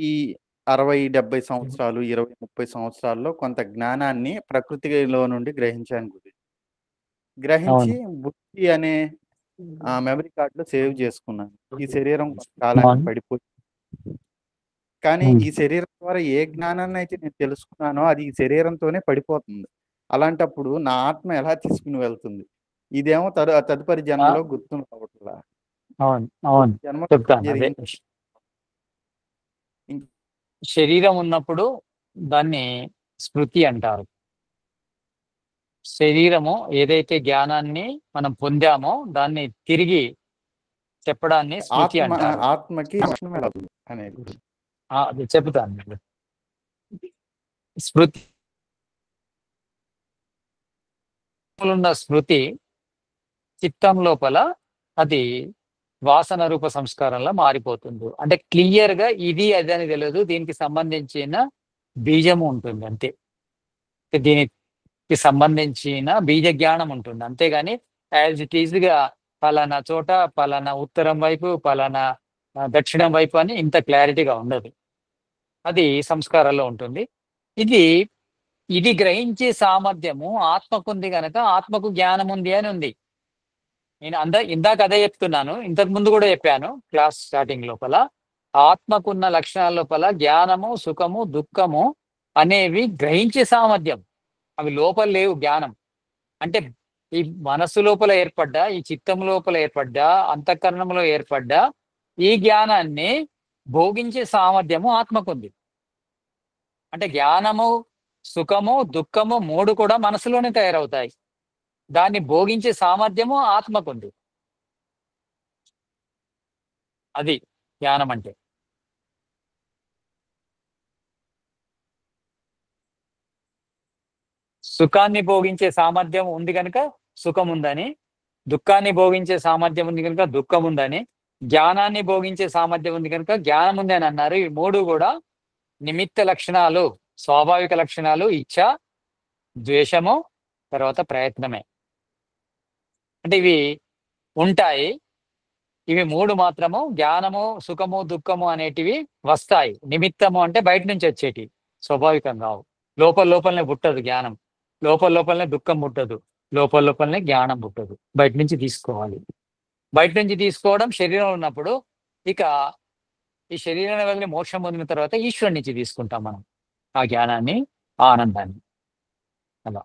S4: 60-70 సంవత్సరాలు 20-30 సంవత్సరాల్లో కొంత జ్ఞానాన్ని ప్రకృతిలో నుండి గ్రహించాను గురుజీ. గ్రహించి బుద్ధి అనే మెమరీ కార్డులో సేవ్ చేసుకున్నాను. ఈ శరీరం కాలానికి పడిపోయి, కానీ ఈ శరీరం ద్వారా ఏ జ్ఞానాన్ని అయితే నేను తెలుసుకున్నానో అది ఈ శరీరంతోనే పడిపోతుంది. అలాంటప్పుడు నా ఆత్మ ఎలా తీసుకుని వెళ్తుంది? ఇదేమో తదుపరి జన్మలో గుర్తు రావట్లా.
S1: శరీరం ఉన్నప్పుడు దాన్ని స్మృతి అంటారు. శరీరము ఏదైతే జ్ఞానాన్ని మనం పొందామో దాన్ని తిరిగి చెప్పడాన్ని స్మృతి అంటారు.
S4: ఆత్మకి
S1: అది చెబుతాను. స్మృతి ఉన్న స్మృతి చిత్తం లోపల అది వాసన రూప సంస్కారంలో మారిపోతుంది. అంటే క్లియర్ గా ఇది అది అని తెలియదు, దీనికి సంబంధించిన బీజము ఉంటుంది అంతే. దీనికి సంబంధించిన బీజ జ్ఞానం ఉంటుంది, అంతేగాని యాజ్ ఇట్ ఈజ్ గా పలానా చోట పలానా ఉత్తరం వైపు పలానా దక్షిణం వైపు అని ఇంత క్లారిటీగా ఉండదు. అది సంస్కారాల్లో ఉంటుంది. ఇది గ్రహించే సామర్థ్యము ఆత్మకు ఉంది కనుక ఆత్మకు జ్ఞానం ఉంది అని ఉంది. నేను ఇందాక అదే చెప్తున్నాను, ఇంతకు ముందు కూడా చెప్పాను క్లాస్ స్టార్టింగ్ లోపల. ఆత్మకున్న లక్షణాల లోపల జ్ఞానము సుఖము దుఃఖము అనేవి గ్రహించే సామర్థ్యం, అవి లోపల లేవు. జ్ఞానం అంటే ఈ మనస్సు లోపల ఏర్పడ్డా, ఈ చిత్తం లోపల ఏర్పడ్డా, అంతఃకరణంలో ఏర్పడ్డా ఈ జ్ఞానాన్ని భోగించే సామర్థ్యము ఆత్మకుంది. అంటే జ్ఞానము సుఖము దుఃఖము 3 కూడా మనసులోనే తయారవుతాయి, దాన్ని భోగించే సామర్థ్యము ఆత్మకుంది. అది జ్ఞానం అంటే. సుఖాన్ని భోగించే సామర్థ్యం ఉంది కనుక సుఖం ఉందని, దుఃఖాన్ని భోగించే సామర్థ్యం ఉంది కనుక దుఃఖం ఉందని, జ్ఞానాన్ని భోగించే సామర్థ్యం ఉంది కనుక జ్ఞానం ఉంది అని అన్నారు. ఈ 3 కూడా నిమిత్త లక్షణాలు, స్వాభావిక లక్షణాలు. ఇచ్ఛ, ద్వేషము, తర్వాత ప్రయత్నమే. అంటే ఇవి ఉంటాయి. ఇవి 3 మాత్రము జ్ఞానము, సుఖము, దుఃఖము అనేటివి వస్తాయి. నిమిత్తము అంటే బయట నుంచి వచ్చేటివి, స్వాభావికంగా రావు. లోపలనే పుట్టదు జ్ఞానం. లోపలనే దుఃఖం పుట్టదు. లోపలనే జ్ఞానం పుట్టదు. బయట నుంచి తీసుకోవాలి. బయట నుంచి తీసుకోవడం శరీరంలో ఉన్నప్పుడు, ఇక ఈ శరీరాన్ని వదిలి మోక్షం పొందిన తర్వాత ఈశ్వరుడి నుంచి తీసుకుంటాం మనం ఆ జ్ఞానాన్ని, ఆ ఆనందాన్ని. అలా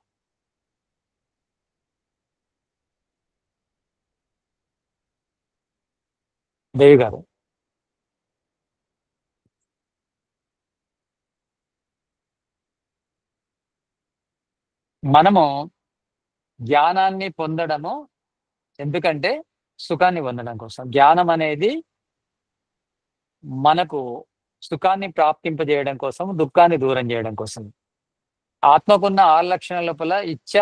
S1: దేవి గారు. మనము జ్ఞానాన్ని పొందడము ఎందుకంటే సుఖాన్ని పొందడం కోసం. జ్ఞానం అనేది మనకు సుఖాన్ని ప్రాప్తింపజేయడం కోసం, దుఃఖాన్ని దూరం చేయడం కోసం. ఆత్మకున్న 6 లక్షణాల లోపల ఇచ్చ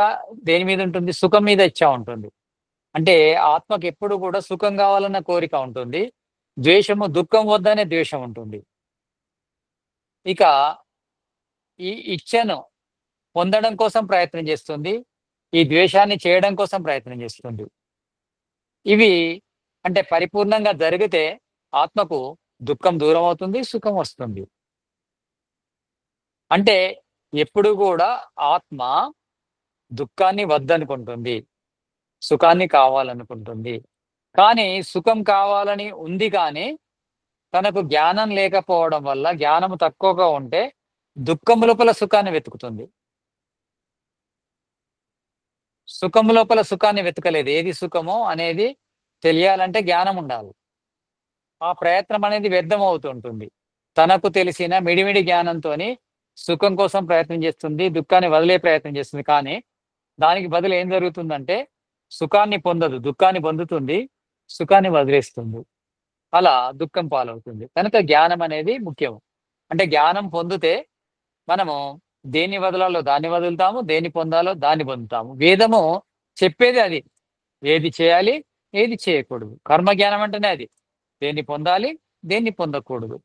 S1: దేని మీద ఉంటుంది? సుఖం మీద ఇచ్చ ఉంటుంది. అంటే ఆత్మకి ఎప్పుడు కూడా సుఖం కావాలన్న కోరిక ఉంటుంది. ద్వేషము, దుఃఖం వద్దనే ద్వేషం ఉంటుంది. ఇక ఈ ఇచ్చను పొందడం కోసం ప్రయత్నం చేస్తుంది, ఈ ద్వేషాన్ని చేయడం కోసం ప్రయత్నం చేస్తుంది. ఇవి అంటే పరిపూర్ణంగా జరిగితే ఆత్మకు దుఃఖం దూరం అవుతుంది, సుఖం వస్తుంది. అంటే ఎప్పుడు కూడా ఆత్మ దుఃఖాన్ని వద్దనుకుంటుంది, సుఖాన్ని కావాలనుకుంటుంది. కానీ సుఖం కావాలని ఉంది, కానీ తనకు జ్ఞానం లేకపోవడం వల్ల, జ్ఞానము తక్కువగా ఉంటే దుఃఖము లోపల సుఖాన్ని వెతుకుతుంది. సుఖము లోపల సుఖాన్ని వెతకలేదు. ఏది సుఖమో అనేది తెలియాలంటే జ్ఞానం ఉండాలి. ఆ ప్రయత్నం అనేది వ్యర్థం అవుతుంటుంది. తనకు తెలిసిన మిడిమిడి జ్ఞానంతోని సుఖం కోసం ప్రయత్నం చేస్తుంది, దుఃఖాన్ని వదిలే ప్రయత్నం చేస్తుంది. కానీ దానికి బదులు ఏం జరుగుతుందంటే సుఖాన్ని పొందదు, దుఃఖాన్ని పొందుతుంది, సుఖాన్ని వదిలేస్తుంది. అలా దుఃఖం పాలవుతుంది. కనుక జ్ఞానం అనేది ముఖ్యం. అంటే జ్ఞానం పొందితే మనము దేన్ని వదలాలో దాన్ని వదులుతాము, దేన్ని పొందాలో దాన్ని పొందుతాము. వేదము చెప్పేది అది. ఏది చేయాలి, ఏది చేయకూడదు. కర్మ జ్ఞానం అంటేనే అది. దేన్ని పొందాలి, దేన్ని పొందకూడదు.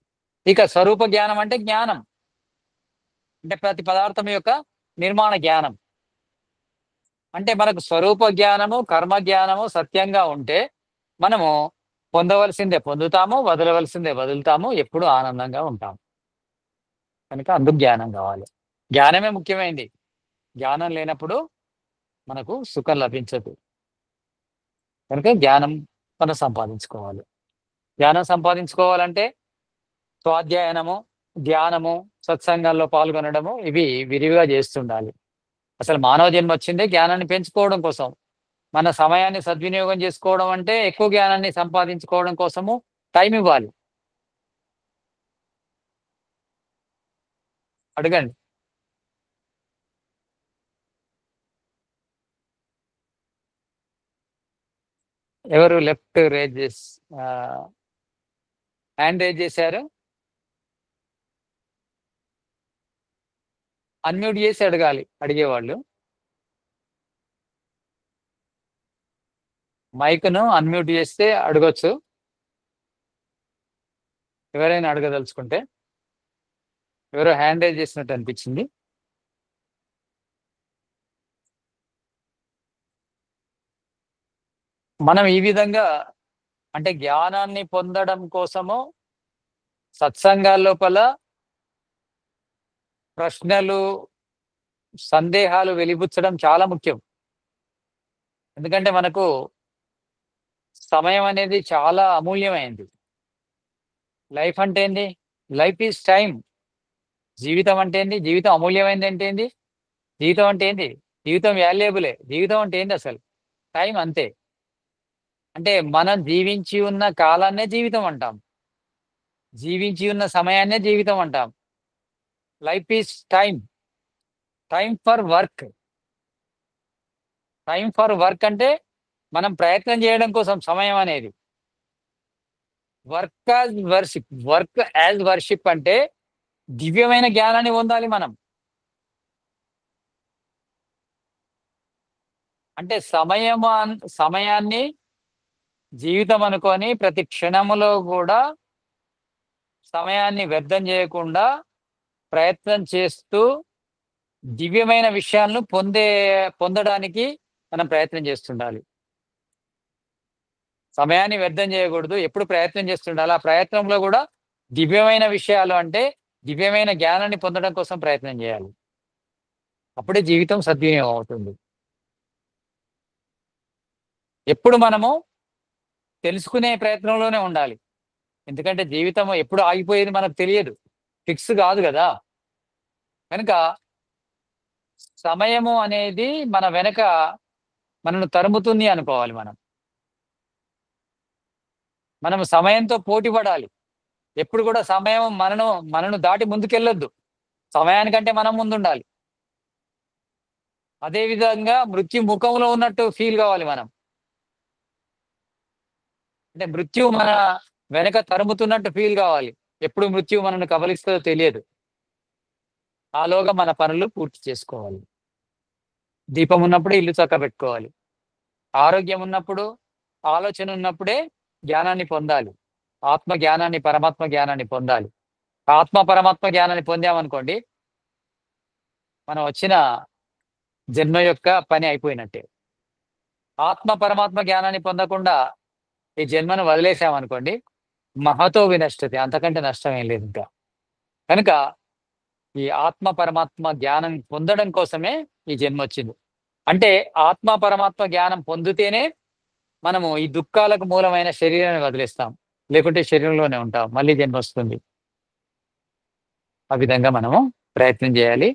S1: ఇక స్వరూప జ్ఞానం అంటే జ్ఞానం, అంటే ప్రతి పదార్థం యొక్క నిర్మాణ జ్ఞానం. అంటే మనకు స్వరూప జ్ఞానము, కర్మ జ్ఞానము సత్యంగా ఉంటే మనము పొందవలసిందే పొందుతాము, వదలవలసిందే వదులుతాము, ఎప్పుడు ఆనందంగా ఉంటాము. కనుక అందుకు జ్ఞానం కావాలి. జ్ఞానమే ముఖ్యమైనది. జ్ఞానం లేనప్పుడు మనకు సుఖం లభించదు. కనుక జ్ఞానం మనం సంపాదించుకోవాలి. జ్ఞానం సంపాదించుకోవాలంటే స్వాధ్యాయనము, ధ్యానము, సత్సంగాల్లో పాల్గొనడము, ఇవి విరివిగా చేస్తుండాలి. అసలు మానవ జన్మ వచ్చిందే జ్ఞానాన్ని పెంచుకోవడం కోసం. మన సమయాన్ని సద్వినియోగం చేసుకోవడం అంటే ఎక్కువ జ్ఞానాన్ని సంపాదించుకోవడం కోసము టైం ఇవ్వాలి. అడగండి. ఎవరు లెఫ్ట్ రేజ్ హ్యాండ్ రేజ్ చేశారు? అన్మ్యూట్ చేసి అడగాలి అడిగేవాళ్ళు. మైక్ను అన్మ్యూట్ చేస్తే అడగొచ్చు ఎవరైనా అడగదలుచుకుంటే. ఎవరో హ్యాండ్ రేజ్ చేసినట్టు అనిపించింది. మనం ఈ విధంగా అంటే జ్ఞానాన్ని పొందడం కోసము సత్సంగాల లోపల ప్రశ్నలు, సందేహాలు వెలిబుచ్చడం చాలా ముఖ్యం. ఎందుకంటే మనకు సమయం అనేది చాలా అమూల్యమైంది. లైఫ్ అంటే ఏంది? Life is time. జీవితం అంటే ఏంది? జీవితం అమూల్యమైంది అంటే ఏంది? జీవితం అంటే ఏంది? జీవితం వాల్యుయబులే. జీవితం అంటే ఏంది అసలు? టైం అంతే. అంటే మనం జీవించి ఉన్న కాలాన్నే జీవితం అంటాం, జీవించి ఉన్న సమయాన్నే జీవితం అంటాం. Life is time. Time for work. Time for work అంటే మనం ప్రయత్నం చేయడం కోసం సమయం అనేది. Work as worship. Work as worship అంటే దివ్యమైన జ్ఞానాన్ని పొందాలి మనం. అంటే సమయాన్ని జీవితం అనుకొని ప్రతి క్షణములో కూడా సమయాన్ని వ్యర్థం చేయకుండా ప్రయత్నం చేస్తూ దివ్యమైన విషయాలను పొందడానికి మనం ప్రయత్నం చేస్తుండాలి. సమయాన్ని వ్యర్థం చేయకూడదు, ఎప్పుడు ప్రయత్నం చేస్తుండాలి. ఆ ప్రయత్నంలో కూడా దివ్యమైన విషయాలు అంటే దివ్యమైన జ్ఞానాన్ని పొందడం కోసం ప్రయత్నం చేయాలి. అప్పుడే జీవితం సద్వినియోగం అవుతుంది. ఎప్పుడు మనము తెలుసుకునే ప్రయత్నంలోనే ఉండాలి. ఎందుకంటే జీవితం ఎప్పుడు ఆగిపోయేది మనకు తెలియదు, ఫిక్స్ కాదు కదా. కనుక సమయము అనేది మన వెనక మనను తరుముతుంది అనుకోవాలి. మనం సమయంతో పోటీ పడాలి. ఎప్పుడు కూడా సమయం మనను దాటి ముందుకెళ్ళొద్దు, సమయానికంటే మనం ముందుండాలి. అదేవిధంగా మృత్యు ముఖంలో ఉన్నట్టు ఫీల్ కావాలి మనం. అంటే మృత్యు మన వెనక తరుముతున్నట్టు ఫీల్ కావాలి. ఎప్పుడు మృత్యు మనను కబలిస్తుందో తెలియదు. ఆలోగా మన పనులు పూర్తి చేసుకోవాలి. దీపం ఉన్నప్పుడు ఇల్లు చక్కబెట్టుకోవాలి. ఆరోగ్యం ఉన్నప్పుడు, ఆలోచన ఉన్నప్పుడే జ్ఞానాన్ని పొందాలి. ఆత్మ జ్ఞానాన్ని, పరమాత్మ జ్ఞానాన్ని పొందాలి. ఆత్మ పరమాత్మ జ్ఞానాన్ని పొందామనుకోండి, మనం వచ్చిన జన్మ యొక్క పని అయిపోయినట్టే. ఆత్మ పరమాత్మ జ్ఞానాన్ని పొందకుండా ఈ జన్మను వదిలేసామనుకోండి, మహతో వినష్టతే, అంతకంటే నష్టం ఏం లేదు ఇంకా. కనుక ఈ ఆత్మ పరమాత్మ జ్ఞానం పొందడం కోసమే ఈ జన్మ వచ్చింది. అంటే ఆత్మ పరమాత్మ జ్ఞానం పొందితేనే మనము ఈ దుఃఖాలకు మూలమైన శరీరాన్ని వదిలేస్తాం, లేకుంటే శరీరంలోనే ఉంటాం, మళ్ళీ జన్మ వస్తుంది. ఆ విధంగా మనము ప్రయత్నం చేయాలి.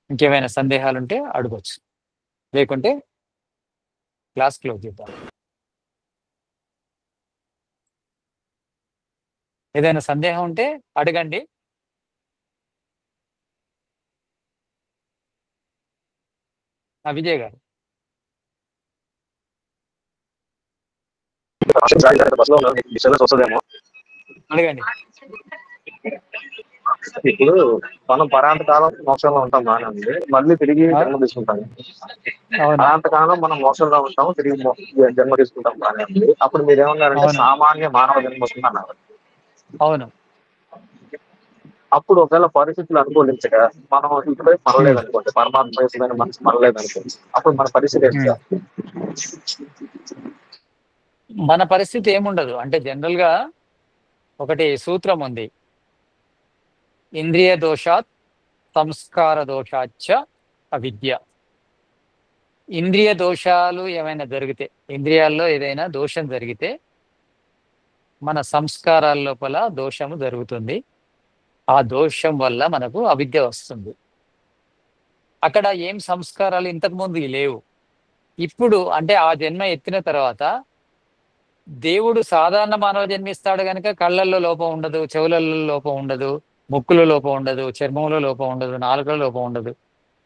S1: ఇంకేమైనా సందేహాలు ఉంటే అడగొచ్చు, లేకుంటే క్లాస్ క్లోజ్ చేద్దాం. ఏదైనా సందేహం ఉంటే అడగండి. విజయ్ గారు
S2: బస్సులో ఉన్నాను, మీకు డిస్టర్బెన్స్ వస్తుందేమో.
S1: అడగండి.
S2: ఇప్పుడు మనం పరాంతకాలం మోక్షంలో ఉంటాం, బాగానే ఉంది. మళ్ళీ తిరిగి జన్మ తీసుకుంటాం. పరాంతకాలం మనం మోక్షంలో ఉంటాము, తిరిగి జన్మ తీసుకుంటాం, బాగానే ఉంది. అప్పుడు మీరు ఏమన్నారంటే సామాన్య మానవ జన్మ వస్తుంది అన్నారు.
S1: అవును.
S2: అప్పుడు ఒకవేళ పరిస్థితులు అనుకూలించక మనం ఇప్పుడే మరలేదు అనుకోండి, పరమాత్మ వయసులోనే మనసు మరలేదు అనుకోండి, అప్పుడు మన పరిస్థితి ఏంటి?
S1: మన పరిస్థితి ఏముండదు. అంటే జనరల్ గా ఒకటి సూత్రం ఉంది, ఇంద్రియ దోషాత్ సంస్కార దోషాచ్చ అవిద్య. ఇంద్రియ దోషాలు ఏమైనా జరిగితే, ఇంద్రియాల్లో ఏదైనా దోషం జరిగితే మన సంస్కారాల లోపల దోషము జరుగుతుంది. ఆ దోషం వల్ల మనకు అవిద్య వస్తుంది. అక్కడ ఏం సంస్కారాలు ఇంతకుముందు లేవు. ఇప్పుడు అంటే ఆ జన్మ ఎత్తిన తర్వాత దేవుడు సాధారణ మానవ జన్మిస్తాడు కనుక కళ్ళల్లో లోపం ఉండదు, చెవులలో లోపం ఉండదు, ముక్కులో లోపం ఉండదు, చర్మంలో లోపం ఉండదు, నాలుకలో లోపం ఉండదు.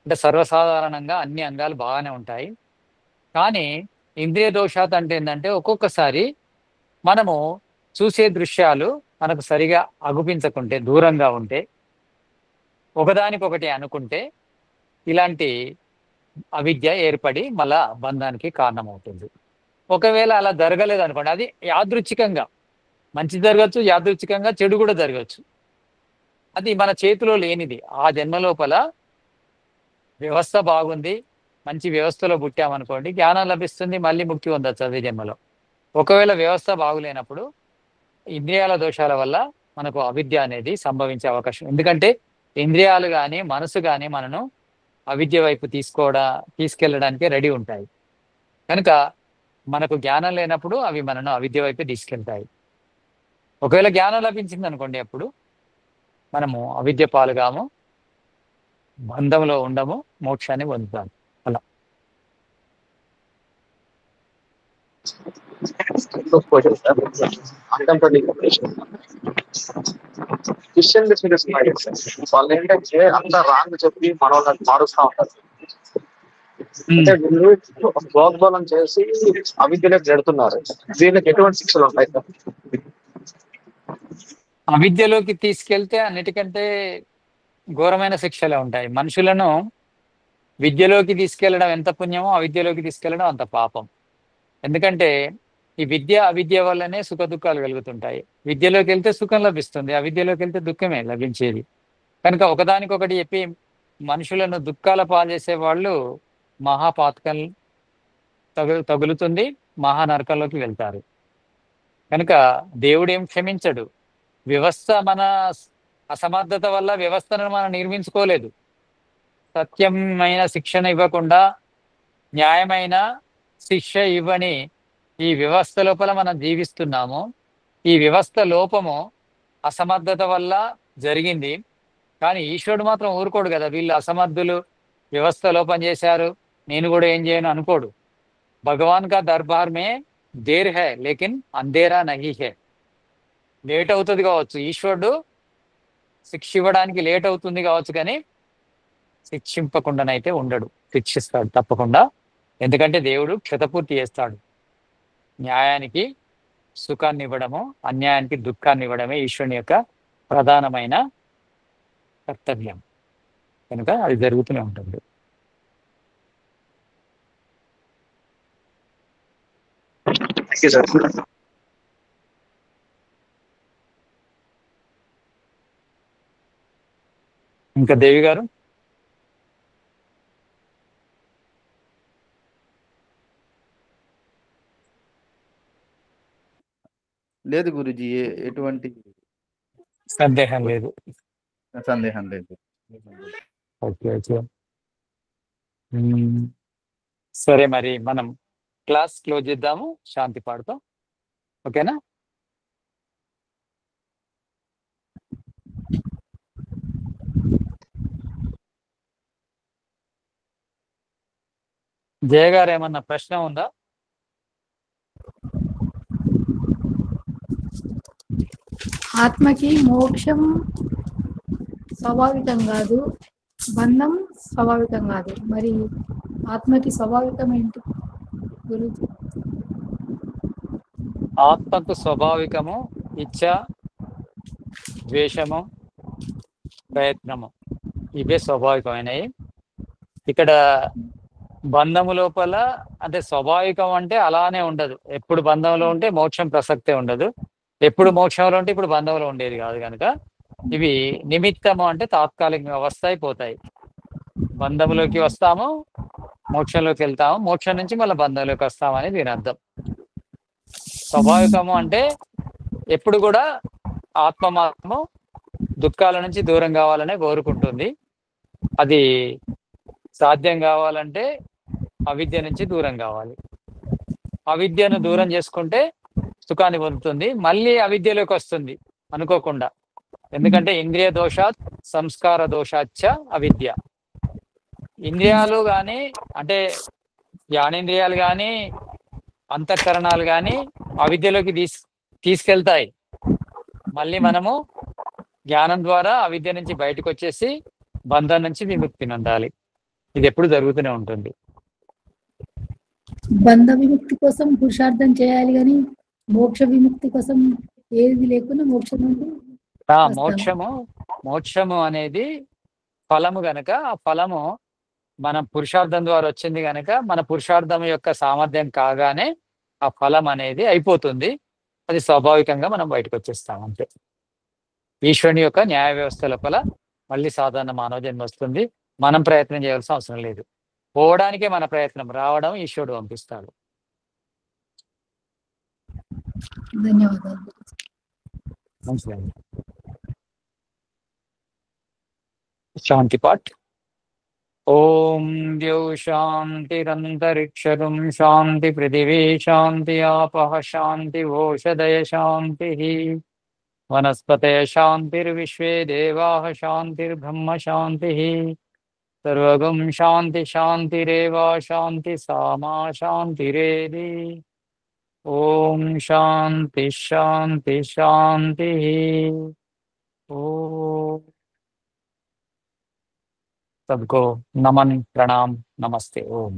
S1: అంటే సర్వసాధారణంగా అన్ని అంగాలు బాగానే ఉంటాయి. కానీ ఇంద్రియ దోషాత్ అంటే ఏంటంటే ఒక్కొక్కసారి మనము చూసే దృశ్యాలు మనకు సరిగా అగుపించకుంటే, దూరంగా ఉంటే, ఒకదానికొకటి అనుకుంటే ఇలాంటి అవిద్య ఏర్పడి మళ్ళా బంధానికి కారణమవుతుంది. ఒకవేళ అలా జరగలేదు అనుకోండి, అది యాదృచ్ఛికంగా మంచి జరగచ్చు, యాదృచ్ఛికంగా చెడు కూడా జరగచ్చు. అది మన చేతిలో లేనిది. ఆ జన్మ లోపల వ్యవస్థ బాగుంది, మంచి వ్యవస్థలో పుట్టామనుకోండి, జ్ఞానం లభిస్తుంది, మళ్ళీ ముక్తి పొందొచ్చు అదే జన్మలో. ఒకవేళ వ్యవస్థ బాగులేనప్పుడు ఇంద్రియాల దోషాల వల్ల మనకు అవిద్య అనేది సంభవించే అవకాశం. ఎందుకంటే ఇంద్రియాలు కానీ మనసు కానీ మనను అవిద్య వైపు తీసుకెళ్ళడానికి రెడీ ఉంటాయి. కనుక మనకు జ్ఞానం లేనప్పుడు అవి మనను అవిద్య వైపు తీసుకెళ్తాయి. ఒకవేళ జ్ఞానం లభించింది అనుకోండి, అప్పుడు మనము అవిద్య పాలుగాము, బంధంలో ఉండము, మోక్షాన్ని పొందుతాము. అలా
S2: క్రిస్టియన్ వాళ్ళు ఏంటంటే అంత రాంగ్ చెప్పి మన వాళ్ళని మారుస్తా ఉంటారు. అంటే వీళ్ళు ప్రోద్బలం చేసి అవిద్యలోకి జడుతున్నారు. దీనికి ఎటువంటి శిక్షలు ఉంటాయి?
S1: అవిద్యలోకి తీసుకెళ్తే అన్నిటికంటే ఘోరమైన శిక్షలే ఉంటాయి. మనుషులను విద్యలోకి తీసుకెళ్లడం ఎంత పుణ్యమో అవిద్యలోకి తీసుకెళ్లడం అంత పాపం. ఎందుకంటే ఈ విద్య అవిద్య వల్లనే సుఖ దుఃఖాలు కలుగుతుంటాయి. విద్యలోకి వెళ్తే సుఖం లభిస్తుంది, అవిద్యలోకి వెళ్తే దుఃఖమే లభించేది. కనుక ఒకదానికొకటి చెప్పి మనుషులను దుఃఖాల పాలు చేసే వాళ్ళు మహాపాతకం తగులుతుంది. మహానరకంలోకి వెళ్తారు. కనుక దేవుడు ఏం క్షమించడు. వ్యవస్థ మన అసమర్థత వల్ల వ్యవస్థను మనం నిర్మించుకోలేదు. సత్యమైన శిక్షణ ఇవ్వకుండా న్యాయమైన శిక్ష ఇవ్వని ఈ వ్యవస్థ లోపల మనం జీవిస్తున్నాము. ఈ వ్యవస్థ లోపము అసమర్థత వల్ల జరిగింది. కానీ ఈశ్వరుడు మాత్రం ఊరుకోడు కదా. వీళ్ళు అసమర్థులు, వ్యవస్థ లోపం చేశారు, నేను కూడా ఏం చేయను అనుకోడు. భగవాన్ కా దర్బార్ మే there high లేకిన్ Antera Nahi high. Late అవుతుంది కావచ్చు, ఈశ్వరుడు శిక్ష ఇవ్వడానికి లేట్ అవుతుంది కావచ్చు, కానీ శిక్షింపకుండానైతే ఉండడు, శిక్షిస్తాడు తప్పకుండా. ఎందుకంటే దేవుడు క్షతపూర్తి చేస్తాడు. న్యాయానికి సుఖాన్ని ఇవ్వడము, అన్యాయానికి దుఃఖాన్ని ఇవ్వడమే ఈశ్వరుని యొక్క ప్రధానమైన కర్తవ్యం. కనుక అది జరుగుతూనే ఉంటుంది.
S2: Thank you sir.
S1: ఇంకా దేవి గారు?
S4: లేదు గురుజీ, ఎటువంటి
S1: సందేహం లేదు.
S4: సందేహం లేదు.
S1: Okay okay. సరే, మరి మనం క్లాస్ క్లోజ్ చేద్దాము శాంతి పాడుతాం. ఓకేనా? జయ గారు ఏమన్నా ప్రశ్న ఉందా?
S6: ఆత్మకి మోక్షం స్వాభావికం కాదు, బంధం స్వాభావికం కాదు. మరి ఆత్మకి స్వాభావికం ఏంటి గురుజీ?
S1: ఆత్మకు స్వాభావికము ఇచ్ఛ, ద్వేషము, ప్రయత్నము, ఇవే స్వాభావికమైనవి. ఇక్కడ బంధము లోపల అంటే స్వాభావికం అంటే అలానే ఉండదు. ఎప్పుడు బంధంలో ఉంటే మోక్షం ప్రసక్తే ఉండదు, ఎప్పుడు మోక్షంలో ఉంటే ఇప్పుడు బంధంలో ఉండేది కాదు. కనుక ఇవి నిమిత్తము అంటే తాత్కాలికంగా వస్తాయి, పోతాయి. బంధంలోకి వస్తాము, మోక్షంలోకి వెళ్తాము, మోక్షం నుంచి మళ్ళీ బంధంలోకి వస్తాము అనేది దీని అర్థం. స్వాభావికము అంటే ఎప్పుడు కూడా ఆత్మ మాత్రము దుఃఖాల నుంచి దూరం కావాలనే కోరుకుంటుంది. అది సాధ్యం కావాలంటే అవిద్య నుంచి దూరం కావాలి. అవిద్యను దూరం చేసుకుంటే సుఖాన్ని పొందుతుంది. మళ్ళీ అవిద్యలోకి వస్తుంది అనుకోకుండా. ఎందుకంటే ఇంద్రియ దోషాత్ సంస్కార దోషాచ్చ అవిద్య. ఇంద్రియాలు కానీ అంటే జ్ఞానేంద్రియాలు కానీ అంతఃకరణాలు కానీ అవిద్యలోకి తీసుకెళ్తాయి. మళ్ళీ మనము జ్ఞానం ద్వారా అవిద్య నుంచి బయటకు వచ్చేసి బంధం నుంచి విముక్తిని పొందాలి. ఇది ఎప్పుడు జరుగుతూనే ఉంటుంది.
S6: బంధ విముక్తి కోసం పురుషార్థం చేయాలి, కానీ మోక్ష విముక్తి కోసం ఏది లేకుండా మోక్షం నుండి
S1: మోక్షము అనేది ఫలము గనక, ఆ ఫలము మన పురుషార్థం ద్వారా వచ్చింది గనక మన పురుషార్థం యొక్క సామర్థ్యం కాగానే ఆ ఫలం అనేది అయిపోతుంది. అది స్వాభావికంగా మనం బయటకు వచ్చేస్తాం అంతే. ఈశ్వరుని యొక్క న్యాయ వ్యవస్థ లోపల మళ్ళీ సాధారణ మానవ జన్మ వస్తుంది. మనం ప్రయత్నం చేయాల్సిన అవసరం లేదు. పోవడానికే మన ప్రయత్నం, రావడం ఈశ్వరుడు పంపిస్తాడు.
S6: ధన్యవాదాలు.
S1: మంచిదండి. శాంతి పాఠ్. ఓం ద్యౌ శాంతిరంతరిక్షరం శాంతి పృథివీ శాంతి ఆపః శాంతి ఓషధయ శాంతి వనస్పతయ శాంతిర్విశ్వే దేవాః శాంతిర్బ్రహ్మ శాంతి సర్వగం శాంతి శాంతిరేవ శాంతి సామా శాంతిరేది. ఓం శాంతి శాంతి శాంతి. ఓం सबको नमन प्रणाम नमस्ते। ओम।